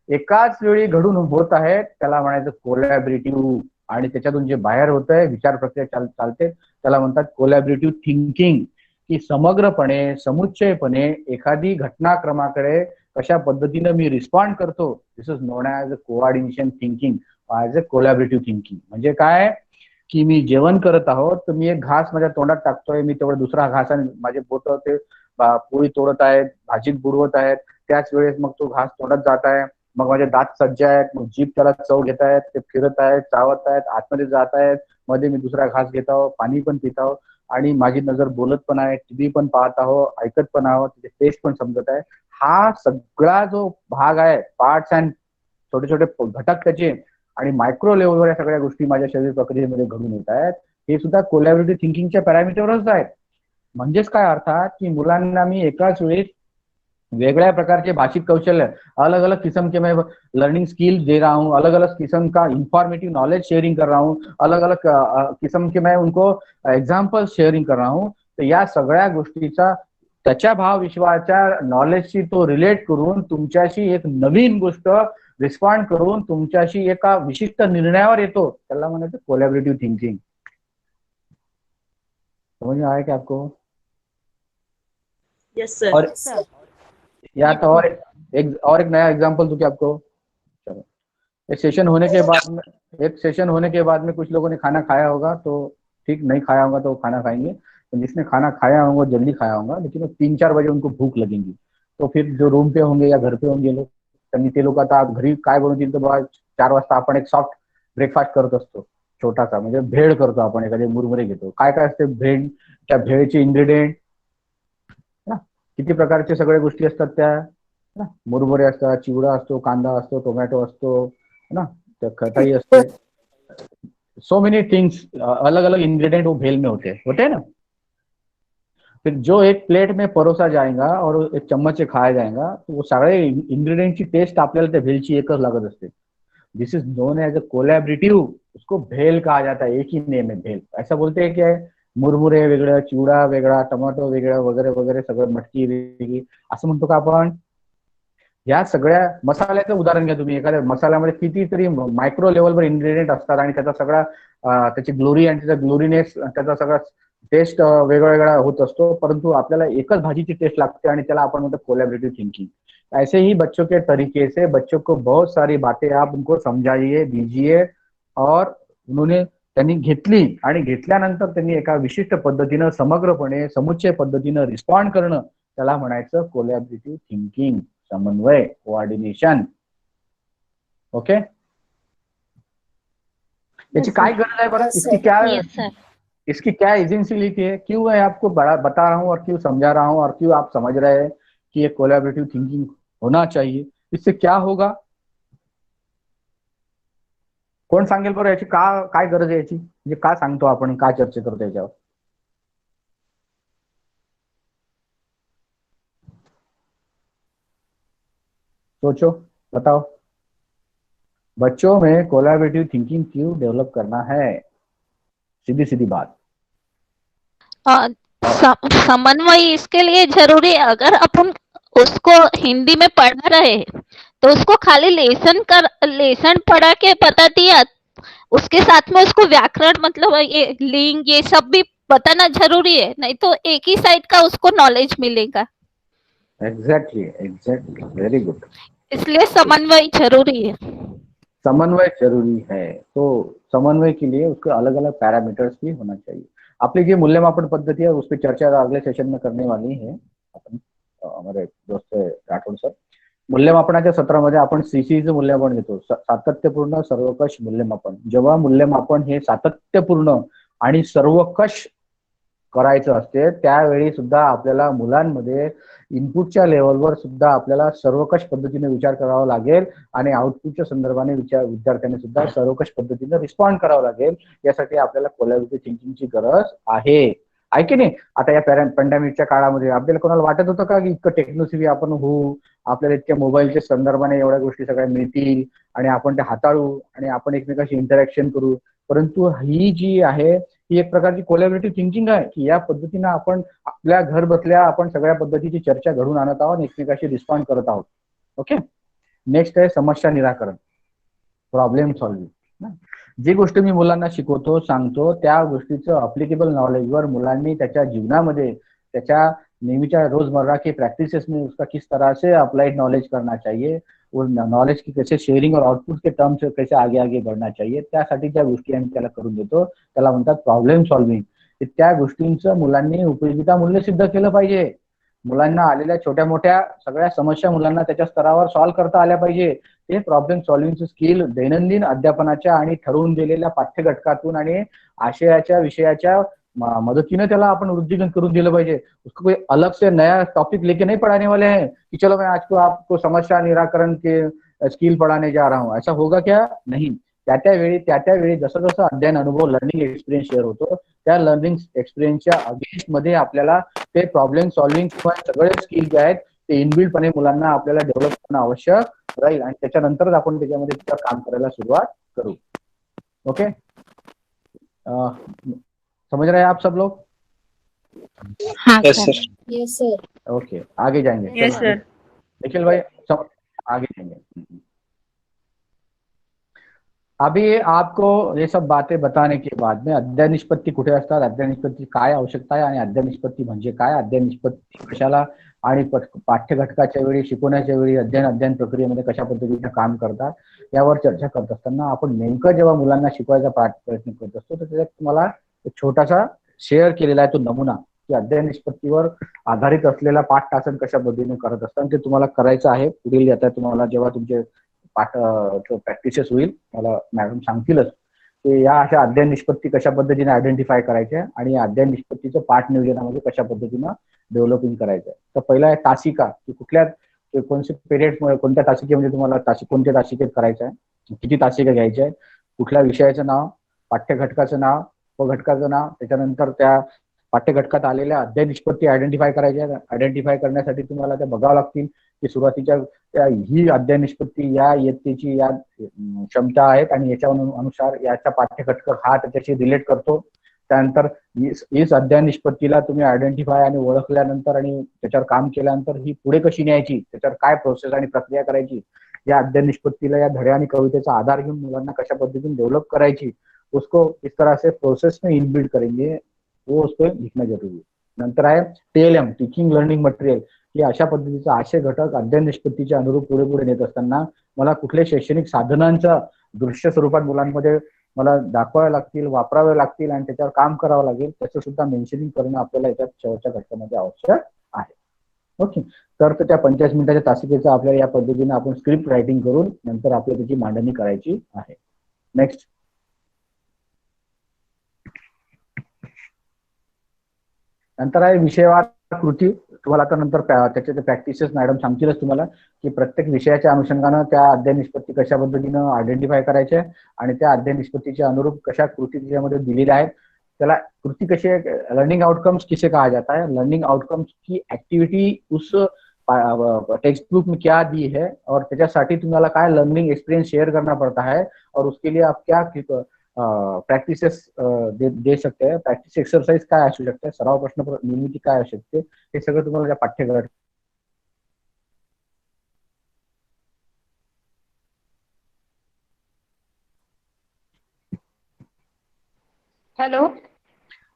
एकाच वेळी घडून होत आहेत, त्याला म्हणायचं कोलॅबरेटिव्ह. आणि त्याच्यातून जे बाहेर होत आहे विचार प्रक्रिया चालते त्याला म्हणतात कोलॅबरेटिव्ह थिंकिंग, की समग्रपणे समुच्चयपणे एखादी घटनाक्रमाकडे कशा पद्धतीनं मी रिस्पॉन्ड करतो. This is known as a coordination thinking, as a collaborative thinking. म्हणजे काय की मी जेवण करत आहोत तर मी एक घास माझ्या तोंडात टाकतोय, मी तेवढा दुसरा घास आणि माझे बोट ते पोळी तोडत आहेत, भाजीत बुडवत आहेत, त्याच वेळेस मग तो घास तोंडात जात आहे, मग माझे दात सज्ज आहेत, मग जीभ त्याला चव घेत आहेत, ते फिरत आहेत, चावत आहेत, आतमध्ये जात आहेत, मध्ये मी दुसरा घास घेत आहो, पाणी पण पित आहो आणि माझी नजर बोलत पण आहे, टीव्ही पण पाहत आहो, ऐकत पण आहोत, त्याचे टेस्ट पण समजत आहे. हा सगळा जो भाग आहे, पार्ट्स अँड छोटे छोटे घटक त्याचे आणि मायक्रो लेवलवर या सगळ्या गोष्टी माझ्या शरीर प्रक्रियेमध्ये घडून येत आहेत, हे सुद्धा कोलॅबरेटिव्ह थिंकिंगच्या पॅरामीटरवरच आहेत. म्हणजेच काय अर्थात की मुलांना मी एकाच वेळी वेगळ्या प्रकारचे भाषिक कौशल्य, अलग अलग किस्म के मैं लर्निंग स्किल दे रहा हूँ, अलग अलग किस्म का इंफॉर्मेटिव नॉलेज शेयरिंग कर रहा हूँ, अलग अलग किस्म के मैं उनको एग्जाम्पल शेयरिंग कर रहा हूँ. तर या सगळ्या गोष्टीचा त्याच्या भाव विश्वाच्या नॉलेजशी तो रिलेट करून तुमच्याशी एक नवीन गोष्ट रिस्पॉन्ड करून तुमच्याशी एका विशिष्ट निर्णयावर येतो, त्याला म्हणायचं कोलॅबरेटिव्ह थिंकिंग. समझ में आया क्या आपको? Yes sir. और या तो और एक नया एग्जांपल दूं क्या आपको? चलो, एक सेशन होने के बाद में कुछ लोगों ने खाना खाया होगा, तो ठीक, नहीं खाया होगा तो वो खाना खाएंगे. तो जिसने खाना खाया होगा जल्दी खाया होगा, लेकिन वो 3-4 बजे उनको भूक लगेगी. तो फिर जो रूम पे होंगे या घर पे होंगे लोग, त्यांनी ते लोक आता घरी काय बनवतील तर बघा 4 वाजता आपण एक सॉफ्ट ब्रेकफास्ट करत असतो छोटासा, म्हणजे भेळ करतो आपण, एखादे मुरमुरे घेतो. काय काय असते भेळ, त्या भेळचे इन्ग्रेडियंट ना, किती प्रकारचे सगळ्या गोष्टी असतात त्या ना, मुरमुरे असतात, चिवडा असतो, कांदा असतो, टोमॅटो असतो ना, त्या खटाई असते, सो मेनी थिंग्स, अलग अलग इंग्रेडिएंट वो भेल में होते हैं ना. फिर जो एक प्लेट में परोसा जाएगा और एक चम्मच से खाया जाएगा, तो वो सारे इंग्रेडिएंट की टेस्ट आपल्याला त्या भेलची एकच लागत असते. This is known as a collaborative. उसको भेल कहा जाता है, एक ही नेम है भेल. ऐसा बोलते हैं क्या है, मुरमुरे वेगळं, चिवडा वेगळा, टोमॅटो वेगळं, वगैरे वगैरे सगळं, मटकी वेगळी, असं म्हणतो का आपण? या सगळ्या मसाल्याचं उदाहरण घ्या तुम्ही. एखाद्या मसाल्यामध्ये कितीतरी मायक्रो लेवलवर इन्ग्रेडियंट असतात आणि त्याचा सगळा त्याची ग्लोरी आणि त्याचा ग्लोरीनेस, त्याचा सगळा टेस्ट वेगळा होत असतो, परंतु आपल्याला एकच भाजीची टेस्ट लागते आणि त्याला आपण म्हणतो कोलॅबरेटिव्ह थिंकिंग. ऐसे ही बच्चों के तरीके से बच्चों को बहुत सारी बातें आप उनको समझाइए, दीजिए, और उन्होंने त्यांनी घेतली आणि घेतल्यानंतर त्यांनी एका विशिष्ट पद्धतीनं समग्रपणे समुच्चय पद्धतीनं रिस्पॉन्ड करणं, त्याला म्हणायचं कोलॅबरेटिव्ह थिंकिंग, समन्वय, कोऑर्डिनेशन. ओके, याची काय गरज आहे बरं? इसकी क्या एजेंसी है, क्यों मैं आपको बता रहा हूँ और क्यों समझा रहा हूँ और क्यों आप समझ रहे हैं कि ये कोलैबोरेटिव थिंकिंग होना चाहिए? इससे क्या होगा? कोण सांगेल बरं याची काय गरज आहे याची? म्हणजे का सांगतो आपण, का चर्चा करतो याच्यावर? सोचो, बताओ. बच्चों में कोलैबोरेटिव थिंकिंग क्यों डेवलप करना है? सीधी सीधी बात. समन्वय इसके लिए जरूरी है. अगर अपन उसको हिंदी में पढ़ा रहे तो उसको खाली लेसन पढ़ा के बता दिया, उसके साथ में उसको व्याकरण मतलब ये लिंग ये सब भी बताना जरूरी है, नहीं तो एक ही साइड का उसको नॉलेज मिलेगा. Exactly, very good. इसलिए समन्वय जरूरी है. समन्वय जरूरी है. तो समन्वय के लिए उसके अलग अलग पैरामीटर्स भी होना चाहिए. आपली जी मूल्यमापन पद्धति है उस पर चर्चा अगले सेशन में करने वाली है आपण, हमारे दोस्त राठोड सर. मूल्यमापनाच्या सत्रामध्ये आपण सीसीचं मूल्यमापन घेतो, सातत्यपूर्ण सर्वकष मूल्यमापन. जेव्हा मूल्यमापन हे सातत्यपूर्ण आणि सर्वकष करायचं असते त्यावेळी सुद्धा आपल्याला मुलांमध्ये इनपुटच्या लेवलवर सुद्धा आपल्याला सर्वकष पद्धतीने विचार करावा लागेल आणि आउटपुटच्या संदर्भाने विद्यार्थ्यांनी सुद्धा सर्वकष पद्धतीने रिस्पॉन्ड करावं लागेल. यासाठी आपल्याला कोलॅबोरेटिव्ह थिंकिंगची गरज आहे की नाही. आता या पॅन्डेमिकच्या काळामध्ये आपल्याला कोणाला वाटत होतं का की इतकं टेक्नॉलॉजी आपण होऊ, आपल्याला इतक्या मोबाईलच्या संदर्भाने एवढ्या गोष्टी सगळ्या मिळतील आणि आपण ते हाताळू आणि आपण एकमेकांशी इंटरॅक्शन करू. परंतु ही जी आहे ही एक प्रकारची कोलॅबोरेटिव्ह थिंकिंग आहे की या पद्धतीनं आपण आपल्या घर बसल्या आपण सगळ्या पद्धतीची चर्चा घडून आणत आहोत आणि एकमेकाशी रिस्पॉन्ड करत आहोत. ओके. नेक्स्ट आहे समस्या निराकरण, प्रॉब्लेम सॉल्व्हिंग. जी गोष्ट मी मुलांना शिकवतो सांगतो त्या गोष्टीचं अप्लिकेबल नॉलेजवर मुलांनी त्याच्या जीवनामध्ये त्याच्या नेहमीच्या रोजमर्रा की प्रैक्टिसेस में उसका किस तरह से अप्लाइड नॉलेज करना चाहिए, उस नॉलेज की कैसे शेअरिंग और आउटपुट के टर्म्स कैसे आगे आगे बढ़ना चाहिए, त्यासाठी ज्या गोष्टी आम्ही त्याला करून देतो त्याला म्हणतात प्रॉब्लेम सॉल्व्हिंग. त्या गोष्टींचं मुलांनी उपयोगिता मूल्य सिद्ध केलं पाहिजे. मुलांना आलेल्या छोट्या मोठ्या सगळ्या समस्या मुलांना त्याच्या स्तरावर सॉल्व्ह करता आल्या पाहिजे. ते प्रॉब्लेम सॉल्व्हिंगचं स्किल दैनंदिन अध्यापनाच्या आणि ठरवून दिलेल्या पाठ्यघटकातून आणि आशयाच्या विषयाच्या मदतीने त्याला आपण वृद्धिंगत करून दिलं पाहिजे. उसको कोई अलग से नया टॉपिक लेके नहीं पढ़ाने वाले हैं कि चलो मैं आज को आपको समस्या निराकरण के स्किल पढ़ाने जा रहा हूँ. ऐसा होगा क्या? नहीं. त्या वेळी जसं जसं अध्ययन अनुभव लर्निंग एक्सपिरियन्स शेअर होतो त्या लर्निंग एक्सपिरियन्सच्या अगेन्स्ट मध्ये आपल्याला ते प्रॉब्लेम सॉल्व्हिंग किंवा सगळे स्किल जे आहेत ते इनबिल्डपणे मुलांना आपल्याला डेव्हलप करणं आवश्यक राहील आणि त्याच्यानंतरच आपण त्याच्यामध्ये काम करायला सुरुवात करू. ओके. समझ रहे हैं आप सब लोग? Yes sir. Yes sir. Okay, आगे जाएंगे. Yes sir. निखिल भाई आगे जाएंगे. अभी आपको ये सब बातें बताने के बाद में अध्ययन निष्पत्ती कुठे असतात, अध्ययन निष्पत्ती काय आवश्यकता आहे आणि अध्ययन निष्पत्ती म्हणजे काय, अध्ययन निष्पत्ती कशाला आणि पाठ्यघटकाच्या वेळी शिकवण्याच्या वेळी अध्ययन प्रक्रियेमध्ये कशा पद्धतीने काम करतात यावर चर्चा करत असताना आपण नेमकं जेव्हा मुलांना शिकवायचा प्रयत्न करत असतो तर त्याच्यात तुम्हाला एक छोटासा शेअर केलेला आहे तो नमुना की अध्ययन निष्पत्तीवर आधारित असलेला पाठ तासन कशा पद्धतीने करत असतात ते तुम्हाला करायचं आहे. पुढील आता तुम्हाला जेव्हा तुमचे पाठ प्रॅक्टिसेस होईल मला मॅडम सांगतीलच की या अशा अध्ययन निष्पत्ती कशा पद्धतीने आयडेंटिफाय करायच्या आणि अध्ययन निष्पत्तीचं पाठ नियोजनामध्ये कशा पद्धतीनं डेव्हलपिंग करायचं. तर पहिला आहे तासिका की कुठल्या कोणत्या पिरियड कोणत्या तासिकेमध्ये तुम्हाला कोणत्या तासिकेत करायचं आहे, किती तासिका घ्यायच्या आहेत, कुठल्या विषयाचं नाव, पाठ्यघटकाचं नाव, उपघटकाचं नाव, त्याच्यानंतर त्या पाठ्यघटकात आलेल्या अध्ययन निष्पत्ती आयडेंटिफाय करायच्या. आयडेंटिफाय करण्यासाठी तुम्हाला त्या बघावं लागतील की सुरुवातीच्या ही अध्ययन निष्पत्ती या इयत्तेची या क्षमता आहेत आणि याच्या अनुसार याचा पाठ्यघटक हा त्याच्याशी रिलेट करतो. त्यानंतर हीच अध्ययन निष्पत्तीला तुम्ही आयडेंटिफाय आणि ओळखल्यानंतर आणि त्याच्यावर काम केल्यानंतर ही पुढे कशी न्यायची, त्याच्यावर काय प्रोसेस आणि प्रक्रिया करायची, या अध्ययन निष्पत्तीला या धड्या आणि कवितेचा आधार घेऊन मुलांना कशा पद्धतीने डेव्हलप करायची उसको इस तरह से प्रोसेस में इनबिल्ड करेंगे वो उसको लिखना जरूरी है. नंतर आहे TLM टीचिंग लर्निंग मटेरियल की अशा पद्धतीचा आशय घटक अध्ययन निष्पत्तीच्या अनुरूप पुढे पुढे नेत असताना मला कुठल्या शैक्षणिक साधनांचा दृश्य स्वरूपात मुलांमध्ये मला दाखवावे लागतील, वापरावे लागतील आणि त्याच्यावर काम करावं लागेल त्याचं सुद्धा मेन्शनिंग करणं आपल्याला याच्यात शेवटच्या घटकामध्ये आवश्यक आहे. ओके. तर त्या 45 मिनिटाच्या तासिकेचं आपल्याला या पद्धतीने आपण स्क्रिप्ट रायटिंग करून नंतर आपल्याला त्याची मांडणी करायची आहे. नेक्स्ट. नंतर आहे विषयवार कृती. तुम्हाला आता नंतर त्याचे प्रॅक्टिसेस मॅडम सांगतीलच तुम्हाला की प्रत्येक विषयाच्या अनुषंगानं त्या अध्ययन निष्पत्ती कशा पद्धतीनं आयडेंटिफाय करायच्या आणि त्या अध्ययन निष्पत्तीच्या अनुरूप कशा कृती त्याच्यामध्ये दिलेल्या आहेत. त्याला कृती कशी आहे, लर्निंग आउटकम्स किसे कहा जाता है, लर्निंग आउटकम्स की एक्टिविटी उस टेक्स्ट बुक में क्या दी है और त्याच्यासाठी तुम्हाला काय लर्निंग एक्सपिरियन्स शेअर करना पड़ता है और उसके लिए आप क्या प्रॅक्टिसेस दे सकते हैं, प्रॅक्टिस एक्सरसाइज काय असू शकते, सराव प्रश्न निर्मिती काय असू शकते, हे सगळं तुम्हाला त्या पाठ्यघटक हॅलो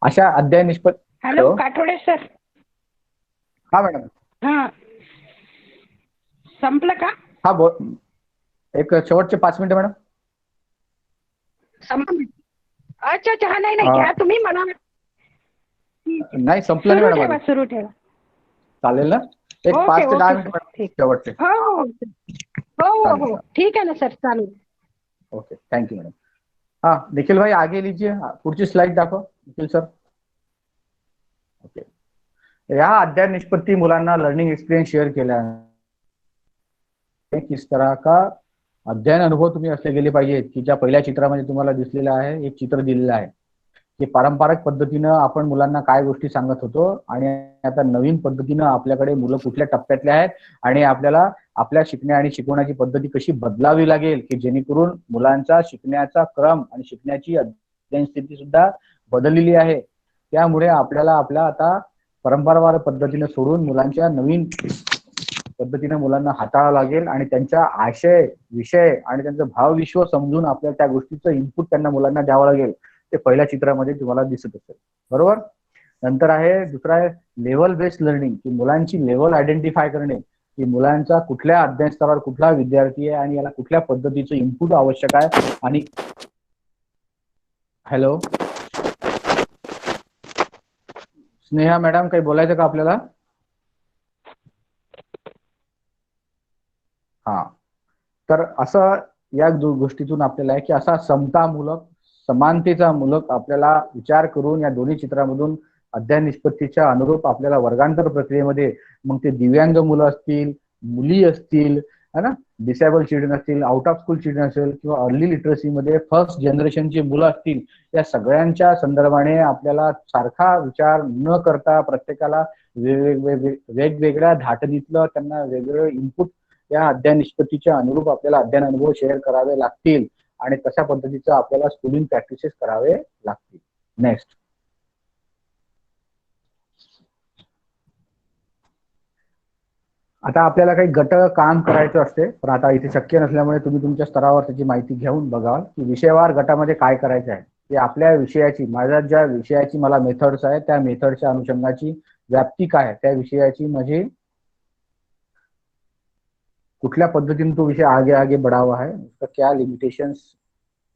अशा अध्ययन निष्पत्ती. Hello Kathode sir. हा मॅडम. हा संपलं का? हा बोल. एक शेवटचे 5 मिनिटं मॅडम. संपलं. अच्छा अच्छा. हा नाही घ्या तुम्ही मला नाही संपलं नाही मॅडम. सुरू ठेवा. चालेल ना. एक 5 ते 10 मिनिट शेवटचे. हो हो हो ठीक आहे ना सर चालेल. Okay thank you madam. हाँ निखिल भाई आगे लीजिए, पुढची स्लाइड दाखव निखिल सर. ओके. या अध्ययन निष्पत्ती मुलांना लर्निंग एक्सपिरियंस शेअर केला, किस तरह का अध्ययन अनुभव तुम्ही असले गेले पाहिजेत की ज्या पहिल्या चित्रामध्ये तुम्हाला दिसलेलं आहे एक चित्र दिलेलं आहे की पारंपरिक पद्धतीनं आपण मुलांना काय गोष्टी सांगत होतो आणि आता नवीन पद्धतीनं आपल्याकडे मुलं कुठल्या टप्प्यातले आहेत आणि आपल्याला आपल्या शिकण्या आणि शिकवण्याची पद्धती कशी बदलावी लागेल की जेणेकरून मुलांचा शिकण्याचा क्रम आणि शिकण्याची अध्ययन स्थिती सुद्धा बदललेली आहे. त्यामुळे आपल्याला आपल्या आता परंपरागत पद्धतीने सोडून मुलांच्या नवीन पद्धतीने मुलांना हाताळावं लागेल आणि त्यांच्या आशय विषय आणि त्यांचं भावविश्व समजून आपल्याला त्या गोष्टीचं इनपुट त्यांना मुलांना द्यावं लागेल. ते पहिल्या चित्रामध्ये तुम्हाला दिसत असेल, बरोबर. नंतर आहे दुसरा आहे लेव्हल बेस्ड लर्निंग की मुलांची लेव्हल आयडेंटिफाय करणे की मुलांचा कुठल्या अध्ययन स्तरावर कुठला विद्यार्थी आहे आणि याला कुठल्या पद्धतीचं इनपुट आवश्यक आहे. आणि हॅलो स्नेहा मॅडम, काही बोलायचं का आपल्याला? हा, तर असं या गोष्टीतून आपल्याला आहे की असा समतामूलक समानतेचा मूलक आपल्याला विचार करून या दोन्ही चित्रामधून अध्ययन निष्पत्तीच्या अनुरूप आपल्याला वर्गांतर प्रक्रियेमध्ये मग ते दिव्यांग मुलं असतील, मुली असतील, है ना, डिसेबल चिल्ड्रन असतील, आउट ऑफ स्कूल चिल्ड्रन असेल किंवा अर्ली लिटरसीमध्ये फर्स्ट जनरेशनची मुलं असतील, या सगळ्यांच्या संदर्भाने आपल्याला सारखा विचार न करता प्रत्येकाला वेगवेगळ्या धाटणीतलं त्यांना वेगवेगळे इनपुट या अध्ययन निष्पत्तीच्या अनुरूप आपल्याला अध्ययन अनुभव शेअर करावे लागतील आणि तशा पद्धतीचं आपल्याला स्कूलिंग प्रॅक्टिसेस करावे लागतील. नेक्स्ट, आता आपल्याला काही गट काम करायचं असते पण आता इथे शक्य नसल्यामुळे तुम्ही तुमच्या स्तरावर त्याची माहिती घेऊन बघाल की विषयवार गटामध्ये काय करायचं आहे. की आपल्या विषयाची माझ्या ज्या विषयाची मला मेथड्स आहे त्या मेथडच्या अनुषंगाची व्याप्ती काय आहे, त्या विषयाची म्हणजे कुठल्या पद्धतीने तो विषय आगे आगे बढ़ावा है, उसका क्या लिमिटेशंस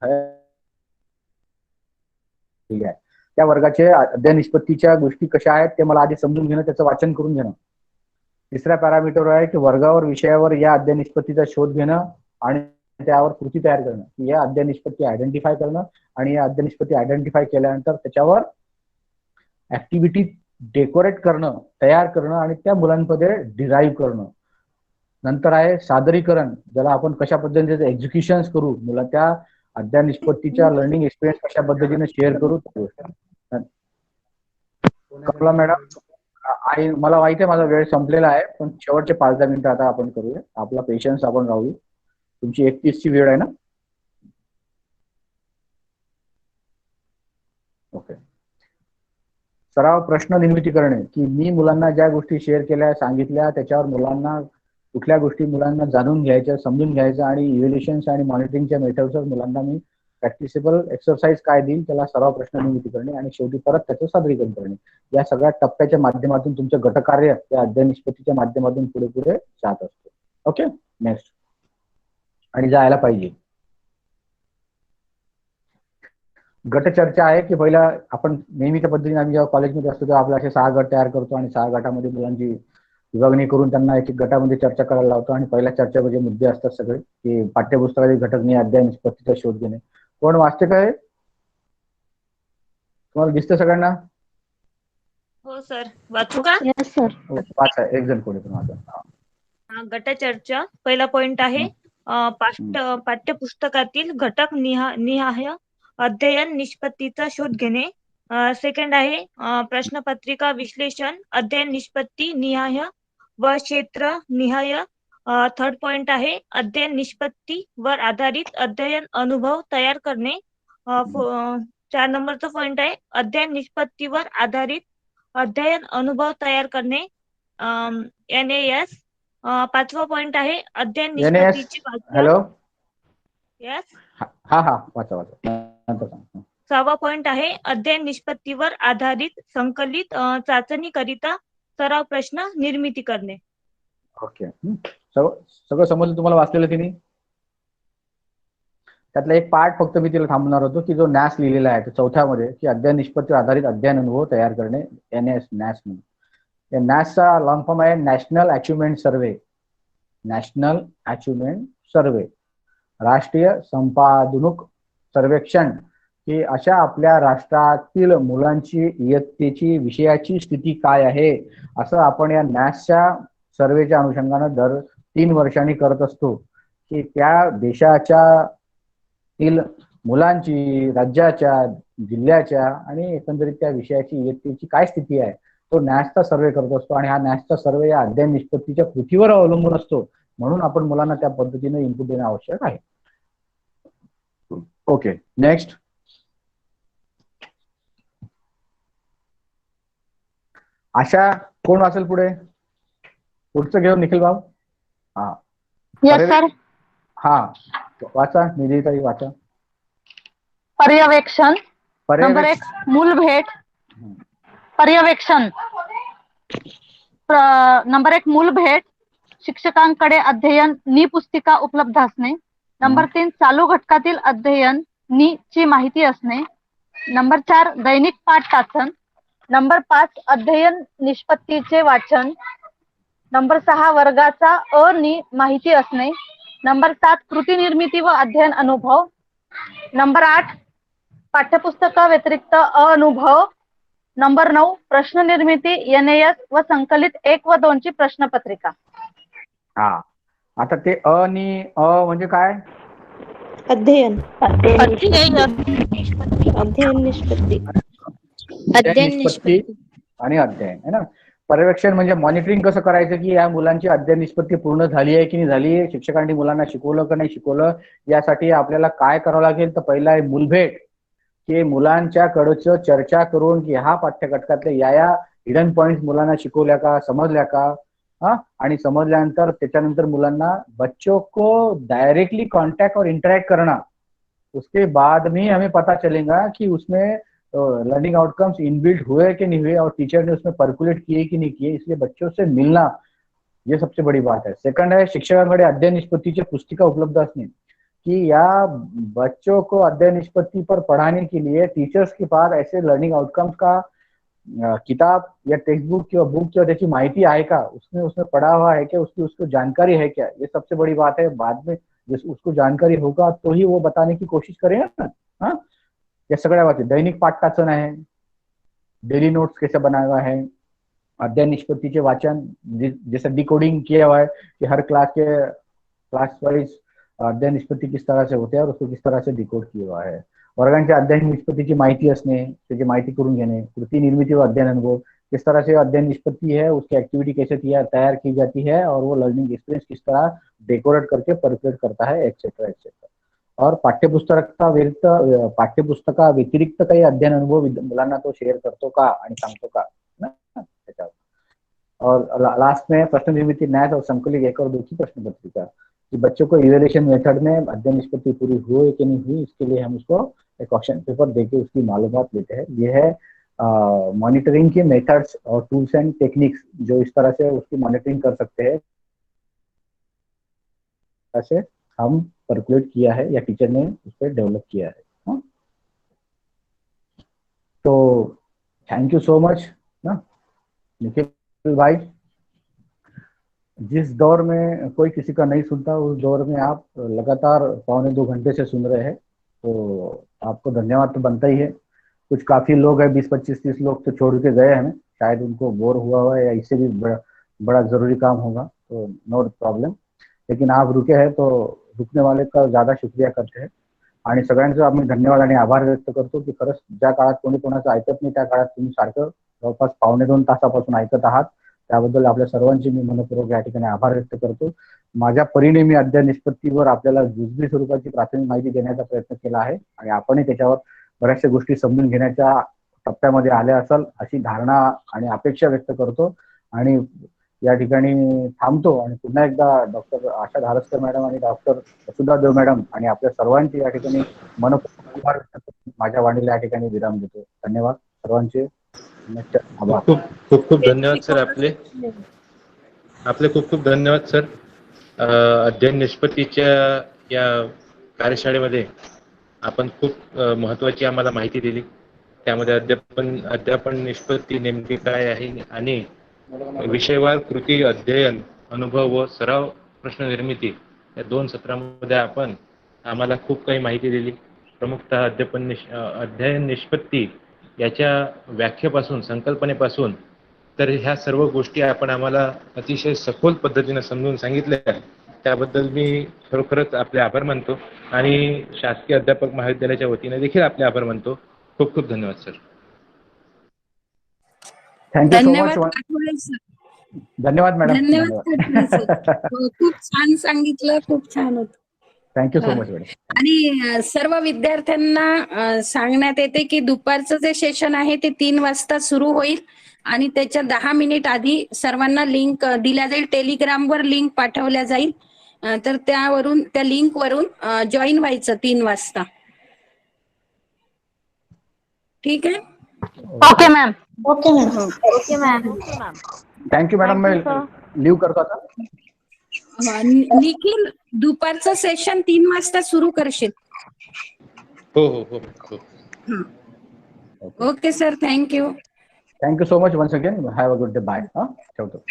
है, ठीक आहे. त्या वर्गाचे अध्ययन निष्पत्तीच्या गोष्टी कशा आहेत ते मला आधी समजून घेणं, त्याचं वाचन करून घेणं. तिसरा पॅरामीटर आहे की वर्गावर विषयावर या अध्ययन निष्पत्तीचा शोध घेणं आणि त्यावर कृती तयार करणं. की या अध्ययन निष्पत्ती आयडेंटिफाय करणं आणि या अध्ययन निष्पत्ती आयडेंटिफाय केल्यानंतर त्याच्यावर ऍक्टिव्हिटी डेकोरेट करणं, तयार करणं आणि त्या मुलांमध्ये डिराईव्ह करणं. नंतर आहे सादरीकरण, ज्याला आपण कशा पद्धतीने एक्झिक्युशन करू, मुला त्या अध्ययन निष्पत्तीच्या लर्निंग एक्सपिरियन्स कशा पद्धतीने शेअर करू. मॅडम आई, मला माहिती आहे माझा वेळ संपलेला आहे पण शेवटचे 5-10 मिनिटं आता आपण करूया. आपला पेशन्स आपण राहू. तुमची 31 ची वेळ आहे ना? ओके. सराव प्रश्न निर्मिती करणे की मी मुलांना ज्या गोष्टी शेअर केल्या सांगितल्या त्याच्यावर मुलांना कुठल्या गोष्टी मुलांना जाणून घ्यायच्या, समजून घ्यायच्या आणि इव्हॅल्युएशन्स आणि मॉनिटरिंगच्या मेथड्सवर मुलांना मी प्रॅक्टिसेबल एक्सरसाइज काय देईल त्याला सराव प्रश्न निर्मिती करणे आणि शेवटी परत त्याचं सादरीकरण करणे. या सगळ्या टप्प्याच्या माध्यमातून तुमचं गटकार्य या अध्ययन निष्पत्तीच्या माध्यमातून पुढे पुढे जात असते. Okay, next. आणि जायला पाहिजे. गटचर्चा आहे की पहिला आपण नेहमीच्या पद्धतीने आम्ही जेव्हा कॉलेजमध्ये असतो तेव्हा आपले असे 6 गट तयार करतो आणि 6 गटामध्ये मुलांची विभागणी करून त्यांना एक एक गटामध्ये चर्चा करायला लावतो आणि पहिल्या चर्चेमध्ये मुद्दे असतात सगळे की पाठ्यपुस्तकातील घटक नाही, अध्ययन निष्पत्तीचा शोध घेणे. कोण वाचते काय? तुम्हाला दिसतं सगळ्यांना? हो सर, वाचू का? वाचा, एक जण कोणी पण वाचा. गटचर्चा पहिला पॉइंट आहे पाठ्यपुस्तकातील घटक निहाय अध्ययन निष्पत्तीचा शोध घेणे. सेकंड आहे प्रश्नपत्रिका विश्लेषण अध्ययन निष्पत्ती निहाय व क्षेत्र निहाय. थर्ड पॉइंट आहे अध्ययन निष्पत्ती वर आधारित अध्ययन अनुभव तयार करणे. 4 नंबरचा पॉइंट आहे अध्ययन निष्पत्तीवर आधारित अध्ययन अनुभव तयार करणे, NAS. 5वा पॉइंट आहे अध्ययन निष्पत्तीची व्याख्या. हॅलो, यस, हा वाचा वाचा. 6वा पॉइंट आहे अध्ययन निष्पत्तीवर आधारित संकलित चाचणी करिता सराव प्रश्न निर्मिती करणे. ओके, सगळं समजलं तुम्हाला वाचलेलं की नाही? त्यातला एक पार्ट फक्त मी तिला थांबणार होतो की जो नॅस लिहिलेला आहे चौथ्यामध्ये की अध्ययन निष्पत्तीवर आधारित अध्ययन अनुभव तयार करणे, NAS म्हणून. या नॅसचा लॉंग फॉर्म आहे national achievement survey. National achievement survey, राष्ट्रीय संपादनूक सर्वेक्षण की अशा आपल्या राष्ट्रातील मुलांची इयत्तेची विषयाची स्थिती काय आहे, असं आपण या नॅसच्या सर्वेच्या अनुषंगानं दर 3 वर्षांनी करत असतो की त्या देशाच्या मुलांची, राज्याच्या, जिल्ह्याच्या आणि एकंदरीत त्या विषयाची इयत्तेची काय स्थिती आहे, तो नॅसचा सर्वे करत असतो. आणि हा नॅसचा सर्वे या अध्ययन निष्पत्तीच्या कृतीवर अवलंबून असतो, म्हणून आपण मुलांना त्या पद्धतीने इनपुट देणं आवश्यक आहे. Okay, next. आशा कोण वाचेल पुढे? पुढचं घेऊन निखिल भाऊ. हा येस सर. हा वाचा, निधीताई वाचा. पर्यवेक्षण नंबर 1 मूलभेट. पर्यवेक्षण नंबर 1 मूलभेट, शिक्षकांकडे अध्ययन नी पुस्तिका उपलब्ध असणे. नंबर 3 चालू घटकातील अध्ययन नी ची माहिती असणे. नंबर 4 दैनिक पाठ वाचन. नंबर 5 अध्ययन निष्पत्तीचे वाचन. नंबर 6 वर्गाचा नी माहिती असणे. नंबर 7 कृती निर्मिती व अध्ययन अनुभव. नंबर 8 पाठ्यपुस्तका व्यतिरिक्त अनुभव. नंबर 9 प्रश्न निर्मिती NAS व संकलित 1 व 2 ची प्रश्नपत्रिका. हा आता ते आणि म्हणजे काय? अध्ययन निष्पत्ती आणि अध्ययन है ना. पर्यवेक्षण म्हणजे मॉनिटरिंग कसं करायचं की या मुलांची अध्ययन निष्पत्ती पूर्ण झाली आहे की नाही झाली, शिक्षकांनी मुलांना शिकवलं का नाही शिकवलं, यासाठी आपल्याला काय करावं लागेल. तर पहिला आहे मूलभेट, की मुलांच्या कडचं चर्चा करून की हा पाठ्यघटकातले या हिडन पॉइंट्स मुलांना शिकवल्या का, समजल्या का. हाँ, आणि समझल्यानंतर त्याच्यानंतर मुलांना बच्चों को डायरेक्टली कांटेक्ट और इंटरेक्ट करना, उसके बाद में हमें पता चलेगा कि उसमें लर्निंग आउटकम्स इनबिल्ट हुए कि नहीं हुए और टीचर ने उसमें पर्कुलेट किए कि नहीं किए. इसलिए बच्चों से मिलना ये सबसे बड़ी बात है. सेकंड है शिक्षकांकडे अध्ययन निष्पत्तीची पुस्तिका उपलब्ध असणे, कि या बच्चों को अध्ययन निष्पत्ति पर पढ़ाने के लिए टीचर्स के पास ऐसे लर्निंग आउटकम्स का किताब या टेक्स्ट बुक किंवा बुक किंवा त्याची माहिती आहे का, उसमें पढ़ा हुआ है क्या, उसको जानकारी है क्या. ये सबसे बड़ी बात है. बाद में उसको जानकारी होगा तो ही वो बताने की कोशिश करेगा ना. हाँ, या सगळ्या बाबतीत दैनिक पाठ वाचन आहे, डेली नोट्स कैसे बनाया हुआ है, अध्ययन निष्पत्तीचे वाचन जैसे डिकोडिंग किया हुआ है कि हर क्लास वाइज अध्ययन निष्पत्ती किस तरह से होते हैं और उसको किस तरह से डिकोड किया हुआ है. वर्गांच्या अध्ययन निष्पत्तीची माहिती असणे, त्याची माहिती करून घेणे. कृती निर्मिती व अध्ययन अनुभव, किस तरह से अध्ययन निष्पत्ति है, उसकी एक्टिविटी कैसे तैयार की जाती है और वो लर्निंग एक्सपीरियंस किस तरह डेकोरेट करके परफेक्ट करता है, एक्सेट्रा एक्सेट्रा. और पाठ्यपुस्तका व्यतिरिक्त काही अध्ययन अनुभव मुलांना तो शेअर करतो का आणि सांगतो का ना त्याच्यावर. और लास्ट में प्रश्न निर्मिती न्याय और संकलित 1 और 2 की प्रश्नपत्रिका, कि बच्चों को इवेल्युएशन मेथड में अध्ययन निष्पत्ति पूरी हुई कि नहीं हुई, इसके लिए हम उसको एक क्वेश्चन पेपर देके उसकी मालूमात लेते हैं. ये है मॉनिटरिंग के मेथड्स और टूल्स एंड टेक्निक्स, जो इस तरह से उसकी मॉनिटरिंग कर सकते हैं, ऐसे हम पर्कुलेट किया है या टीचर ने उस पर डेवलप किया है. हाँ? तो थैंक यू सो मच ना निखिल भाई. जिस दौर में कोई किसी का नहीं सुनता, उस दौर में आप लगातार 1.25 घंटे से सुन रहे हैं, तो आपको धन्यवाद तो बनता ही है. कुछ काफी लोग हैं, 20, 25, 30 लोग तो छोड़ के गए हमें, शायद उनको बोर हुआ है या इससे भी बड़ा जरूरी काम होगा, तो नो प्रॉब्लम. लेकिन आप रुके हैं तो रुकने वाले का ज्यादा शुक्रिया करते हैं. आणि सगळ्यांचा आम्ही धन्यवाद आणि आभार व्यक्त करतो की खरंच ज्या काळात कोणी कोणाचं ऐकत नाही त्या काळात तुम्ही सारखं जवळपास 1.25 तासापासून ऐकत आहात, त्याबद्दल आपल्या सर्वांचे मी मनपूर्वक या ठिकाणी आभार व्यक्त करतो. माझ्या परीने मी अध्ययन निष्पत्तीवर आपल्याला जुजबी स्वरूपाची प्राथमिक माहिती देण्याचा प्रयत्न केला आहे आणि आपणही त्याच्यावर बऱ्याचशा गोष्टी समजून घेण्याच्या टप्प्यामध्ये आल्या असाल अशी धारणा आणि अपेक्षा व्यक्त करतो आणि या ठिकाणी थांबतो. आणि पुन्हा एकदा डॉक्टर आशा धारसकर मॅडम आणि डॉक्टर वसुधा देव मॅडम आणि आपल्या सर्वांचे या ठिकाणी मनपूर्वक आभार व्यक्त करतो. माझ्या वाणीला या ठिकाणी विराम देतो. धन्यवाद सर्वांचे. खूप खूप धन्यवाद सर. आपले खूप खूप धन्यवाद सर. अध्ययन निष्पत्तीच्या या कार्यशाळेमध्ये आपण खूप महत्वाची आम्हाला माहिती दिली. त्यामध्ये अध्यापन निष्पत्ती नेमकी काय आहे आणि विषयवार कृती, अध्ययन अनुभव व सराव प्रश्न निर्मिती या 2 सत्रामध्ये आपण आम्हाला खूप काही माहिती दिली. प्रमुखतः अध्ययन निष्पत्ती याच्या व्याख्येपासून, संकल्पनेपासून तर ह्या सर्व गोष्टी आपण आम्हाला अतिशय सखोल पद्धतीने समजून सांगितल्या, त्याबद्दल मी खरोखरच आपले आभार मानतो आणि शासकीय अध्यापक महाविद्यालयाच्या वतीने देखील आपले आभार मानतो. खूप खूप धन्यवाद सर. थँक्यू सो धन्यवाद मच. काठोळे सर. धन्यवाद मॅडम. धन्यवाद काठोळे सर. हो, खूप छान सांगितलं, खूप छान होत. Thank you so much madam. आणि सर्व विद्यार्थ्यांना सांगण्यात येते की दुपारचं जे सेशन आहे ते 3 वाजता सुरू होईल आणि त्याच्या 10 मिनिट आधी सर्वांना लिंक दिल्या जाईल. टेलिग्रामवर लिंक पाठवल्या जाईल. तर त्या लिंक वरून जॉईन व्हायचं 3 वाजता. ठीक आहे. Okay ma'am. Okay ma'am. Okay ma'am. Thank you madam. मी लिव्ह करतो आता. निखिल, दुपारचं सेशन 3 वाजता सुरू करशील. हो हो हो हो. Okay sir. Thank you. Thank you so much once again. Have a good day. Bye. ठेवतो.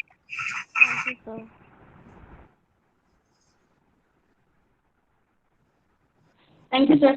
Thank you sir.